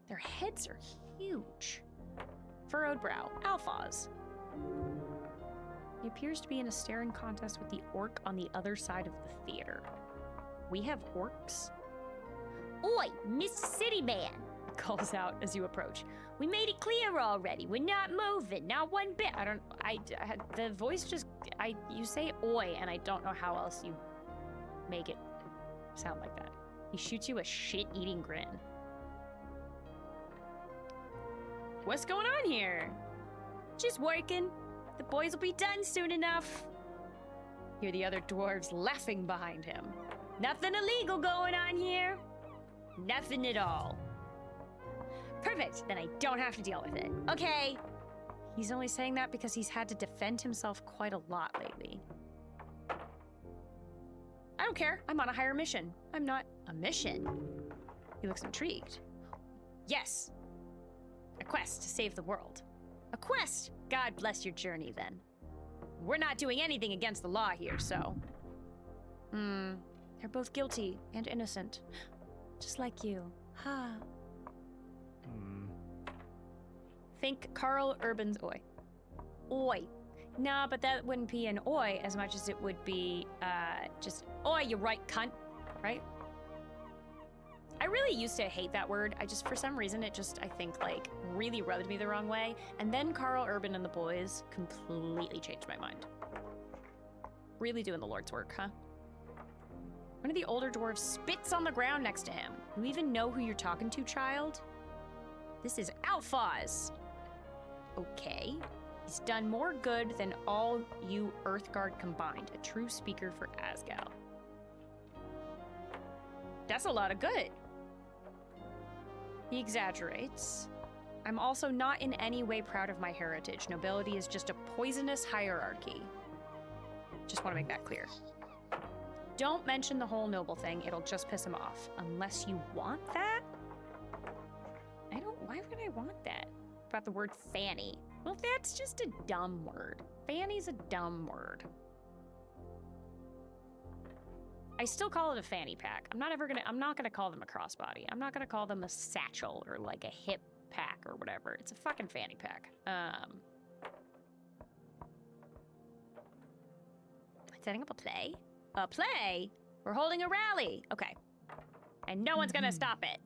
Speaker 1: Their heads are huge. Furrowed brow, alphas. He appears to be in a staring contest with the orc on the other side of the theater. We have orcs? Oi, Mr. City Man, calls out as you approach. We made it clear already. We're not moving, not one bit. The voice just, you say oi, and I don't know how else you make it sound like that. He shoots you a shit-eating grin. What's going on here? Just working. The boys will be done soon enough. Hear the other dwarves laughing behind him. Nothing illegal going on here. Nothing at all. Perfect, then I don't have to deal with it. Okay. He's only saying that because he's had to defend himself quite a lot lately. I don't care, I'm on a higher mission. I'm not a mission. He looks intrigued. Yes. A quest to save the world. A quest! God bless your journey, then. We're not doing anything against the law here, so... They're both guilty and innocent. Just like you. Ha. Think Carl Urban's oi. Oi. Nah, but that wouldn't be an oi as much as it would be, just, oi, you right cunt, right? I really used to hate that word. I just, for some reason, it just, I think, like, really rubbed me the wrong way. And then Carl Urban and the boys completely changed my mind. Really doing the Lord's work, huh? One of the older dwarves spits on the ground next to him. You even know who you're talking to, child? This is Alphaz. Okay. He's done more good than all you Earthguard combined. A true speaker for Asgal. That's a lot of good. He exaggerates. I'm also not in any way proud of my heritage. Nobility is just a poisonous hierarchy. Just want to make that clear. Don't mention the whole noble thing. It'll just piss him off. Unless you want that? Why would I want that? About the word fanny. Well, that's just a dumb word. Fanny's a dumb word. I still call it a fanny pack. I'm not gonna call them a crossbody. I'm not gonna call them a satchel or like a hip pack or whatever. It's a fucking fanny pack. Setting up a play? A play? We're holding a rally. Okay. And no one's gonna stop it.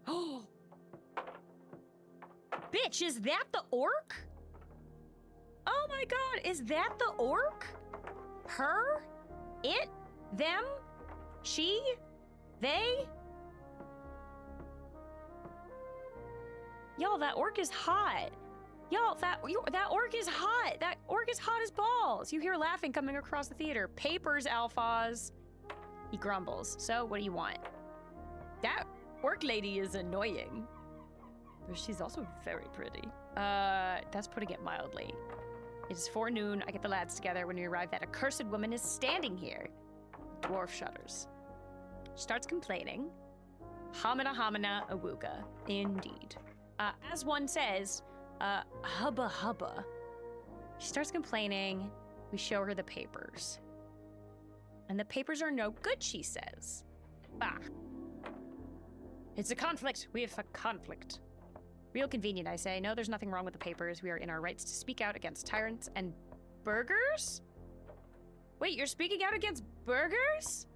Speaker 1: Oh. Bitch, is that the orc? Oh my god, is that the orc? Her? It? Them? She? They? Y'all, that orc is hot. Y'all, that orc is hot. That orc is hot as balls. You hear laughing coming across the theater. Papers, Alphaz. He grumbles. So, what do you want? That orc lady is annoying. But she's also very pretty. That's putting it mildly. It is forenoon. I get the lads together. When we arrive, that accursed woman is standing here. Dwarf shudders. Starts complaining. Hamina hamina awuga. Indeed. As one says, hubba hubba. She starts complaining. We show her the papers. And the papers are no good, she says. Ah. It's a conflict. We have a conflict. Real convenient, I say. No, there's nothing wrong with the papers. We are in our rights to speak out against tyrants and burgers? Wait, you're speaking out against burgers?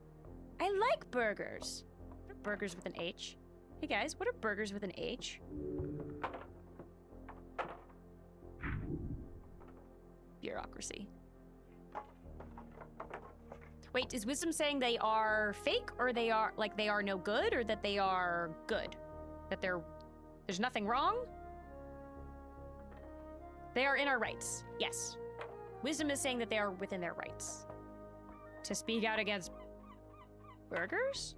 Speaker 1: I like burgers. What are burgers with an H? Hey guys, what are burgers with an H? Bureaucracy. Wait, is Wisdom saying they are fake, or they are no good, or that they are good? That there's nothing wrong? They are in our rights, yes. Wisdom is saying that they are within their rights. To speak out against burgers?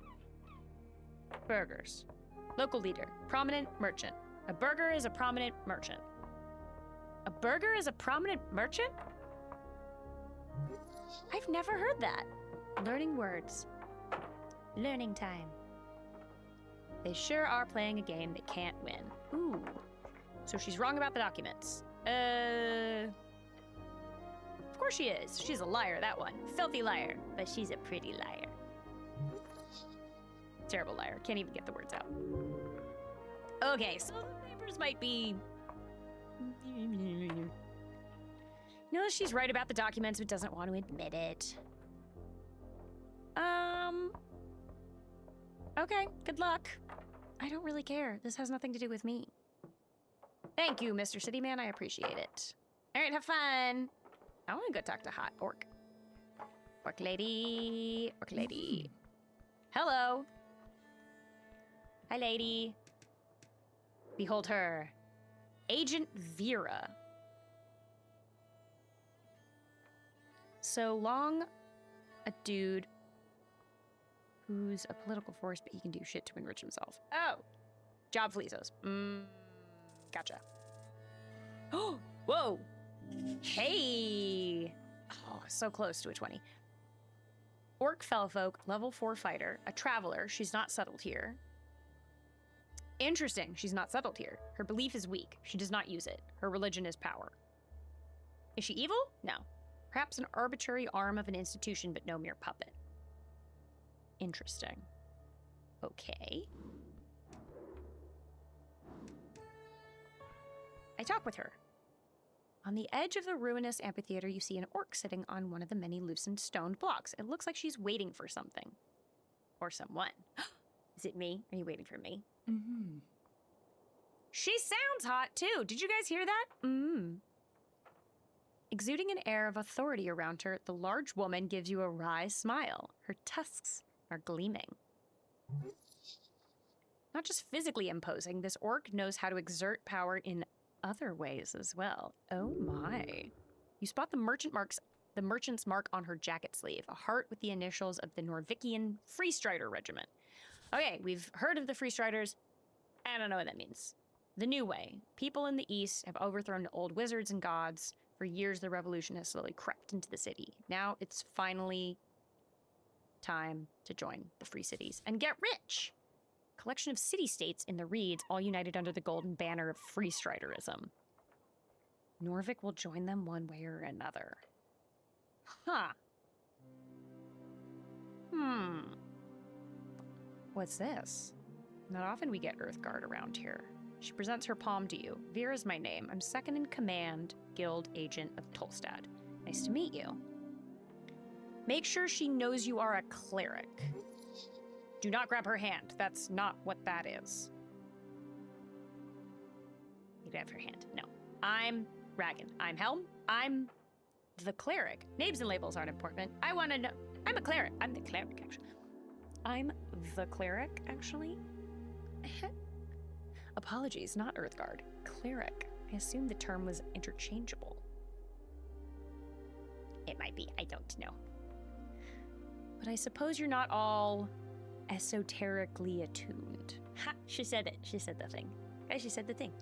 Speaker 1: Burgers. Local leader, prominent merchant. A burger is a prominent merchant. A burger is a prominent merchant? I've never heard that. Learning words. Learning time. They sure are playing a game they can't win. Ooh. So she's wrong about the documents. Of course she is. She's a liar, that one. Filthy liar. But she's a pretty liar. Terrible liar. Can't even get the words out. Okay, so the papers might be... No, she's right about the documents, but doesn't want to admit it. Okay, good luck. I don't really care. This has nothing to do with me. Thank you, Mr. Cityman. I appreciate it. All right, have fun. I want to go talk to Hot Orc. Orc lady. Orc lady. Hello. Hi, lady. Behold her. Agent Vera. So long, a dude who's a political force, but he can do shit to enrich himself. Oh, job Fleezos. Gotcha. Oh, whoa. Hey. Oh, so close to a 20. Orc fellowfolk, level 4 fighter, a traveler. She's not settled here. Interesting, she's not settled here. Her belief is weak. She does not use it. Her religion is power. Is she evil? No. Perhaps an arbitrary arm of an institution, but no mere puppet. Interesting. Okay. I talk with her. On the edge of the ruinous amphitheater, you see an orc sitting on one of the many loosened stone blocks. It looks like she's waiting for something. Or someone. Is it me? Are you waiting for me?
Speaker 2: Mm-hmm.
Speaker 1: She sounds hot, too. Did you guys hear that? Exuding an air of authority around her, the large woman gives you a wry smile. Her tusks are gleaming. Not just physically imposing, this orc knows how to exert power in other ways as well. Oh my. You spot the merchant's mark on her jacket sleeve, a heart with the initials of the Norvikian Freestrider Regiment. Okay, we've heard of the Freestriders. I don't know what that means. The new way. People in the east have overthrown the old wizards and gods. For years, the revolution has slowly crept into the city. Now it's finally time to join the free cities and get rich. Collection of city-states in the reeds, all united under the golden banner of Freestriderism. Norvik will join them one way or another. Huh. What's this? Not often we get Earthguard around here. She presents her palm to you. Vera's my name. I'm second in command, guild agent of Tolstad. Nice to meet you. Make sure she knows you are a cleric. Do not grab her hand. That's not what that is. You grab her hand. No. I'm Ragan. I'm Helm. I'm the cleric. Names and labels aren't important. I want to know. I'm a cleric. I'm the cleric, actually. I'm the cleric, actually. Apologies, not Earthguard. Cleric. I assumed the term was interchangeable. It might be. I don't know. But I suppose you're not all esoterically attuned. Ha! She said it. She said the thing. Okay, she said the thing.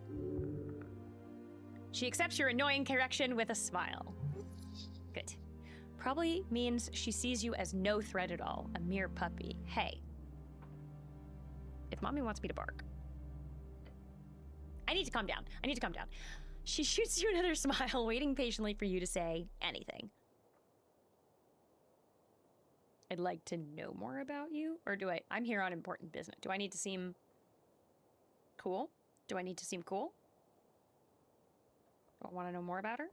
Speaker 1: She accepts your annoying correction with a smile. Good. Probably means she sees you as no threat at all, a mere puppy. Hey. If mommy wants me to bark. I need to calm down. I need to calm down. She shoots you another smile, waiting patiently for you to say anything. I'd like to know more about you? Or do I'm here on important business. Do I need to seem cool? Do I need to seem cool? Do I want to know more about her?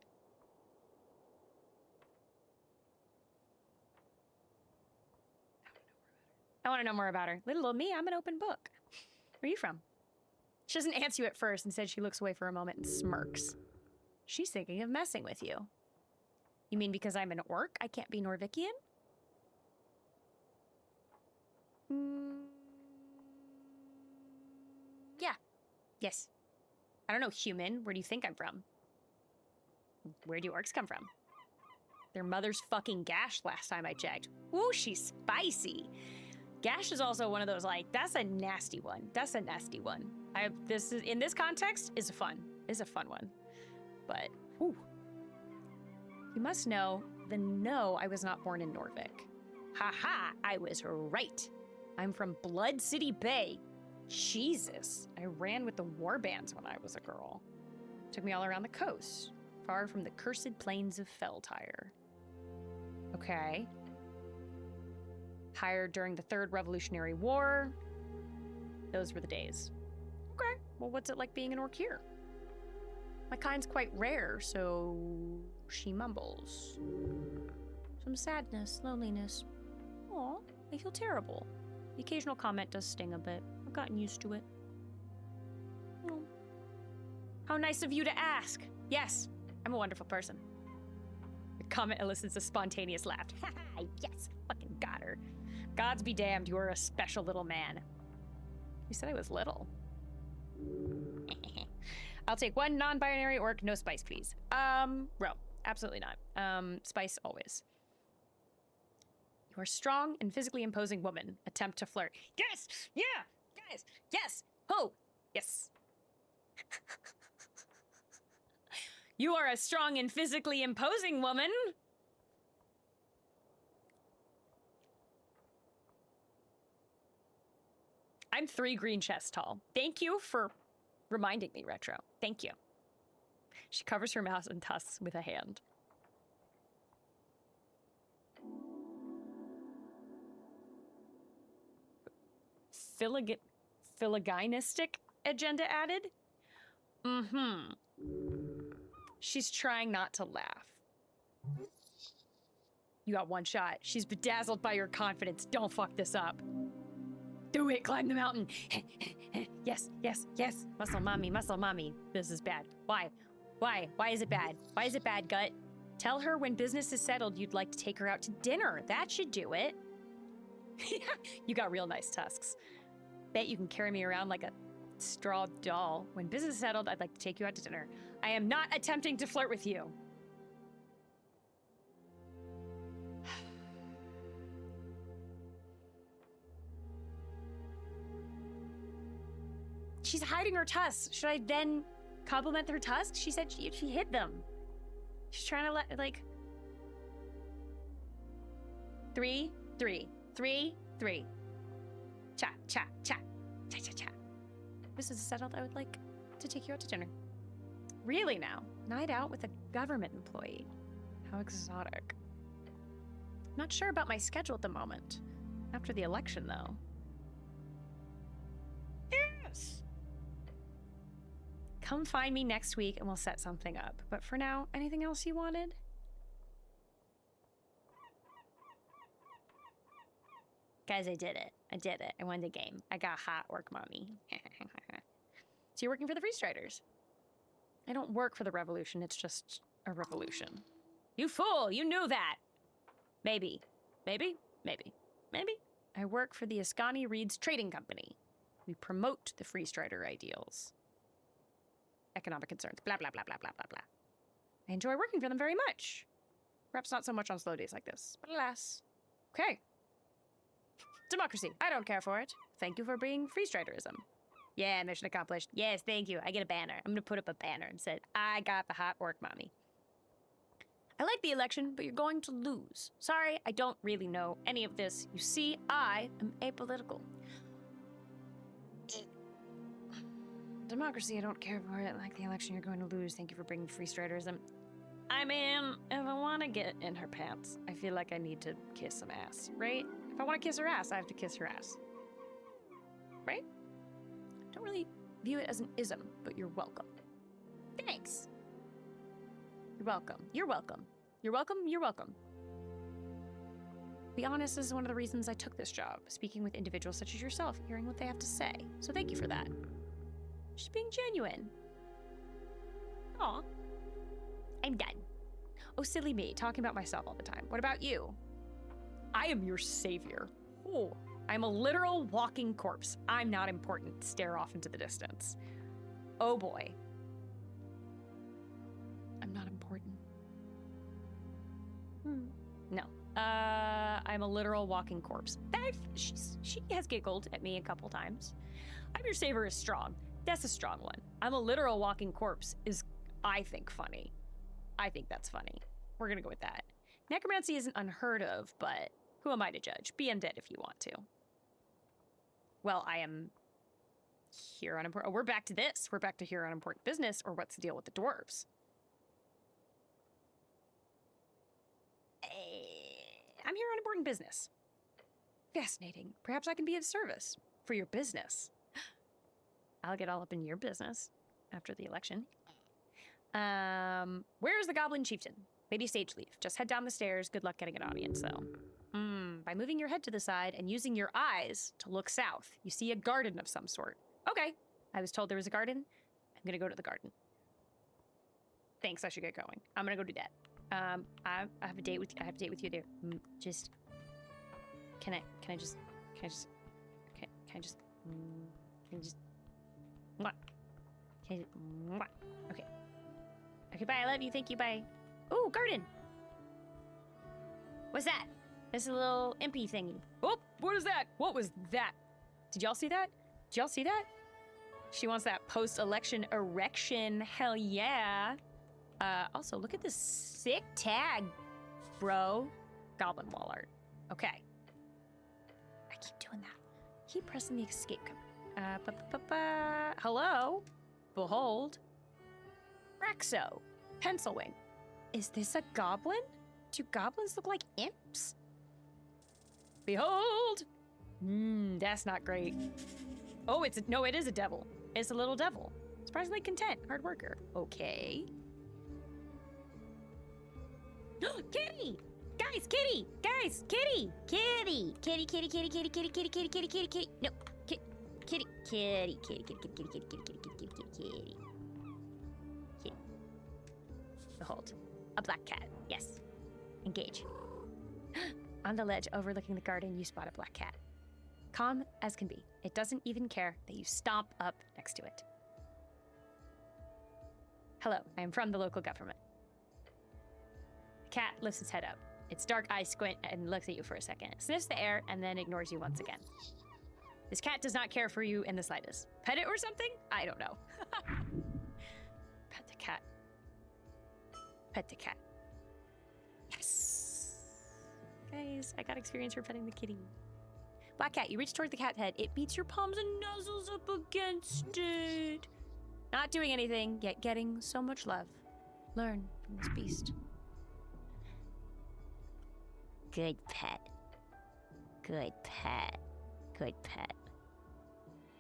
Speaker 1: I want to know more about her. Little old me, I'm an open book. Where are you from? She doesn't answer you at first. Instead, she looks away for a moment and smirks. She's thinking of messing with you. You mean because I'm an orc, I can't be Norvikian? Yeah. Yes. I don't know, human. Where do you think I'm from? Where do orcs come from? Their mother's fucking Gash last time I checked. Ooh, she's spicy. Gash is also one of those, like, that's a nasty one. That's a nasty one. In this context, is a fun one. But, ooh. You must know, I was not born in Norvik. Ha, I was right. I'm from Blood City Bay. Jesus, I ran with the warbands when I was a girl. Took me all around the coast, far from the cursed plains of Feltire. Okay. Hired during the Third Revolutionary War. Those were the days. Okay, well, what's it like being an orc here? My kind's quite rare, so she mumbles. Some sadness, loneliness. Aw, I feel terrible. The occasional comment does sting a bit. I've gotten used to it. Oh. How nice of you to ask. Yes, I'm a wonderful person. The comment elicits a spontaneous laugh. Ha, yes, fucking got her. Gods be damned, you are a special little man. You said I was little. I'll take one non-binary orc, no spice, please. Ro, absolutely not. Spice always. You are a strong and physically imposing woman. Attempt to flirt. Yes! Yeah! Guys! Yes! Ho! Yes! You are a strong and physically imposing woman! I'm 3 green chests tall. Thank you for reminding me, Retro. Thank you. She covers her mouth and tusks with a hand. Phylogynastic agenda added? Mm-hmm. She's trying not to laugh. You got one shot. She's bedazzled by your confidence. Don't fuck this up. Do it, climb the mountain. Yes, yes, yes. Muscle mommy, muscle mommy. This is bad. Why? Why? Why is it bad? Why is it bad, Gut? Tell her when business is settled, you'd like to take her out to dinner. That should do it. You got real nice tusks. Bet you can carry me around like a straw doll. When business is settled, I'd like to take you out to dinner. I am not attempting to flirt with you. She's hiding her tusks. Should I then compliment her tusks? She said she hid them. She's trying to let, like... 3, 3, 3, 3. Cha, cha, cha, cha, cha, cha. This is settled. I would like to take you out to dinner. Really now? Night out with a government employee. How exotic. Not sure about my schedule at the moment. After the election, though. Yes! Come find me next week and we'll set something up. But for now, anything else you wanted? Guys, I did it. I did it. I won the game. I got hot work, mommy. So you're working for the Free Striders? I don't work for the revolution. It's just a revolution. You fool! You knew that! Maybe. Maybe? Maybe. Maybe? I work for the Ascani Reed's Trading Company. We promote the Free Strider ideals. Economic concerns. Blah, blah, blah, blah, blah, blah, blah. I enjoy working for them very much. Perhaps not so much on slow days like this, but alas. Okay. Democracy. I don't care for it. Thank you for being Free Striderism. Yeah, mission accomplished. Yes, thank you. I get a banner. I'm gonna put up a banner and said, I got the hot work, mommy. I like the election, but you're going to lose. Sorry, I don't really know any of this. You see, I am apolitical. Democracy, I don't care for it. Like the election, you're going to lose. Thank you for bringing Free Striderism. I mean, if I want to get in her pants, I feel like I need to kiss some ass, right? If I want to kiss her ass, I have to kiss her ass. Right? Don't really view it as an ism, but you're welcome. Thanks. You're welcome. You're welcome. You're welcome. You're welcome. Be honest, this is one of the reasons I took this job, speaking with individuals such as yourself, hearing what they have to say. So thank you for that. Just being genuine. Aw. I'm done. Oh, silly me, talking about myself all the time. What about you? I am your savior. Oh, I'm a literal walking corpse. I'm not important. Stare off into the distance. Oh boy. I'm not important. No. I'm a literal walking corpse. She has giggled at me a couple times. I'm your savior is strong. That's a strong one. I'm a literal walking corpse is, I think, funny. I think that's funny. We're gonna go with that. Necromancy isn't unheard of, but who am I to judge? Be undead if you want to. Well, I am here on important. Oh, we're back to this. We're back to here on important business, or what's the deal with the dwarves? I'm here on important business. Fascinating. Perhaps I can be of service for your business. I'll get all up in your business after the election. Where's the goblin chieftain? Maybe stage leave. Just head down the stairs. Good luck getting an audience, though. By moving your head to the side and using your eyes to look south, you see a garden of some sort. Okay. I was told there was a garden. I'm gonna go to the garden. Thanks, I should get going. I'm gonna go do that. I have a date with you there. Can I just mwah. Mwah. Okay. Okay, bye. I love you. Thank you. Bye. Ooh, garden. What's that? This is a little impy thingy. Oh, what is that? What was that? Did y'all see that? Did y'all see that? She wants that post-election erection. Hell yeah. Also, look at this sick tag, bro. Goblin wall art. Okay. I keep doing that. Keep pressing the escape command. Hello? Behold. Raxo. Pencil wing. Is this a goblin? Do goblins look like imps? Behold! That's not great. Oh, no, it is a devil. It's a little devil. Surprisingly content, hard worker. Okay. Kitty! Guys, kitty! Guys, kitty! Kitty! Kitty, kitty, kitty, kitty, kitty, kitty, kitty, kitty, kitty, kitty. No. Kitty, kitty, kitty, kitty, kitty, kitty, kitty, kitty, kitty, kitty, kitty, kitty. Kitty. Behold. A black cat. Yes. Engage. On the ledge overlooking the garden, you spot a black cat. Calm as can be. It doesn't even care that you stomp up next to it. Hello, I am from the local government. The cat lifts its head up. Its dark eyes squint and looks at you for a second. It sniffs the air and then ignores you once again. This cat does not care for you in the slightest. Pet it or something? I don't know. Pet the cat. Pet the cat. Yes! Guys, I got experience for petting the kitty. Black cat, you reach towards the cat's head. It beats your palms and nuzzles up against it. Not doing anything, yet getting so much love. Learn from this beast. Good pet. Good pet. Good pet.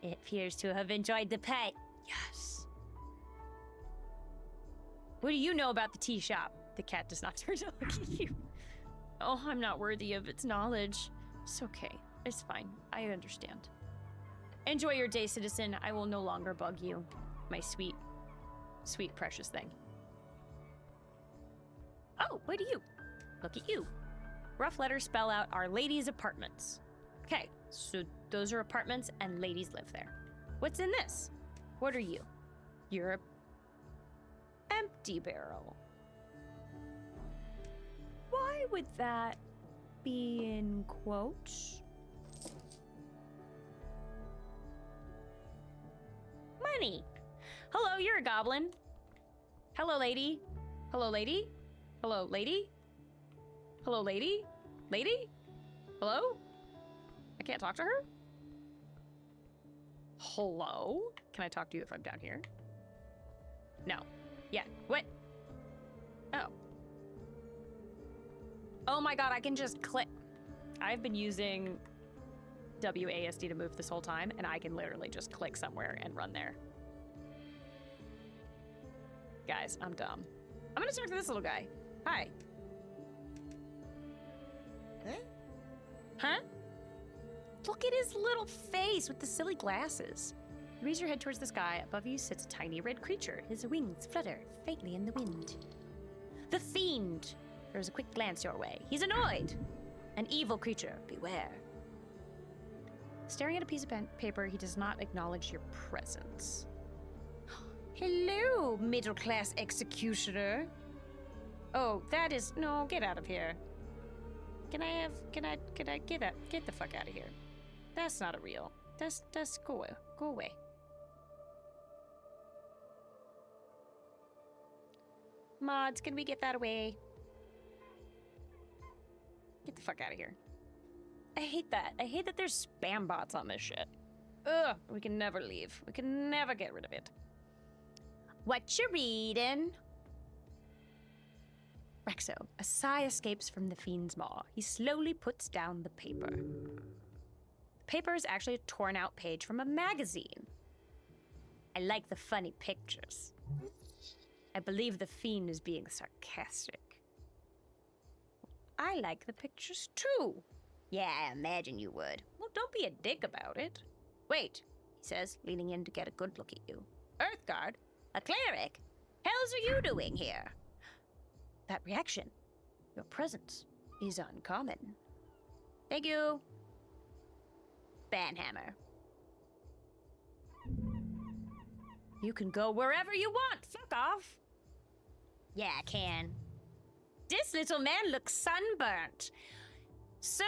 Speaker 1: It appears to have enjoyed the pet. Yes. What do you know about the tea shop? The cat does not turn to look at you. Oh, I'm not worthy of its knowledge. It's okay. It's fine. I understand. Enjoy your day, citizen. I will no longer bug you. My sweet, sweet, precious thing. Oh, what are you? Look at you. Rough letters spell out Our Lady's apartments. Okay, so those are apartments and ladies live there. What's in this? What are you? You're a empty barrel. Why would that be in quotes? Money. Hello, you're a goblin. Hello, lady. Hello, lady. Hello, lady. Hello, lady. Lady? Hello? I can't talk to her? Hello? Can I talk to you if I'm down here? No. Yeah. What? Oh. Oh my god, I can just click. I've been using WASD to move this whole time, and I can literally just click somewhere and run there. Guys, I'm dumb. I'm gonna talk to this little guy. Hi.
Speaker 2: Huh?
Speaker 1: Huh? Look at his little face with the silly glasses. You raise your head towards the sky. Above you sits a tiny red creature. His wings flutter faintly in the wind. The Fiend throws a quick glance your way. He's annoyed. An evil creature. Beware. Staring at a piece of paper, he does not acknowledge your presence. Hello, middle-class executioner. Oh, that is... No, get out of here. Can I get the fuck out of here? That's not a real. That's go away. Mods, can we get that away? Get the fuck out of here. I hate that. I hate that there's spam bots on this shit. Ugh, we can never leave. We can never get rid of it. What you reading? Rexo, a sigh escapes from the Fiend's maw. He slowly puts down the paper. The paper is actually a torn-out page from a magazine. I like the funny pictures. I believe the Fiend is being sarcastic. I like the pictures too. Yeah, I imagine you would. Well, don't be a dick about it. Wait, he says, leaning in to get a good look at you. Earthguard? A cleric? Hells are you doing here? That reaction. Your presence is uncommon. Thank you. Banhammer. You can go wherever you want. Fuck off. Yeah, I can. This little man looks sunburnt. Sir,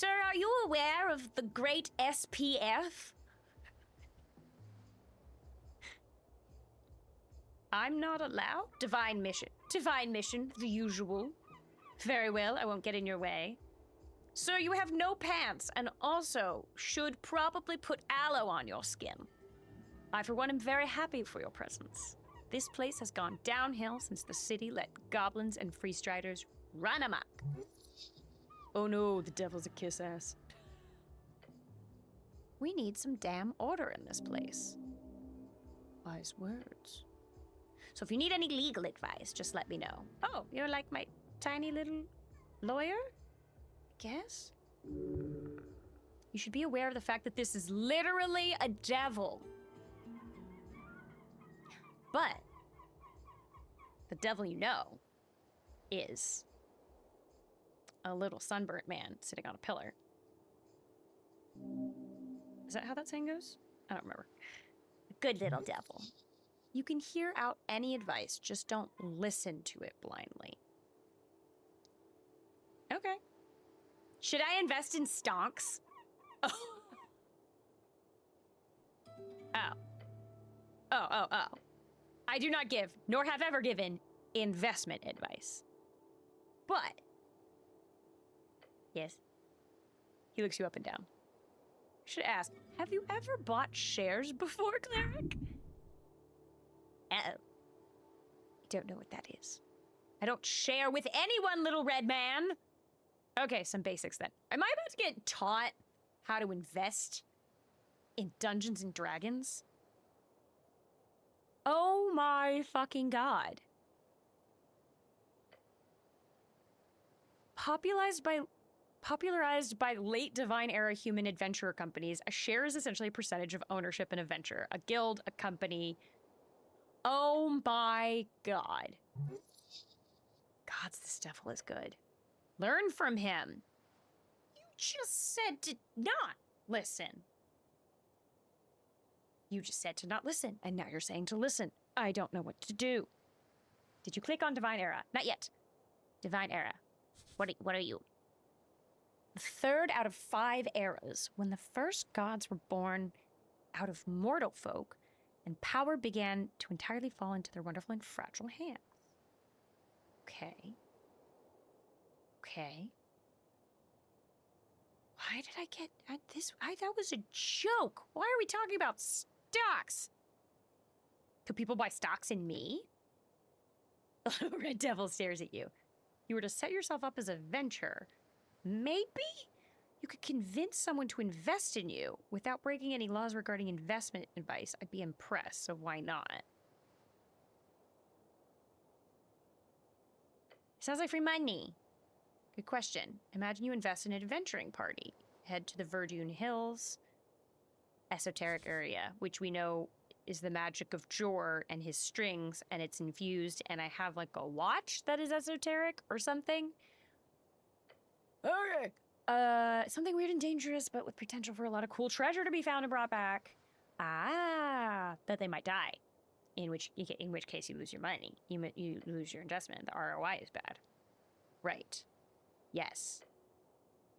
Speaker 1: are you aware of the great SPF? I'm not allowed? Divine mission, the usual. Very well, I won't get in your way. Sir, you have no pants, and also should probably put aloe on your skin. I, for one, am very happy for your presence. This place has gone downhill since the city let goblins and freestriders run amok. Oh no, the devil's a kiss-ass. We need some damn order in this place. Wise words. So if you need any legal advice, just let me know. Oh, you're like my tiny little lawyer? Guess? You should be aware of the fact that this is literally a devil. But the devil you know is a little sunburnt man sitting on a pillar. Is that how that saying goes? I don't remember. A good little devil. You can hear out any advice, just don't listen to it blindly. Okay. Should I invest in stonks? Oh. Oh. I do not give, nor have ever given, investment advice. But, yes. He looks you up and down. Should ask, have you ever bought shares before, Cleric? Uh-oh. I don't know what that is. I don't share with anyone, little red man. Okay, some basics then. Am I about to get taught how to invest in Dungeons and Dragons? Oh my fucking god. Popularized by late Divine Era human adventurer companies, a share is essentially a percentage of ownership in a venture, a guild, a company. Oh my god. Gods, this devil is good. Learn from him. You just said to not listen. You just said to not listen, and now you're saying to listen. I don't know what to do. Did you click on Divine Era? Not yet. Divine Era. What are you? The third out of 5 eras, when the first gods were born out of mortal folk, and power began to entirely fall into their wonderful and fragile hands. Okay. Why did I get this? That was a joke. Why are we talking about stocks? Could people buy stocks in me? Red Devil stares at you. You were to set yourself up as a venture. Maybe you could convince someone to invest in you without breaking any laws regarding investment advice. I'd be impressed, so why not? Sounds like free money. Good question. Imagine you invest in an adventuring party. Head to the Verdun Hills, Esoteric area, which we know is the magic of Jor and his strings, and it's infused, and I have like a watch that is esoteric or something. Okay. Something weird and dangerous, but with potential for a lot of cool treasure to be found and brought back. Ah, that they might die. In which case you lose your money. You lose your investment. The ROI is bad. Right. Yes.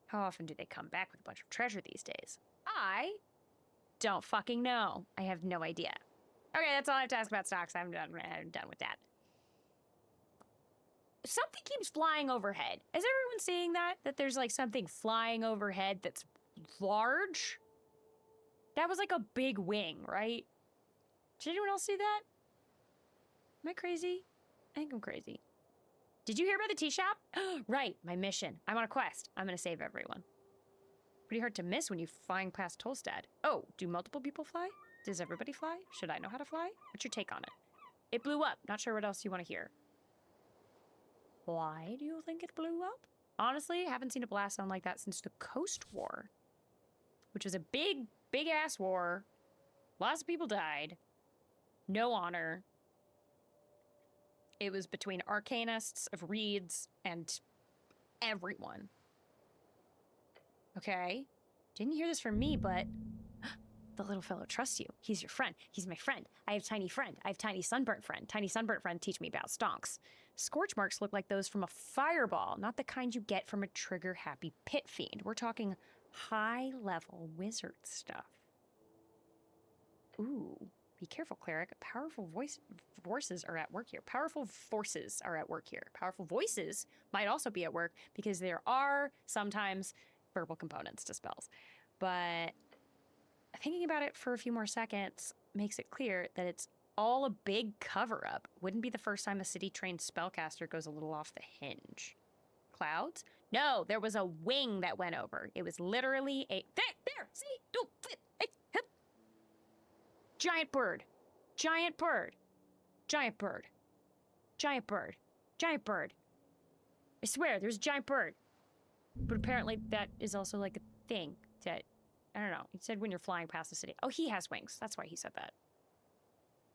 Speaker 1: How often do they come back with a bunch of treasure these days? I don't fucking know. I have no idea. Okay, that's all I have to ask about stocks. I'm done with that. Something keeps flying overhead. Is everyone seeing that? That there's like something flying overhead that's large? That was like a big wing, right? Did anyone else see that? Am I crazy? I think I'm crazy. Did you hear about the tea shop? Right, my mission. I'm on a quest. I'm gonna save everyone. Pretty hard to miss when you flying past Tolstad. Oh, do multiple people fly? Does everybody fly? Should I know how to fly? What's your take on it? It blew up. Not sure what else you want to hear. Why do you think it blew up? Honestly, haven't seen a blast sound like that since the Coast War, which was a big ass war. Lots of people died. No honor. It was between arcanists of reeds and everyone. Okay? Didn't hear this from me, but the little fellow trusts you. He's your friend. He's my friend. I have tiny friend. I have tiny sunburnt friend. Tiny sunburnt friend teach me about stonks. Scorch marks look like those from a fireball, not the kind you get from a trigger-happy pit fiend. We're talking high-level wizard stuff. Ooh. Be careful, Cleric. Powerful forces are at work here. Powerful forces are at work here. Powerful voices might also be at work because there are sometimes verbal components to spells. But thinking about it for a few more seconds makes it clear that it's all a big cover-up. Wouldn't be the first time a city-trained spellcaster goes a little off the hinge. Clouds? No, there was a wing that went over. It was literally a... There! See? Giant bird. Giant bird. Giant bird. Giant bird. Giant bird. I swear, there's a giant bird. But apparently that is also like a thing that, I don't know. He said when you're flying past the city. Oh, he has wings. That's why he said that.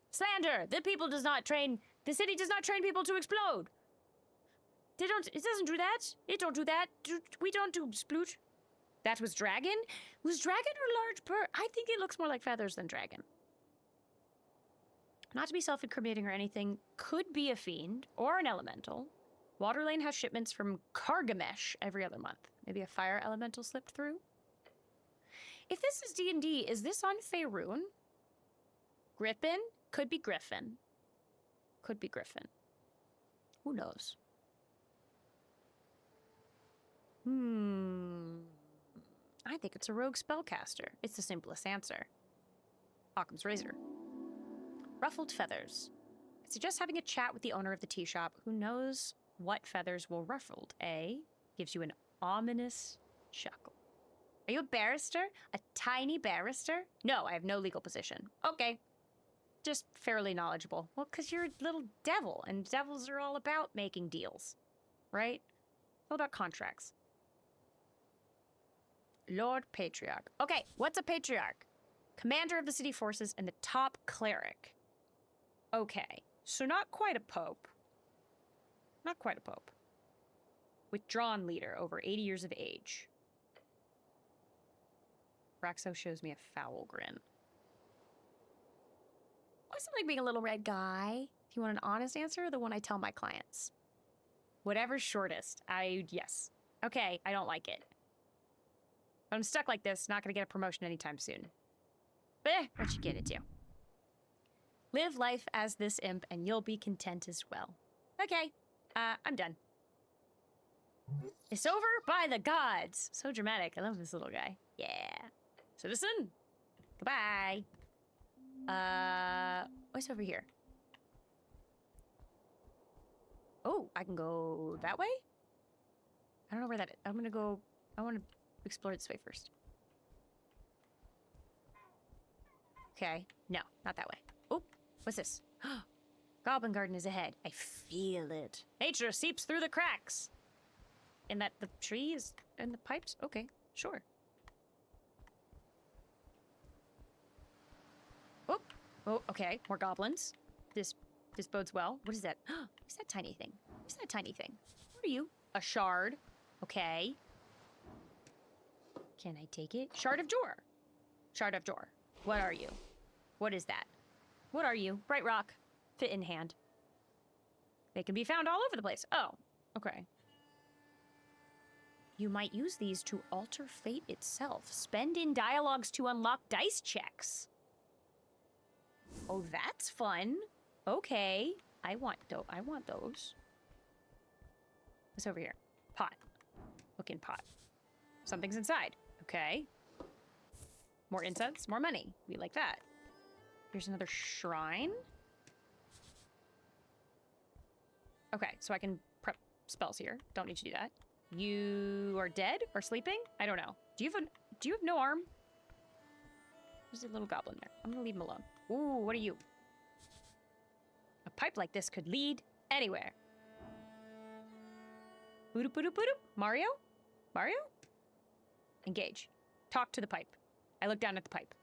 Speaker 1: Slander! The city does not train people to explode. It doesn't do that. It don't do that. We don't do sploot. That was dragon? Was dragon or large bird? I think it looks more like feathers than dragon. Not to be self-incriminating or anything, could be a fiend or an elemental. Waterlane has shipments from Kargamesh every other month. Maybe a fire elemental slipped through? If this is D&D, is this on Faerun? Griffin? Could be Griffin. Could be Griffin. Who knows? I think it's a rogue spellcaster. It's the simplest answer. Occam's razor. Ruffled feathers. I suggest having a chat with the owner of the tea shop who knows what feathers will ruffled. A gives you an ominous chuckle. Are you a barrister? A tiny barrister? No, I have no legal position. Okay. Just fairly knowledgeable. Well, because you're a little devil, and devils are all about making deals. Right? All about contracts. Lord Patriarch. Okay, what's a patriarch? Commander of the city forces and the top cleric. Okay, so not quite a pope. Not quite a pope. Withdrawn leader, over 80 years of age. Raxo shows me a foul grin. What's it like being a little red guy? Do you want an honest answer or the one I tell my clients? Whatever's shortest. Yes. Okay, I don't like it. But I'm stuck like this, not gonna get a promotion anytime soon. But what you get it to? Live life as this imp and you'll be content as well. Okay, I'm done. It's over by the gods. So dramatic. I love this little guy. Yeah. Citizen. Goodbye. What's over here? Oh, I can go that way? I don't know where that is. I want to explore this way first. Okay. No, not that way. Oh, what's this? Goblin Garden is ahead. I feel it. Nature seeps through the cracks. And that the trees and the pipes? Okay, sure. Oh, okay. More goblins. This bodes well. What is that? What's that tiny thing? What's that tiny thing? What are you? A shard. Okay. Can I take it? Shard of Jor. Shard of Jor. What are you? What is that? What are you? Bright rock. Fit in hand. They can be found all over the place. Oh, okay. You might use these to alter fate itself. Spend in dialogues to unlock dice checks. Oh, that's fun. Okay. I want those. What's over here? Pot. Look in pot. Something's inside. Okay. More incense, more money. We like that. Here's another shrine. Okay, so I can prep spells here. Don't need to do that. You are dead or sleeping? I don't know. Do you have no arm? There's a little goblin there. I'm gonna leave him alone. Ooh, what are you? A pipe like this could lead anywhere. Boop boop boop boop. Mario? Mario? Engage. Talk to the pipe. I look down at the pipe.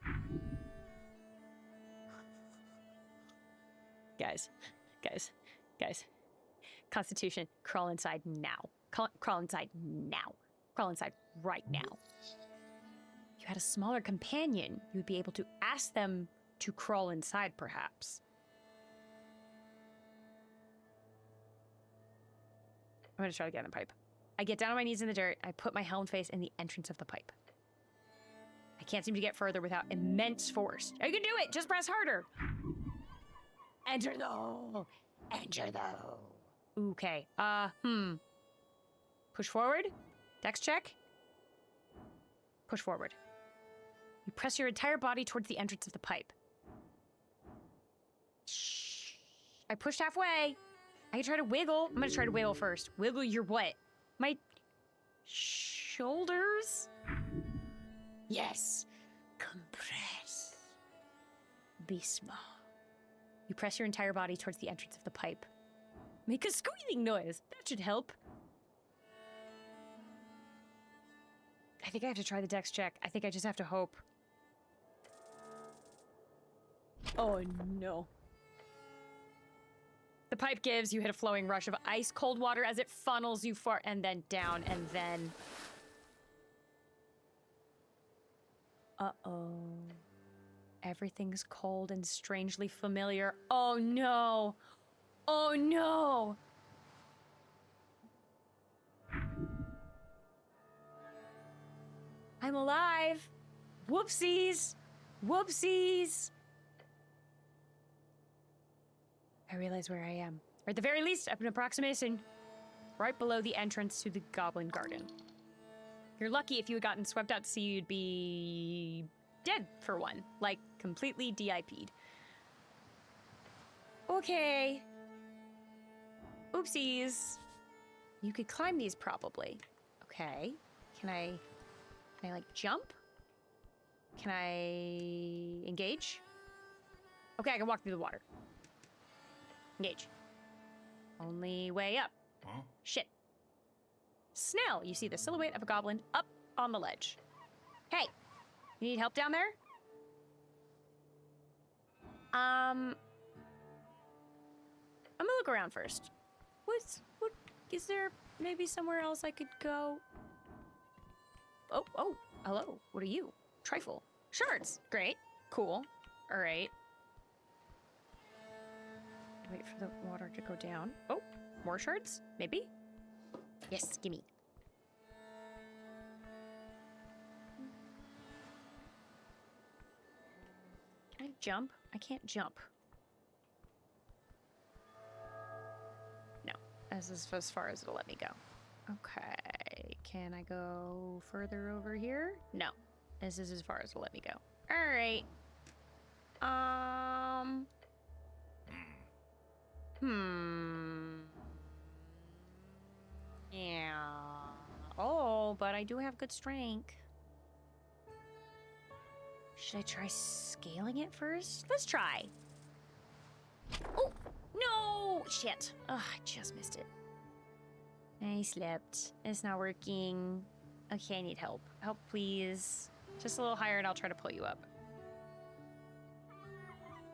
Speaker 1: Guys. Constitution, crawl inside now. Crawl inside now. Crawl inside right now. If you had a smaller companion, you would be able to ask them to crawl inside, perhaps. I'm gonna try to get in the pipe. I get down on my knees in the dirt. I put my helmed face in the entrance of the pipe. I can't seem to get further without immense force. You can do it! Just press harder! Enter though! Enter though! Okay, Push forward. Dex check. Push forward. You press your entire body towards the entrance of the pipe. Shh. I pushed halfway. I can try to wiggle. I'm gonna try to wiggle first. Wiggle your what? My shoulders? Yes. Compress. Be small. You press your entire body towards the entrance of the pipe. Make a squealing noise. That should help. think I have to try the dex check. I think I just have to hope. Oh, no. The pipe gives, you hit a flowing rush of ice cold water as it funnels you far and then down and then... Uh-oh. Everything's cold and strangely familiar. Oh, no. Oh, no. I'm alive. Whoopsies. Whoopsies. I realize where I am. Or at the very least, up an approximation. Right below the entrance to the Goblin Garden. You're lucky. If you had gotten swept out to sea, you'd be dead for one. Like, completely DIP'd. Okay. Oopsies. You could climb these probably. Okay. Can I like jump? Can I engage? Okay, I can walk through the water. Engage. Only way up. Huh? Shit. Snell, you see the silhouette of a goblin up on the ledge. Hey, you need help down there? I'm gonna look around first. What, is there maybe somewhere else I could go? Oh, hello, what are you? Trifle. Shards, great, cool, all right. Wait for the water to go down. Oh, more shards, maybe? Yes, gimme. Can I jump? I can't jump. No, this is as far as it'll let me go. Okay, can I go further over here? No, this is as far as it'll let me go. All right. Yeah. Oh, but I do have good strength. Should I try scaling it first? Let's try. Oh, no! Shit. Ugh, I just missed it. I slipped. It's not working. Okay, I need help. Help, please. Just a little higher and I'll try to pull you up.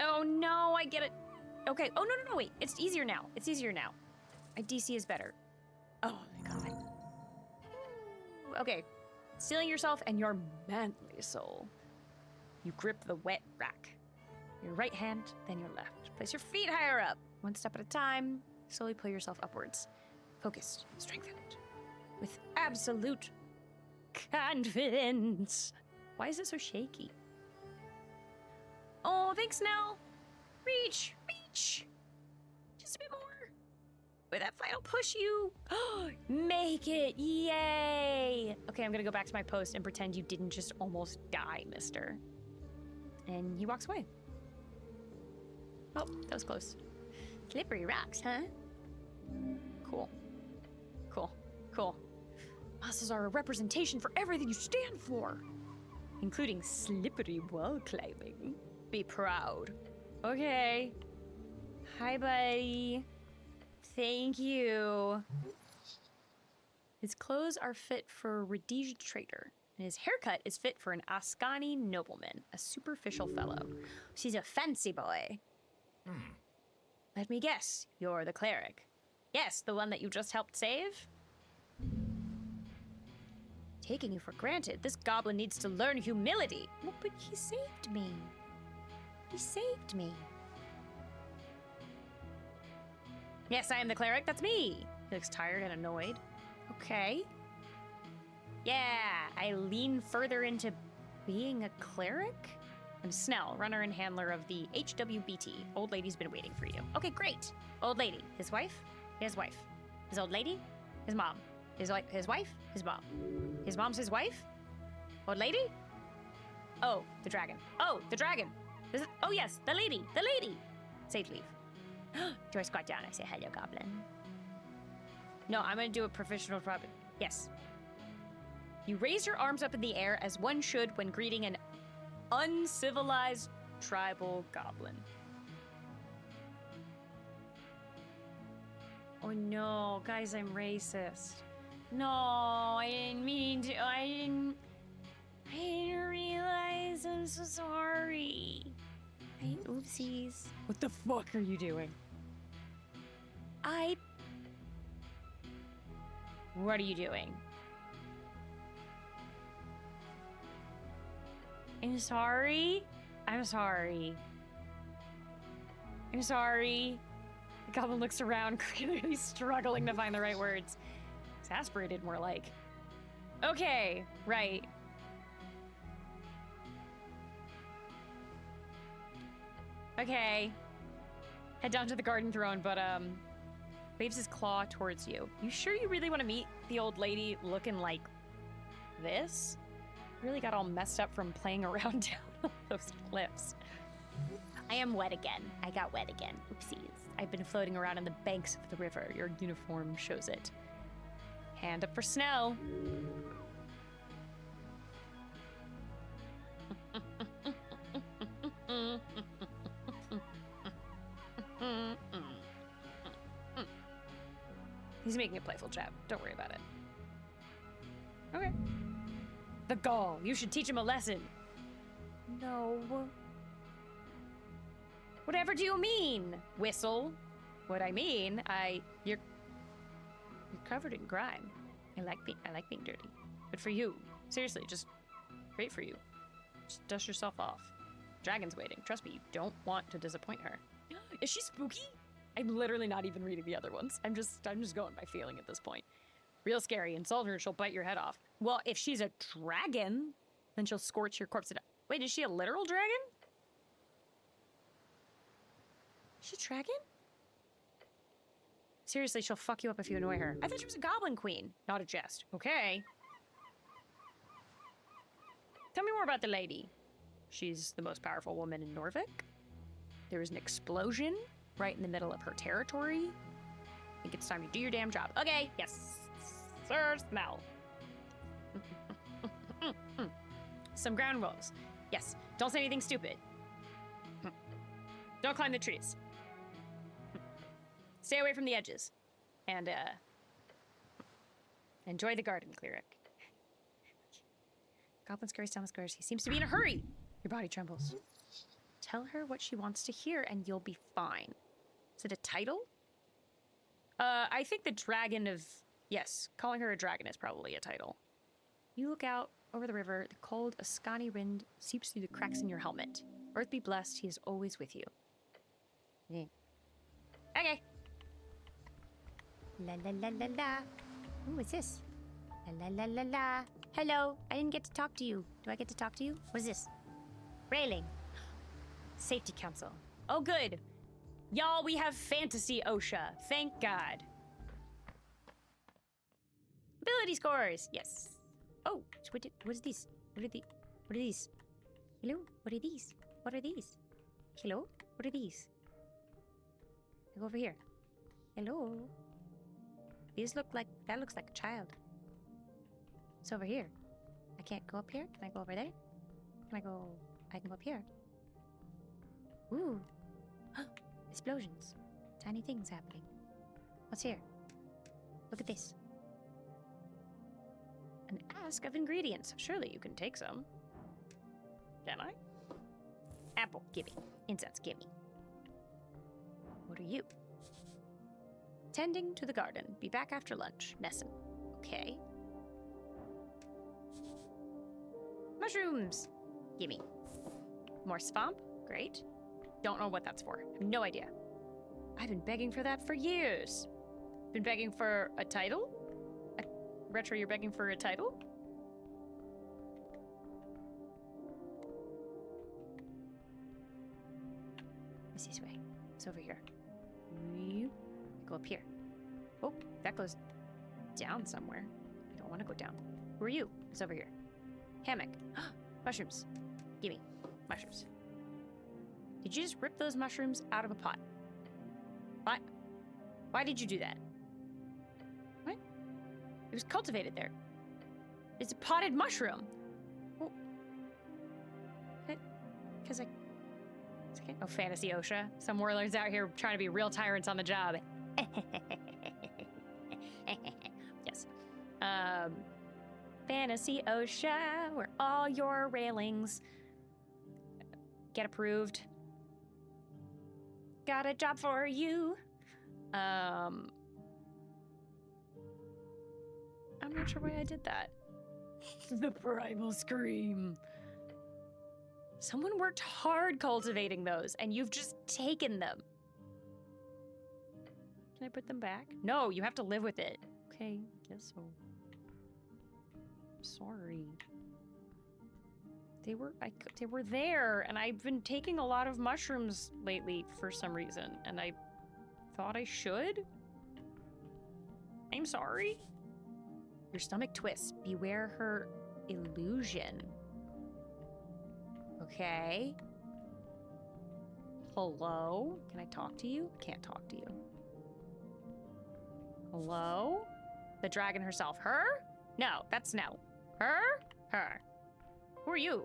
Speaker 1: Oh, no, I get it. Okay. Oh, no, wait. It's easier now. It's easier now. My DC is better. Oh, my God. Okay. Stealing yourself and your manly soul. You grip the wet rack. Your right hand, then your left. Place your feet higher up. One step at a time. Slowly pull yourself upwards. Focused, strengthened. With absolute confidence. Why is it so shaky? Oh, thanks, Nell. Reach. Just a bit more. With that final push, you make it. Yay. Okay, I'm gonna go back to my post and pretend you didn't just almost die, mister. And he walks away. Oh, that was close. Slippery rocks, huh? Cool. Muscles are a representation for everything you stand for, including slippery wall climbing. Be proud. Okay. Hi, buddy. Thank you. His clothes are fit for a Rhodesia trader, and his haircut is fit for an Ascani nobleman, a superficial fellow. She's a fancy boy. Let me guess, you're the cleric. Yes, the one that you just helped save? Taking you for granted, this goblin needs to learn humility. Well, but he saved me. Yes, I am the cleric, that's me. He looks tired and annoyed. Okay. Yeah, I lean further into being a cleric? I'm Snell, runner and handler of the HWBT. Old lady's been waiting for you. Okay, great. Old lady. His wife? His wife. His old lady? His mom. His wife? His mom. His mom's his wife? Old lady? Oh, the dragon. Oh, the dragon. Oh, yes, the lady. Safe leave. Do I squat down? I say, hello, goblin. No, I'm gonna do a professional problem. Yes. You raise your arms up in the air as one should when greeting an uncivilized tribal goblin. Oh no, guys, I'm racist. No, I didn't mean to. I'm so sorry. Oopsies. What the fuck are you doing? What are you doing? I'm sorry. I'm sorry. I'm sorry. The goblin looks around, clearly struggling to find the right words. Exasperated, more like. Okay, right. Okay. Head down to the garden throne, but, waves his claw towards you. You sure you really want to meet the old lady looking like this? Really got all messed up from playing around down those cliffs. I am wet again. I got wet again. Oopsies. I've been floating around on the banks of the river. Your uniform shows it. Hand up for snow. He's making a playful jab. Don't worry about it. Okay. The gall. You should teach him a lesson. No. Whatever do you mean, Whistle? What I mean, you're covered in grime. I like being dirty. But for you, seriously, just great for you. Just dust yourself off. Dragon's waiting. Trust me, you don't want to disappoint her. Is she spooky? I'm literally not even reading the other ones. I'm just going by feeling at this point. Real scary. Insult her, she'll bite your head off. Well, if she's a dragon, then she'll scorch your corpse to death. Wait, is she a literal dragon? Is she a dragon? Seriously, she'll fuck you up if you annoy her. I thought she was a goblin queen. Not a jest. Okay. Tell me more about the lady. She's the most powerful woman in Norvik. There was an explosion right in the middle of her territory. I think it's time you do your damn job. Okay, yes. Sir, smell. Some ground rules. Yes, don't say anything stupid. Don't climb the trees. Stay away from the edges. And, enjoy the garden, Cleric. Goblin scurries down the stairs. He seems to be in a hurry. Your body trembles. Tell her what she wants to hear and you'll be fine. Is it a title? I think the dragon of... Yes, calling her a dragon is probably a title. You look out over the river. The cold Ascani wind seeps through the cracks in your helmet. Earth be blessed, he is always with you. Yeah. Okay. La la la la la. Ooh, what's this? La la la la la. Hello, I didn't get to talk to you. Do I get to talk to you? What is this? Railing. Safety council. Oh, good. Y'all, we have fantasy OSHA. Thank God. Ability scores. Yes. Oh, what is this? What are these? Hello? What are these? What are these? Hello? What are these? I go over here. Hello? That looks like a child. It's over here. I can't go up here? Can I go over there? I can go up here. Ooh. Explosions. Tiny things happening. What's here? Look at this. An ask of ingredients. Surely you can take some. Can I? Apple, gimme. Incense, gimme. What are you? Tending to the garden. Be back after lunch. Nessun. Okay. Mushrooms. Gimme. More swamp. Great. Don't know what that's for. Have no idea. I've been begging for that for years. Been begging for a title? Retro, you're begging for a title? It's this way. It's over here. You go up here. Oh, that goes down somewhere. I don't want to go down. Who are you? It's over here. Hammock. Mushrooms. Gimme. Mushrooms. Did you just rip those mushrooms out of a pot? What? Why did you do that? What? It was cultivated there. It's a potted mushroom. Well, because it's okay. Oh, fantasy OSHA. Some warlords out here trying to be real tyrants on the job. Yes. Fantasy OSHA, where all your railings Get approved. Got a job for you. I'm not sure why I did that. The primal scream. Someone worked hard cultivating those, and you've just taken them. Can I put them back? No, you have to live with it. Okay, guess so. Sorry. They were there, and I've been taking a lot of mushrooms lately for some reason, and I thought I should. I'm sorry. Your stomach twists. Beware her illusion. Okay. Hello? Can I talk to you? Can't talk to you. Hello? The dragon herself. Her? No, that's no. Her? Her. Who are you?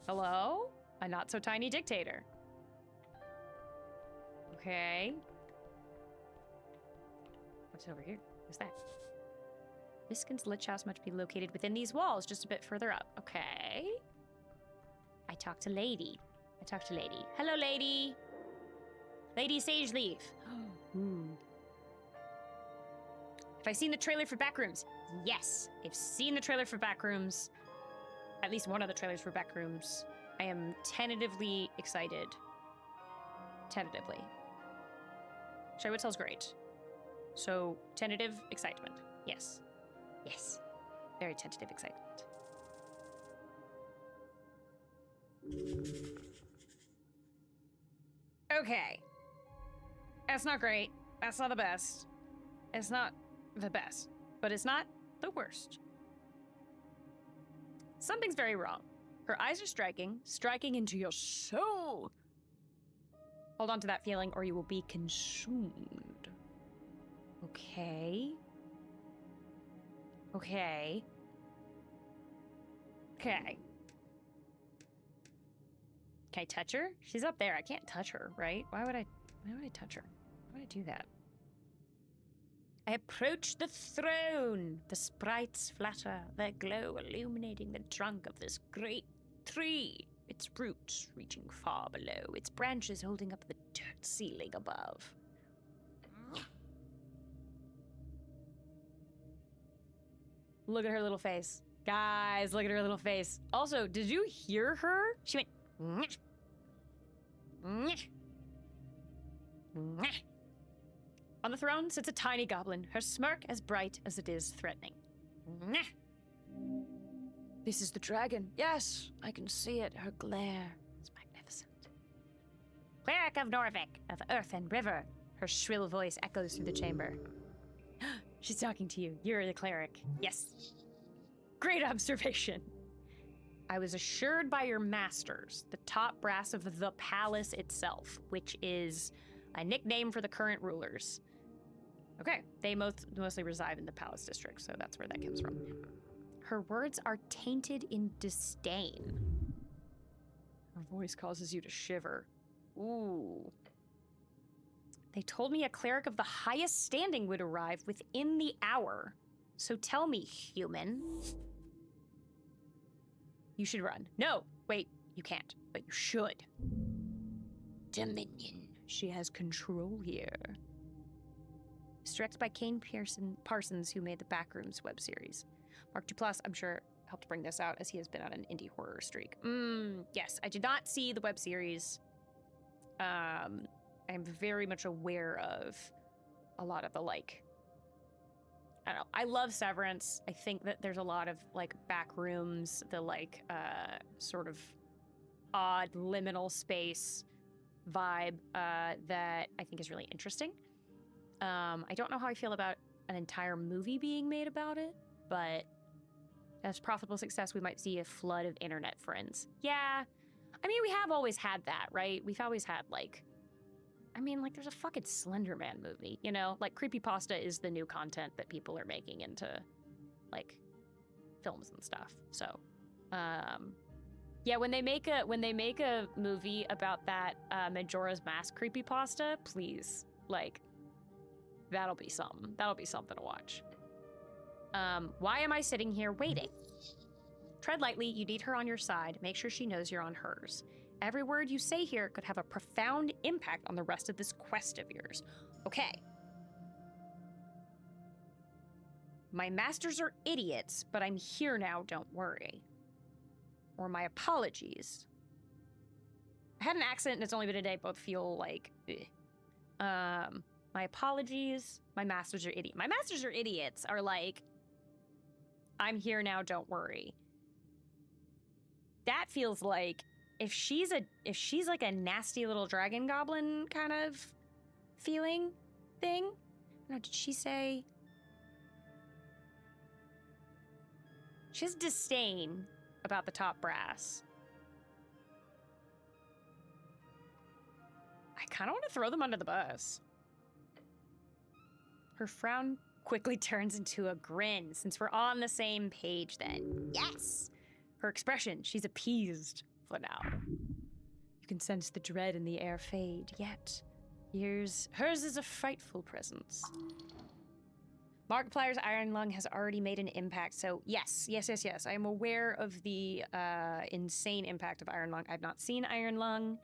Speaker 1: Hello? A not-so-tiny dictator. Okay. What's over here? Who's that? Miskin's Lich House must be located within these walls, just a bit further up. Okay. I talk to Lady. Hello, Lady. Lady Sageleaf. Ooh. Have I seen the trailer for Backrooms? Yes, I've seen the trailer for Backrooms. At least one of the trailers for Backrooms. I am tentatively excited. Tentatively. Show It Tells great. So, tentative excitement. Yes. Yes. Very tentative excitement. Okay. That's not great. That's not the best. It's not the best, but it's not the worst. Something's very wrong. Her eyes are striking into your soul. Hold on to that feeling or you will be consumed. Okay. Okay. Okay. Can I touch her? She's up there. I can't touch her, right? Why would I touch her? Why would I do that? I approach the throne. The sprites flutter, their glow illuminating the trunk of this great tree. Its roots reaching far below, its branches holding up the dirt ceiling above. Look at her little face. Guys, look at her little face. Also, did you hear her? She went, nyeh. Nyeh. Nyeh. On the throne sits a tiny goblin, her smirk as bright as it is threatening. Nyeh. This is the dragon. Yes, I can see it. Her glare is magnificent. Cleric of Norvik, of earth and river. Her shrill voice echoes through the chamber. She's talking to you. You're the cleric. Yes. Great observation. I was assured by your masters, the top brass of the palace itself, which is a nickname for the current rulers. Okay, they mostly reside in the palace district, so that's where that comes from. Her words are tainted in disdain. Her voice causes you to shiver. Ooh. They told me a cleric of the highest standing would arrive within the hour. So tell me, human. You should run. No, wait, you can't, but you should. Dominion. She has control here. It's directed by Kane Parsons, who made the Backrooms web series. Mark Duplass, I'm sure, helped bring this out as he has been on an indie horror streak. Yes, I did not see the web series. I'm very much aware of a lot of the, like, I don't know. I love Severance. I think that there's a lot of, like, Backrooms, the, like, sort of odd liminal space vibe that I think is really interesting. I don't know how I feel about an entire movie being made about it, but as profitable success, we might see a flood of internet friends. Yeah. I mean, we have always had that, right? We've always had, like, I mean, like, there's a fucking Slender Man movie, you know? Like, creepypasta is the new content that people are making into, like, films and stuff. So, yeah, when they make a movie about that Majora's Mask creepypasta, please, like, that'll be something. That'll be something to watch. Why am I sitting here waiting?
Speaker 2: Tread lightly, you need her on your side. Make sure she knows you're on hers. Every word you say here could have a profound impact on the rest of this quest of yours. Okay. My masters are idiots, but I'm here now, don't worry. Or my apologies. I had an accident and it's only been a day, both feel like, my apologies, my masters are idiots. My masters are idiots are like, I'm here now, don't worry. That feels like if she's like a nasty little dragon goblin kind of feeling thing. No, did she say? She has disdain about the top brass. I kind of want to throw them under the bus. Her frown quickly turns into a grin, since we're on the same page then. Yes! Her expression, she's appeased for now. You can sense the dread in the air fade, yet hers is a frightful presence. Markiplier's Iron Lung has already made an impact, so yes. I am aware of the insane impact of Iron Lung. I've not seen Iron Lung.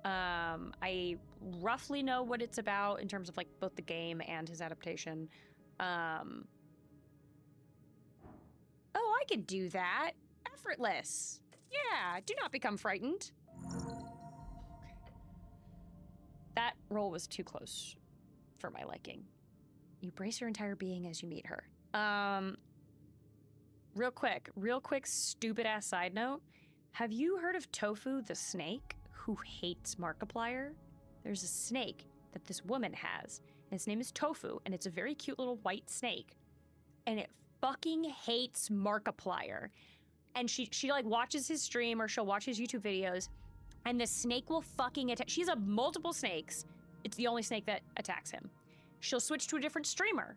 Speaker 2: I roughly know what it's about in terms of like both the game and his adaptation. Oh, I could do that. Effortless. Yeah, do not become frightened. That roll was too close for my liking. You brace your entire being as you meet her. Real quick, stupid ass side note. Have you heard of Tofu the snake who hates Markiplier? There's a snake that this woman has, and its name is Tofu, and it's a very cute little white snake. And it fucking hates Markiplier. And she like watches his stream or she'll watch his YouTube videos, and the snake will fucking attack. She's a multiple snakes. It's the only snake that attacks him. She'll switch to a different streamer.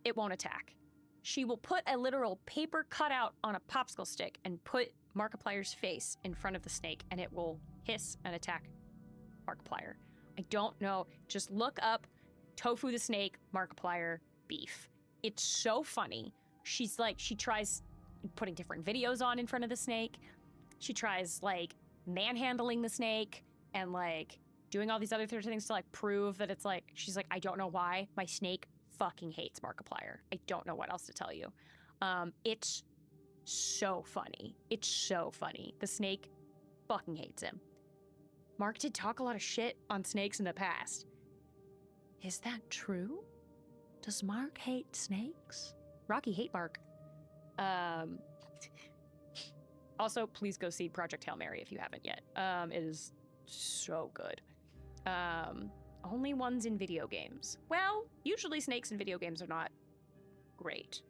Speaker 2: It won't attack. She will put a literal paper cutout on a popsicle stick and put Markiplier's face in front of the snake, and it will hiss and attack Markiplier. I don't know. Just look up Tofu the Snake, Markiplier, beef. It's so funny. She's like, she tries putting different videos on in front of the snake. She tries like manhandling the snake and like doing all these other things to like prove that it's like, she's like, I don't know why my snake fucking hates Markiplier. I don't know what else to tell you. It's so funny. It's so funny. The snake fucking hates him. Mark did talk a lot of shit on snakes in the past. Is that true? Does Mark hate snakes? Rocky hate Mark. Also, please go see Project Hail Mary if you haven't yet. It is so good. Only ones in video games. Well, usually snakes in video games are not great.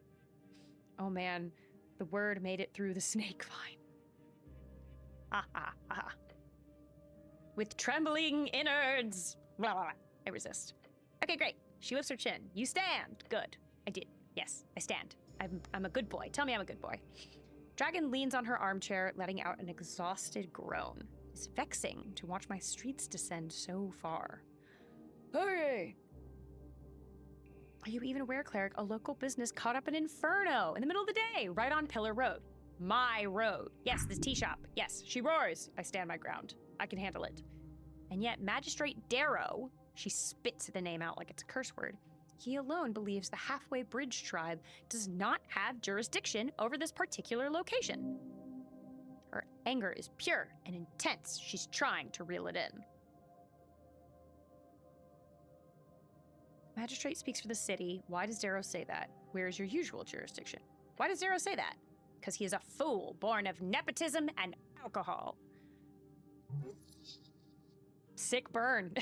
Speaker 2: Oh man, the word made it through the snake vine. Ha ha ha. With trembling innards. Blah, blah, blah. I resist. Okay, great. She lifts her chin. You stand. Good. I did. Yes, I stand. I'm a good boy. Tell me I'm a good boy. Dragon leans on her armchair, letting out an exhausted groan. It's vexing to watch my streets descend so far. Hurry! Are you even aware, Cleric? A local business caught up an inferno in the middle of the day, right on Pillar Road. My road. Yes, this tea shop. Yes, she roars. I stand my ground. I can handle it. And yet, Magistrate Darrow, she spits the name out like it's a curse word, he alone believes the Halfway Bridge tribe does not have jurisdiction over this particular location. Her anger is pure and intense. She's trying to reel it in. Magistrate speaks for the city. Why does Darrow say that? Where is your usual jurisdiction? Why does Darrow say that? Because he is a fool born of nepotism and alcohol. Sick burn.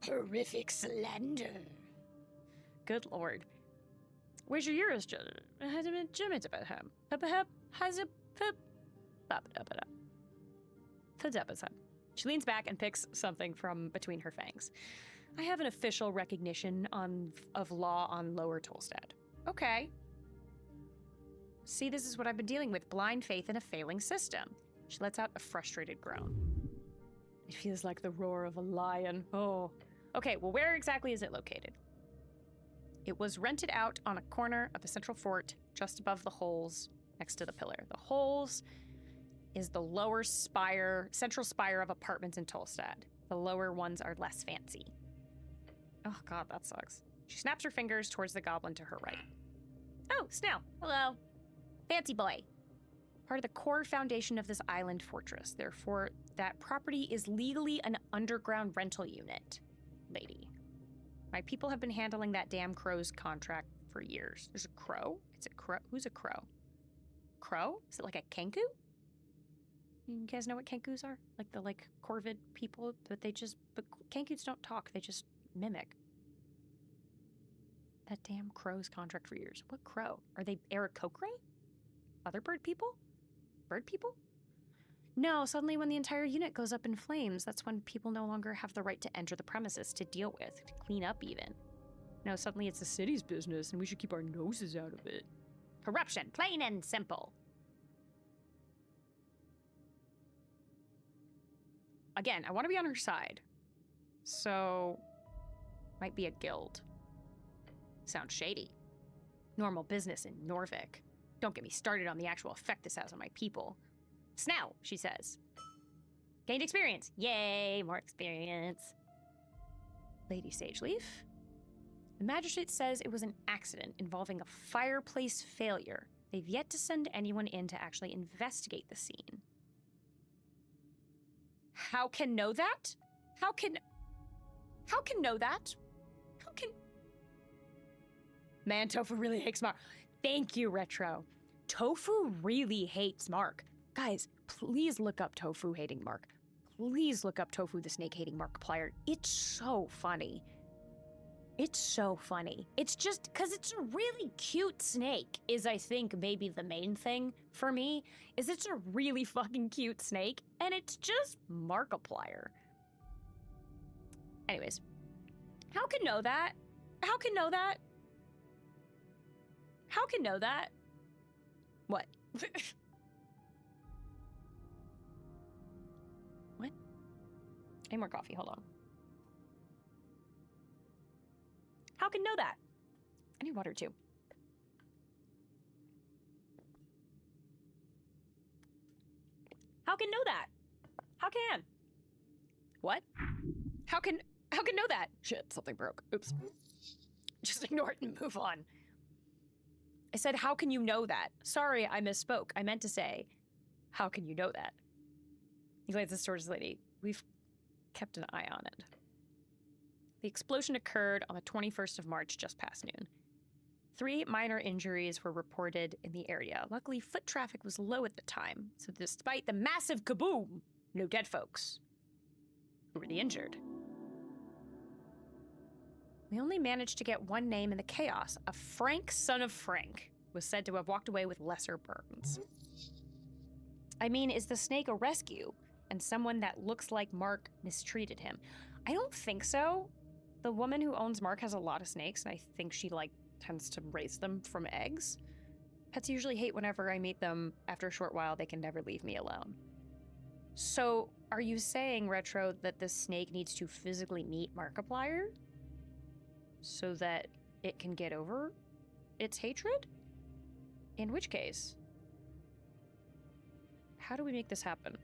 Speaker 2: Horrific slander. Good lord. Where's your jurisdiction? She leans back and picks something from between her fangs. I have an official recognition of law on Lower Tolstad. Okay. See, this is what I've been dealing with. Blind faith in a failing system. She lets out a frustrated groan. It feels like the roar of a lion. Oh. Okay, well, where exactly is it located? It was rented out on a corner of the central fort just above the holes next to the pillar. The holes is the lower spire, central spire of apartments in Tolstad. The lower ones are less fancy. Oh god, that sucks. She snaps her fingers towards the goblin to her right. Oh, Snail. Hello. Fancy boy. Part of the core foundation of this island fortress. Therefore, that property is legally an underground rental unit, lady. My people have been handling that damn crow's contract for years. There's a crow? It's a crow? Who's a crow? Crow? Is it like a kenku? You guys know what kenkus are? Like the corvid people, but kenkus don't talk, they just mimic. That damn crow's contract for years. What crow? Are they Aarakocra? Other bird people? Bird people? No, suddenly when the entire unit goes up in flames, that's when people no longer have the right to enter the premises to deal with, to clean up even. No, suddenly it's the city's business and we should keep our noses out of it. Corruption, plain and simple. Again, I want to be on her side. So, might be a guild. Sounds shady. Normal business in Norvik. Don't get me started on the actual effect this has on my people. Snow, she says. Gained experience. Yay, more experience. Lady Sageleaf. The magistrate says it was an accident involving a fireplace failure. They've yet to send anyone in to actually investigate the scene. How can know that? How can know that? How can... Man, Tofu really hates Mark. Thank you, Retro. Tofu really hates Mark. Guys, please look up Tofu hating Mark. Please look up Tofu the snake hating Markiplier. It's so funny. It's so funny. It's just because it's a really cute snake is, I think, maybe the main thing for me, is it's a really fucking cute snake, and it's just Markiplier. Anyways, how can know that? How can know that? How can know that? What? What? I need more coffee, hold on. How can know that? I need water too. How can know that? How can? What? How can know that? Shit, something broke. Oops. Just ignore it and move on. I said, how can you know that? Sorry, I misspoke. I meant to say, how can you know that? He glances towards the lady. We've kept an eye on it. The explosion occurred on the 21st of March, just past noon. 3 minor injuries were reported in the area. Luckily, foot traffic was low at the time, so despite the massive kaboom, no dead folks. Who were the injured? We only managed to get one name in the chaos. A Frank, son of Frank, was said to have walked away with lesser burns. I mean, is the snake a rescue? And someone that looks like Mark mistreated him? I don't think so. The woman who owns Mark has a lot of snakes, and I think she, tends to raise them from eggs. Pets usually hate whenever I meet them. After a short while, they can never leave me alone. So, are you saying, Retro, that the snake needs to physically meet Markiplier? So that it can get over its hatred? In which case, how do we make this happen?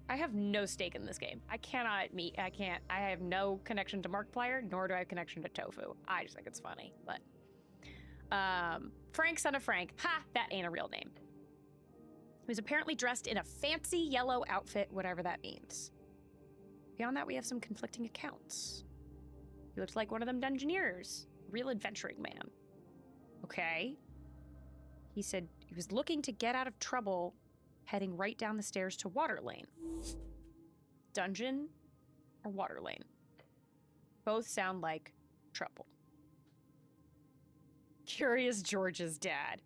Speaker 2: I have no stake in this game. I have no connection to Markiplier, nor do I have connection to Tofu. I just think it's funny, but... Frank, son of Frank. Ha! That ain't a real name. He was apparently dressed in a fancy yellow outfit, whatever that means. Beyond that, we have some conflicting accounts. He looked like one of them Dungeoneers. Real adventuring man. Okay. He said he was looking to get out of trouble, heading right down the stairs to Water Lane. Dungeon or Water Lane? Both sound like trouble. Curious George's dad.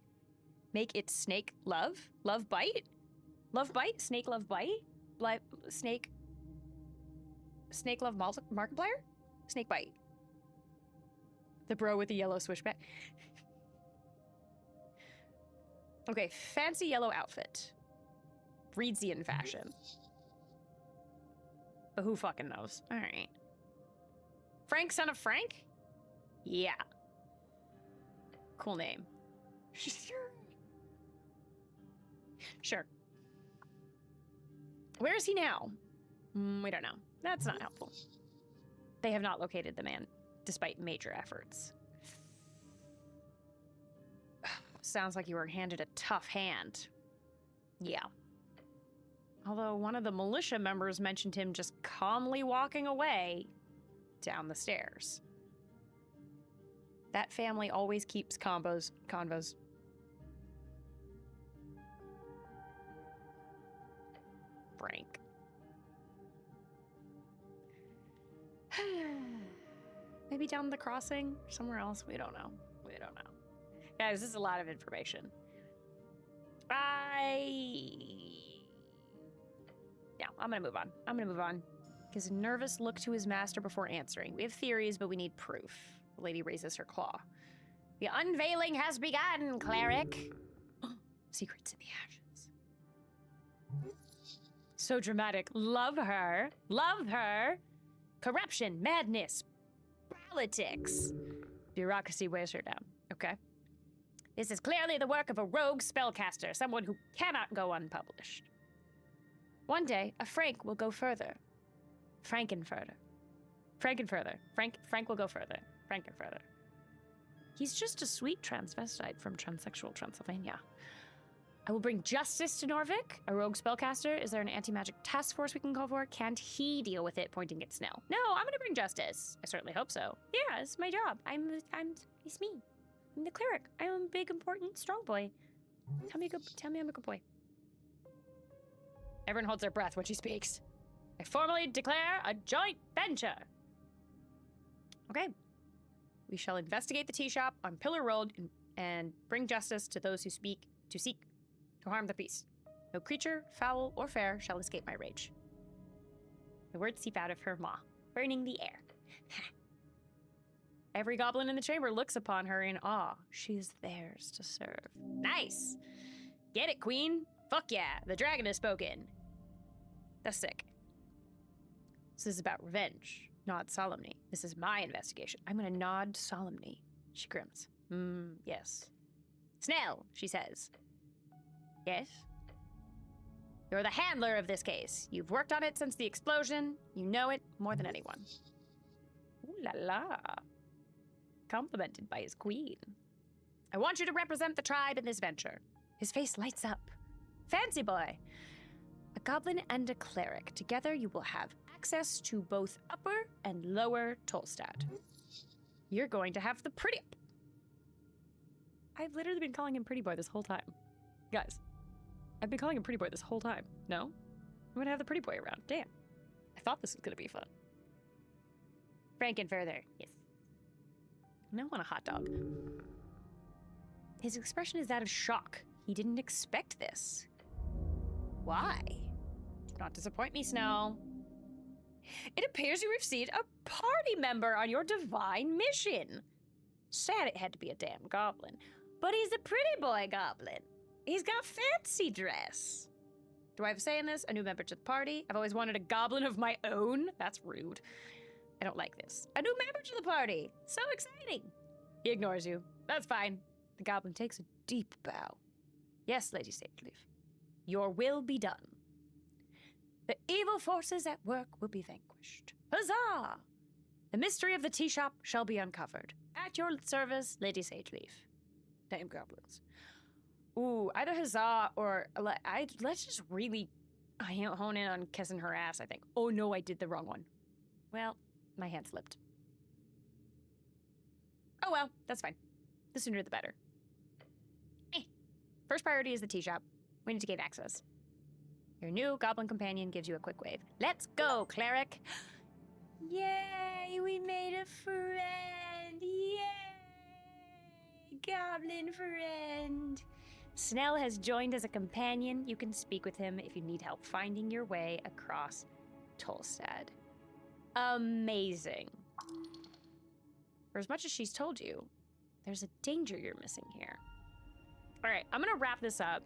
Speaker 2: Make it snake love? Love bite? Love bite? Snake love bite? Snake love Markiplier? Snake bite. The bro with the yellow swishback. Okay, fancy yellow outfit. Reedsian fashion. But who fucking knows? All right. Frank, son of Frank? Yeah. Cool name. Sure. Where is he now? We don't know. That's not helpful. They have not located the man, despite major efforts. Sounds like you were handed a tough hand. Yeah. Although one of the militia members mentioned him just calmly walking away down the stairs. That family always keeps convos. Frank. Maybe down the crossing? Somewhere else? We don't know. We don't know. Guys, this is a lot of information. Yeah, I'm gonna move on. Gives a nervous look to his master before answering. We have theories, but we need proof. The lady raises her claw. The unveiling has begun, Cleric. Secrets in the ashes. So dramatic. Love her. Love her. Corruption, madness, politics. Bureaucracy wears her down. Okay. This is clearly the work of a rogue spellcaster, someone who cannot go unpublished. One day, a Frank will go further. Frank will go further. He's just a sweet transvestite from transsexual Transylvania. I will bring justice to Norvik, a rogue spellcaster. Is there an anti-magic task force we can call for? Can't he deal with it, pointing at Snell? No, I'm gonna bring justice. I certainly hope so. Yeah, it's my job. It's me. I'm the cleric. I'm a big, important, strong boy. Tell me I'm a good boy. Everyone holds their breath when she speaks. I formally declare a joint venture. Okay. We shall investigate the tea shop on Pillar Road and bring justice to those who seek to harm the peace. No creature, foul, or fair shall escape my rage. The words seep out of her maw, burning the air. Every goblin in the chamber looks upon her in awe. She is theirs to serve. Nice! Get it, queen? Fuck yeah, the dragon has spoken. That's sick. This is about revenge, not solemnity. This is my investigation. I'm gonna nod solemnly. She grins. Yes. Snell, she says. Yes? You're the handler of this case. You've worked on it since the explosion. You know it more than anyone. Ooh la la. Complimented by his queen. I want you to represent the tribe in this venture. His face lights up. Fancy boy. A goblin and a cleric. Together you will have access to both upper and lower Tolstad. You're going to have the pretty... I've literally been calling him pretty boy this whole time. Guys, I've been calling him pretty boy this whole time. No? I'm gonna have the pretty boy around. Damn. I thought this was gonna be fun. Frankenfurther. Yes. I want a hot dog. His expression is that of shock. He didn't expect this. Why? Do not disappoint me, Snow. It appears you received a party member on your divine mission. Sad it had to be a damn goblin. But he's a pretty boy goblin. He's got fancy dress. Do I have a say in this? A new member to the party? I've always wanted a goblin of my own. That's rude. I don't like this. A new member to the party. So exciting. He ignores you. That's fine. The goblin takes a deep bow. Yes, Lady Sageleaf. Your will be done. The evil forces at work will be vanquished. Huzzah! The mystery of the tea shop shall be uncovered. At your service, Lady Sageleaf. Damn goblins. Ooh, either huzzah or let's just really hone in on kissing her ass, I think. Oh no, I did the wrong one. Well, my hand slipped. Oh well, that's fine. The sooner the better. First priority is the tea shop. We need to gain access. Your new goblin companion gives you a quick wave. Let's go, Cleric! Yay, we made a friend! Yay! Goblin friend! Snell has joined as a companion. You can speak with him if you need help finding your way across Tolstad. Amazing. For as much as she's told you, there's a danger you're missing here. All right, I'm gonna wrap this up.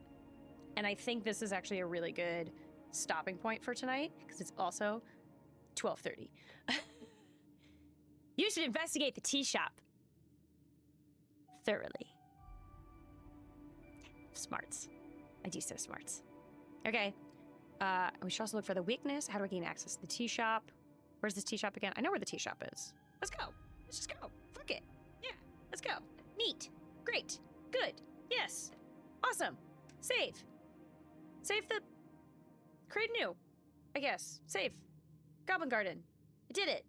Speaker 2: And I think this is actually a really good stopping point for tonight, because it's also 12:30. You should investigate the tea shop thoroughly. smarts. I do so smarts. Okay. We should also look for the weakness. How do I gain access to the tea shop? Where's this tea shop again? I know where the tea shop is. Let's go. Let's just go. Fuck it. Yeah, let's go. Neat. Great. Good. Yes. Awesome. Save. Save the... Create new. I guess. Save. Goblin Garden. I did it.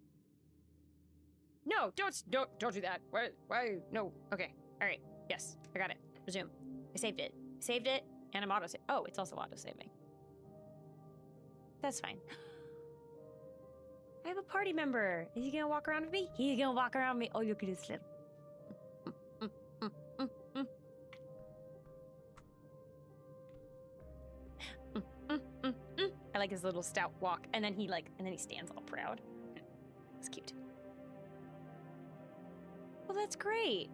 Speaker 2: No, don't do that. Why? No. Okay. All right. Yes, I got it. Resume. I saved it. Saved it, and I'm auto-save. Oh, it's also auto-saving. That's fine. I have a party member. Is he gonna walk around with me? He's gonna walk around with me. Oh, look at this little. I like his little stout walk, and then he stands all proud. It's cute. Well, that's great.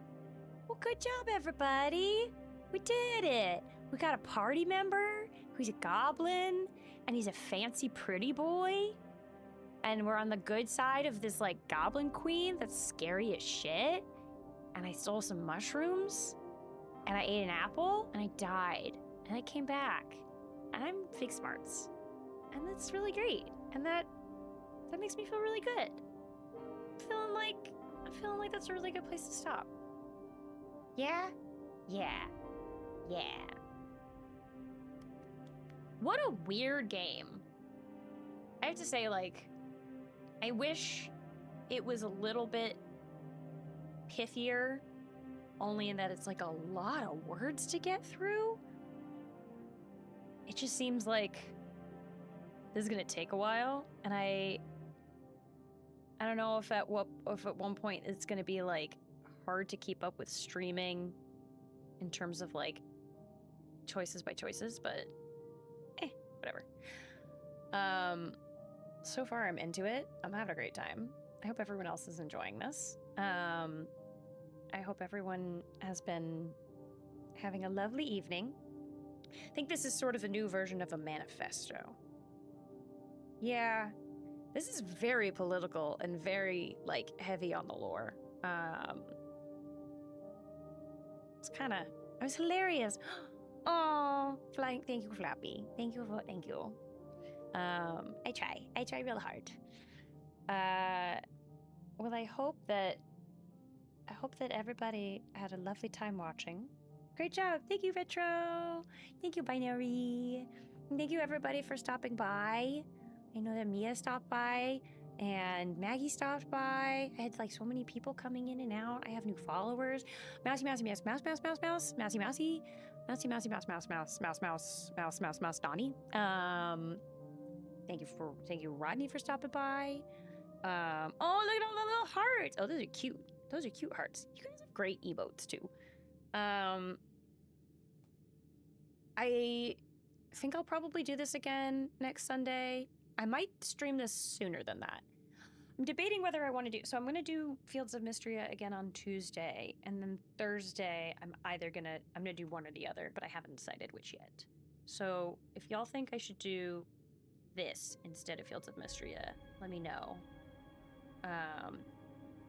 Speaker 2: Well, good job, everybody. We did it. We got a party member who's a goblin, and he's a fancy pretty boy. And we're on the good side of this, like, goblin queen that's scary as shit. And I stole some mushrooms, and I ate an apple, and I died. And I came back. And I'm fake smarts. And that's really great. And that makes me feel really good. I'm feeling like that's a really good place to stop. Yeah? Yeah. Yeah. What a weird game. I have to say, like, I wish it was a little bit pithier, only in that it's like a lot of words to get through. It just seems like this is gonna take a while, and I don't know if at one point it's gonna be like hard to keep up with streaming in terms of like choices by choices, but whatever. So far I'm into it. I'm having a great time. I hope everyone else is enjoying this. I hope everyone has been having a lovely evening. I think this is sort of a new version of a manifesto. Yeah, this is very political and very, like, heavy on the lore. It was hilarious. Oh, flying, thank you, Flappy. Thank you. I try real hard. Well, I hope that everybody had a lovely time watching. Great job. Thank you, Retro. Thank you, Binary. And thank you, everybody, for stopping by. I know that Mia stopped by and Maggie stopped by. I had like so many people coming in and out. I have new followers. Mousy, mouse, mouse, mouse, mouse, mouse, mouse, mousy, mousy, mousy, mousy, mouse, mouse, mouse, mouse, mouse, mouse, mouse, mouse, Donnie. Thank you, Rodney, for stopping by. Oh, look at all the little hearts. Oh, those are cute. Those are cute hearts. You guys have great emotes too. I think I'll probably do this again next Sunday. I might stream this sooner than that. I'm debating whether I want to do... So I'm going to do Fields of Mystria again on Tuesday, and then Thursday I'm going to do one or the other, but I haven't decided which yet. So if y'all think I should do this instead of Fields of Mystria, let me know.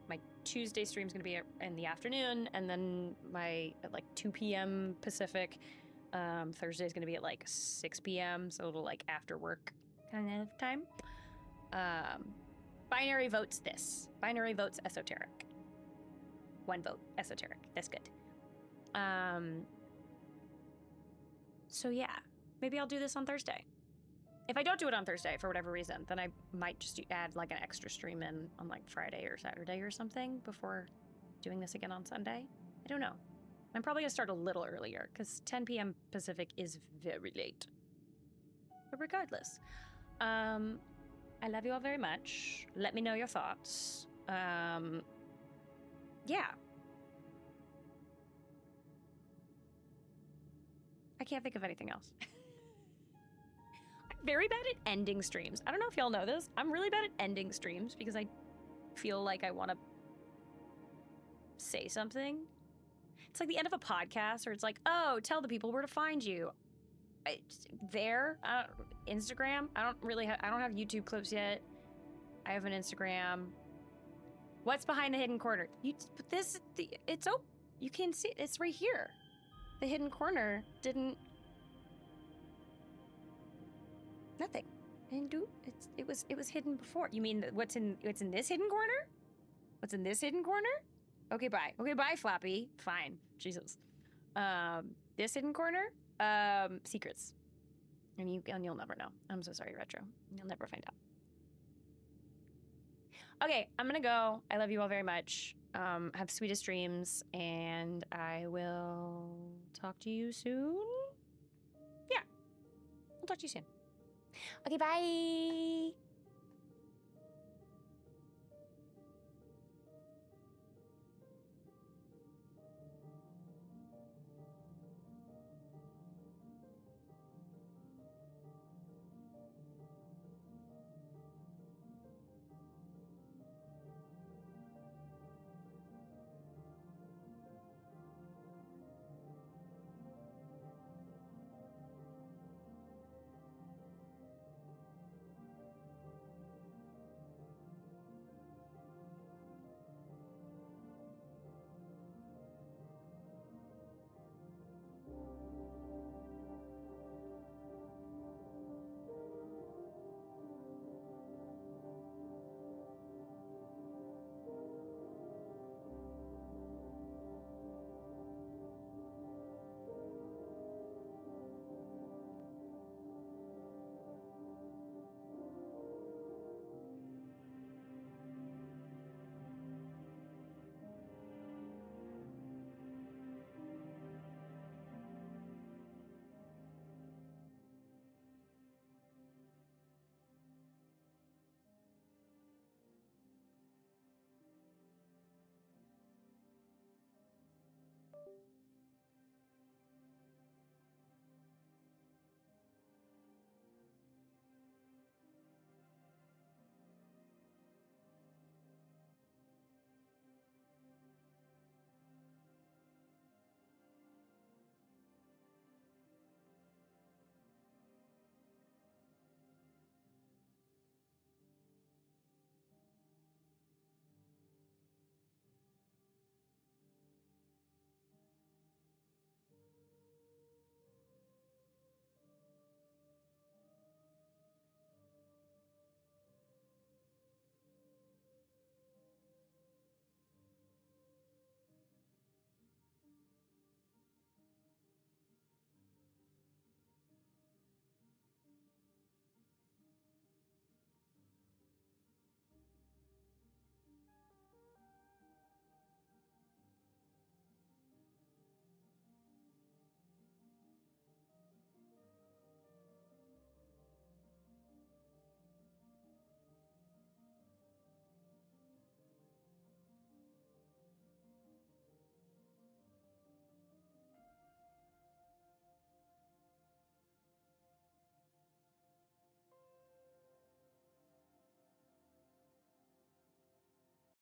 Speaker 2: My Tuesday stream's going to be in the afternoon, and then at like 2 p.m. Pacific. Thursday's going to be at like 6 p.m., so a little like after work kind of time. Binary votes this. Binary votes Esoteric. 1 vote, Esoteric. That's good. So yeah, maybe I'll do this on Thursday. If I don't do it on Thursday for whatever reason, then I might just add like an extra stream in on like Friday or Saturday or something before doing this again on Sunday. I don't know. I'm probably gonna start a little earlier because 10 p.m. Pacific is very late. But regardless, I love you all very much. Let me know your thoughts. Yeah. I can't think of anything else. I'm very bad at ending streams. I don't know if y'all know this. I'm really bad at ending streams because I feel like I want to say something. It's like the end of a podcast, or it's like, oh, tell the people where to find you. Instagram. I don't have YouTube clips yet. I have an Instagram. What's behind the hidden corner? You can see it's right here. the hidden corner didn't. Nothing. I didn't do it was hidden before. You mean what's in this hidden corner? What's in this hidden corner? Okay, bye. Okay, bye, Flappy. Fine. Jesus. This hidden corner? Secrets. And you'll never know. I'm so sorry, Retro. You'll never find out. Okay, I'm gonna go. I love you all very much. Have sweetest dreams, and I will talk to you soon. Yeah, I'll talk to you soon. Okay, bye.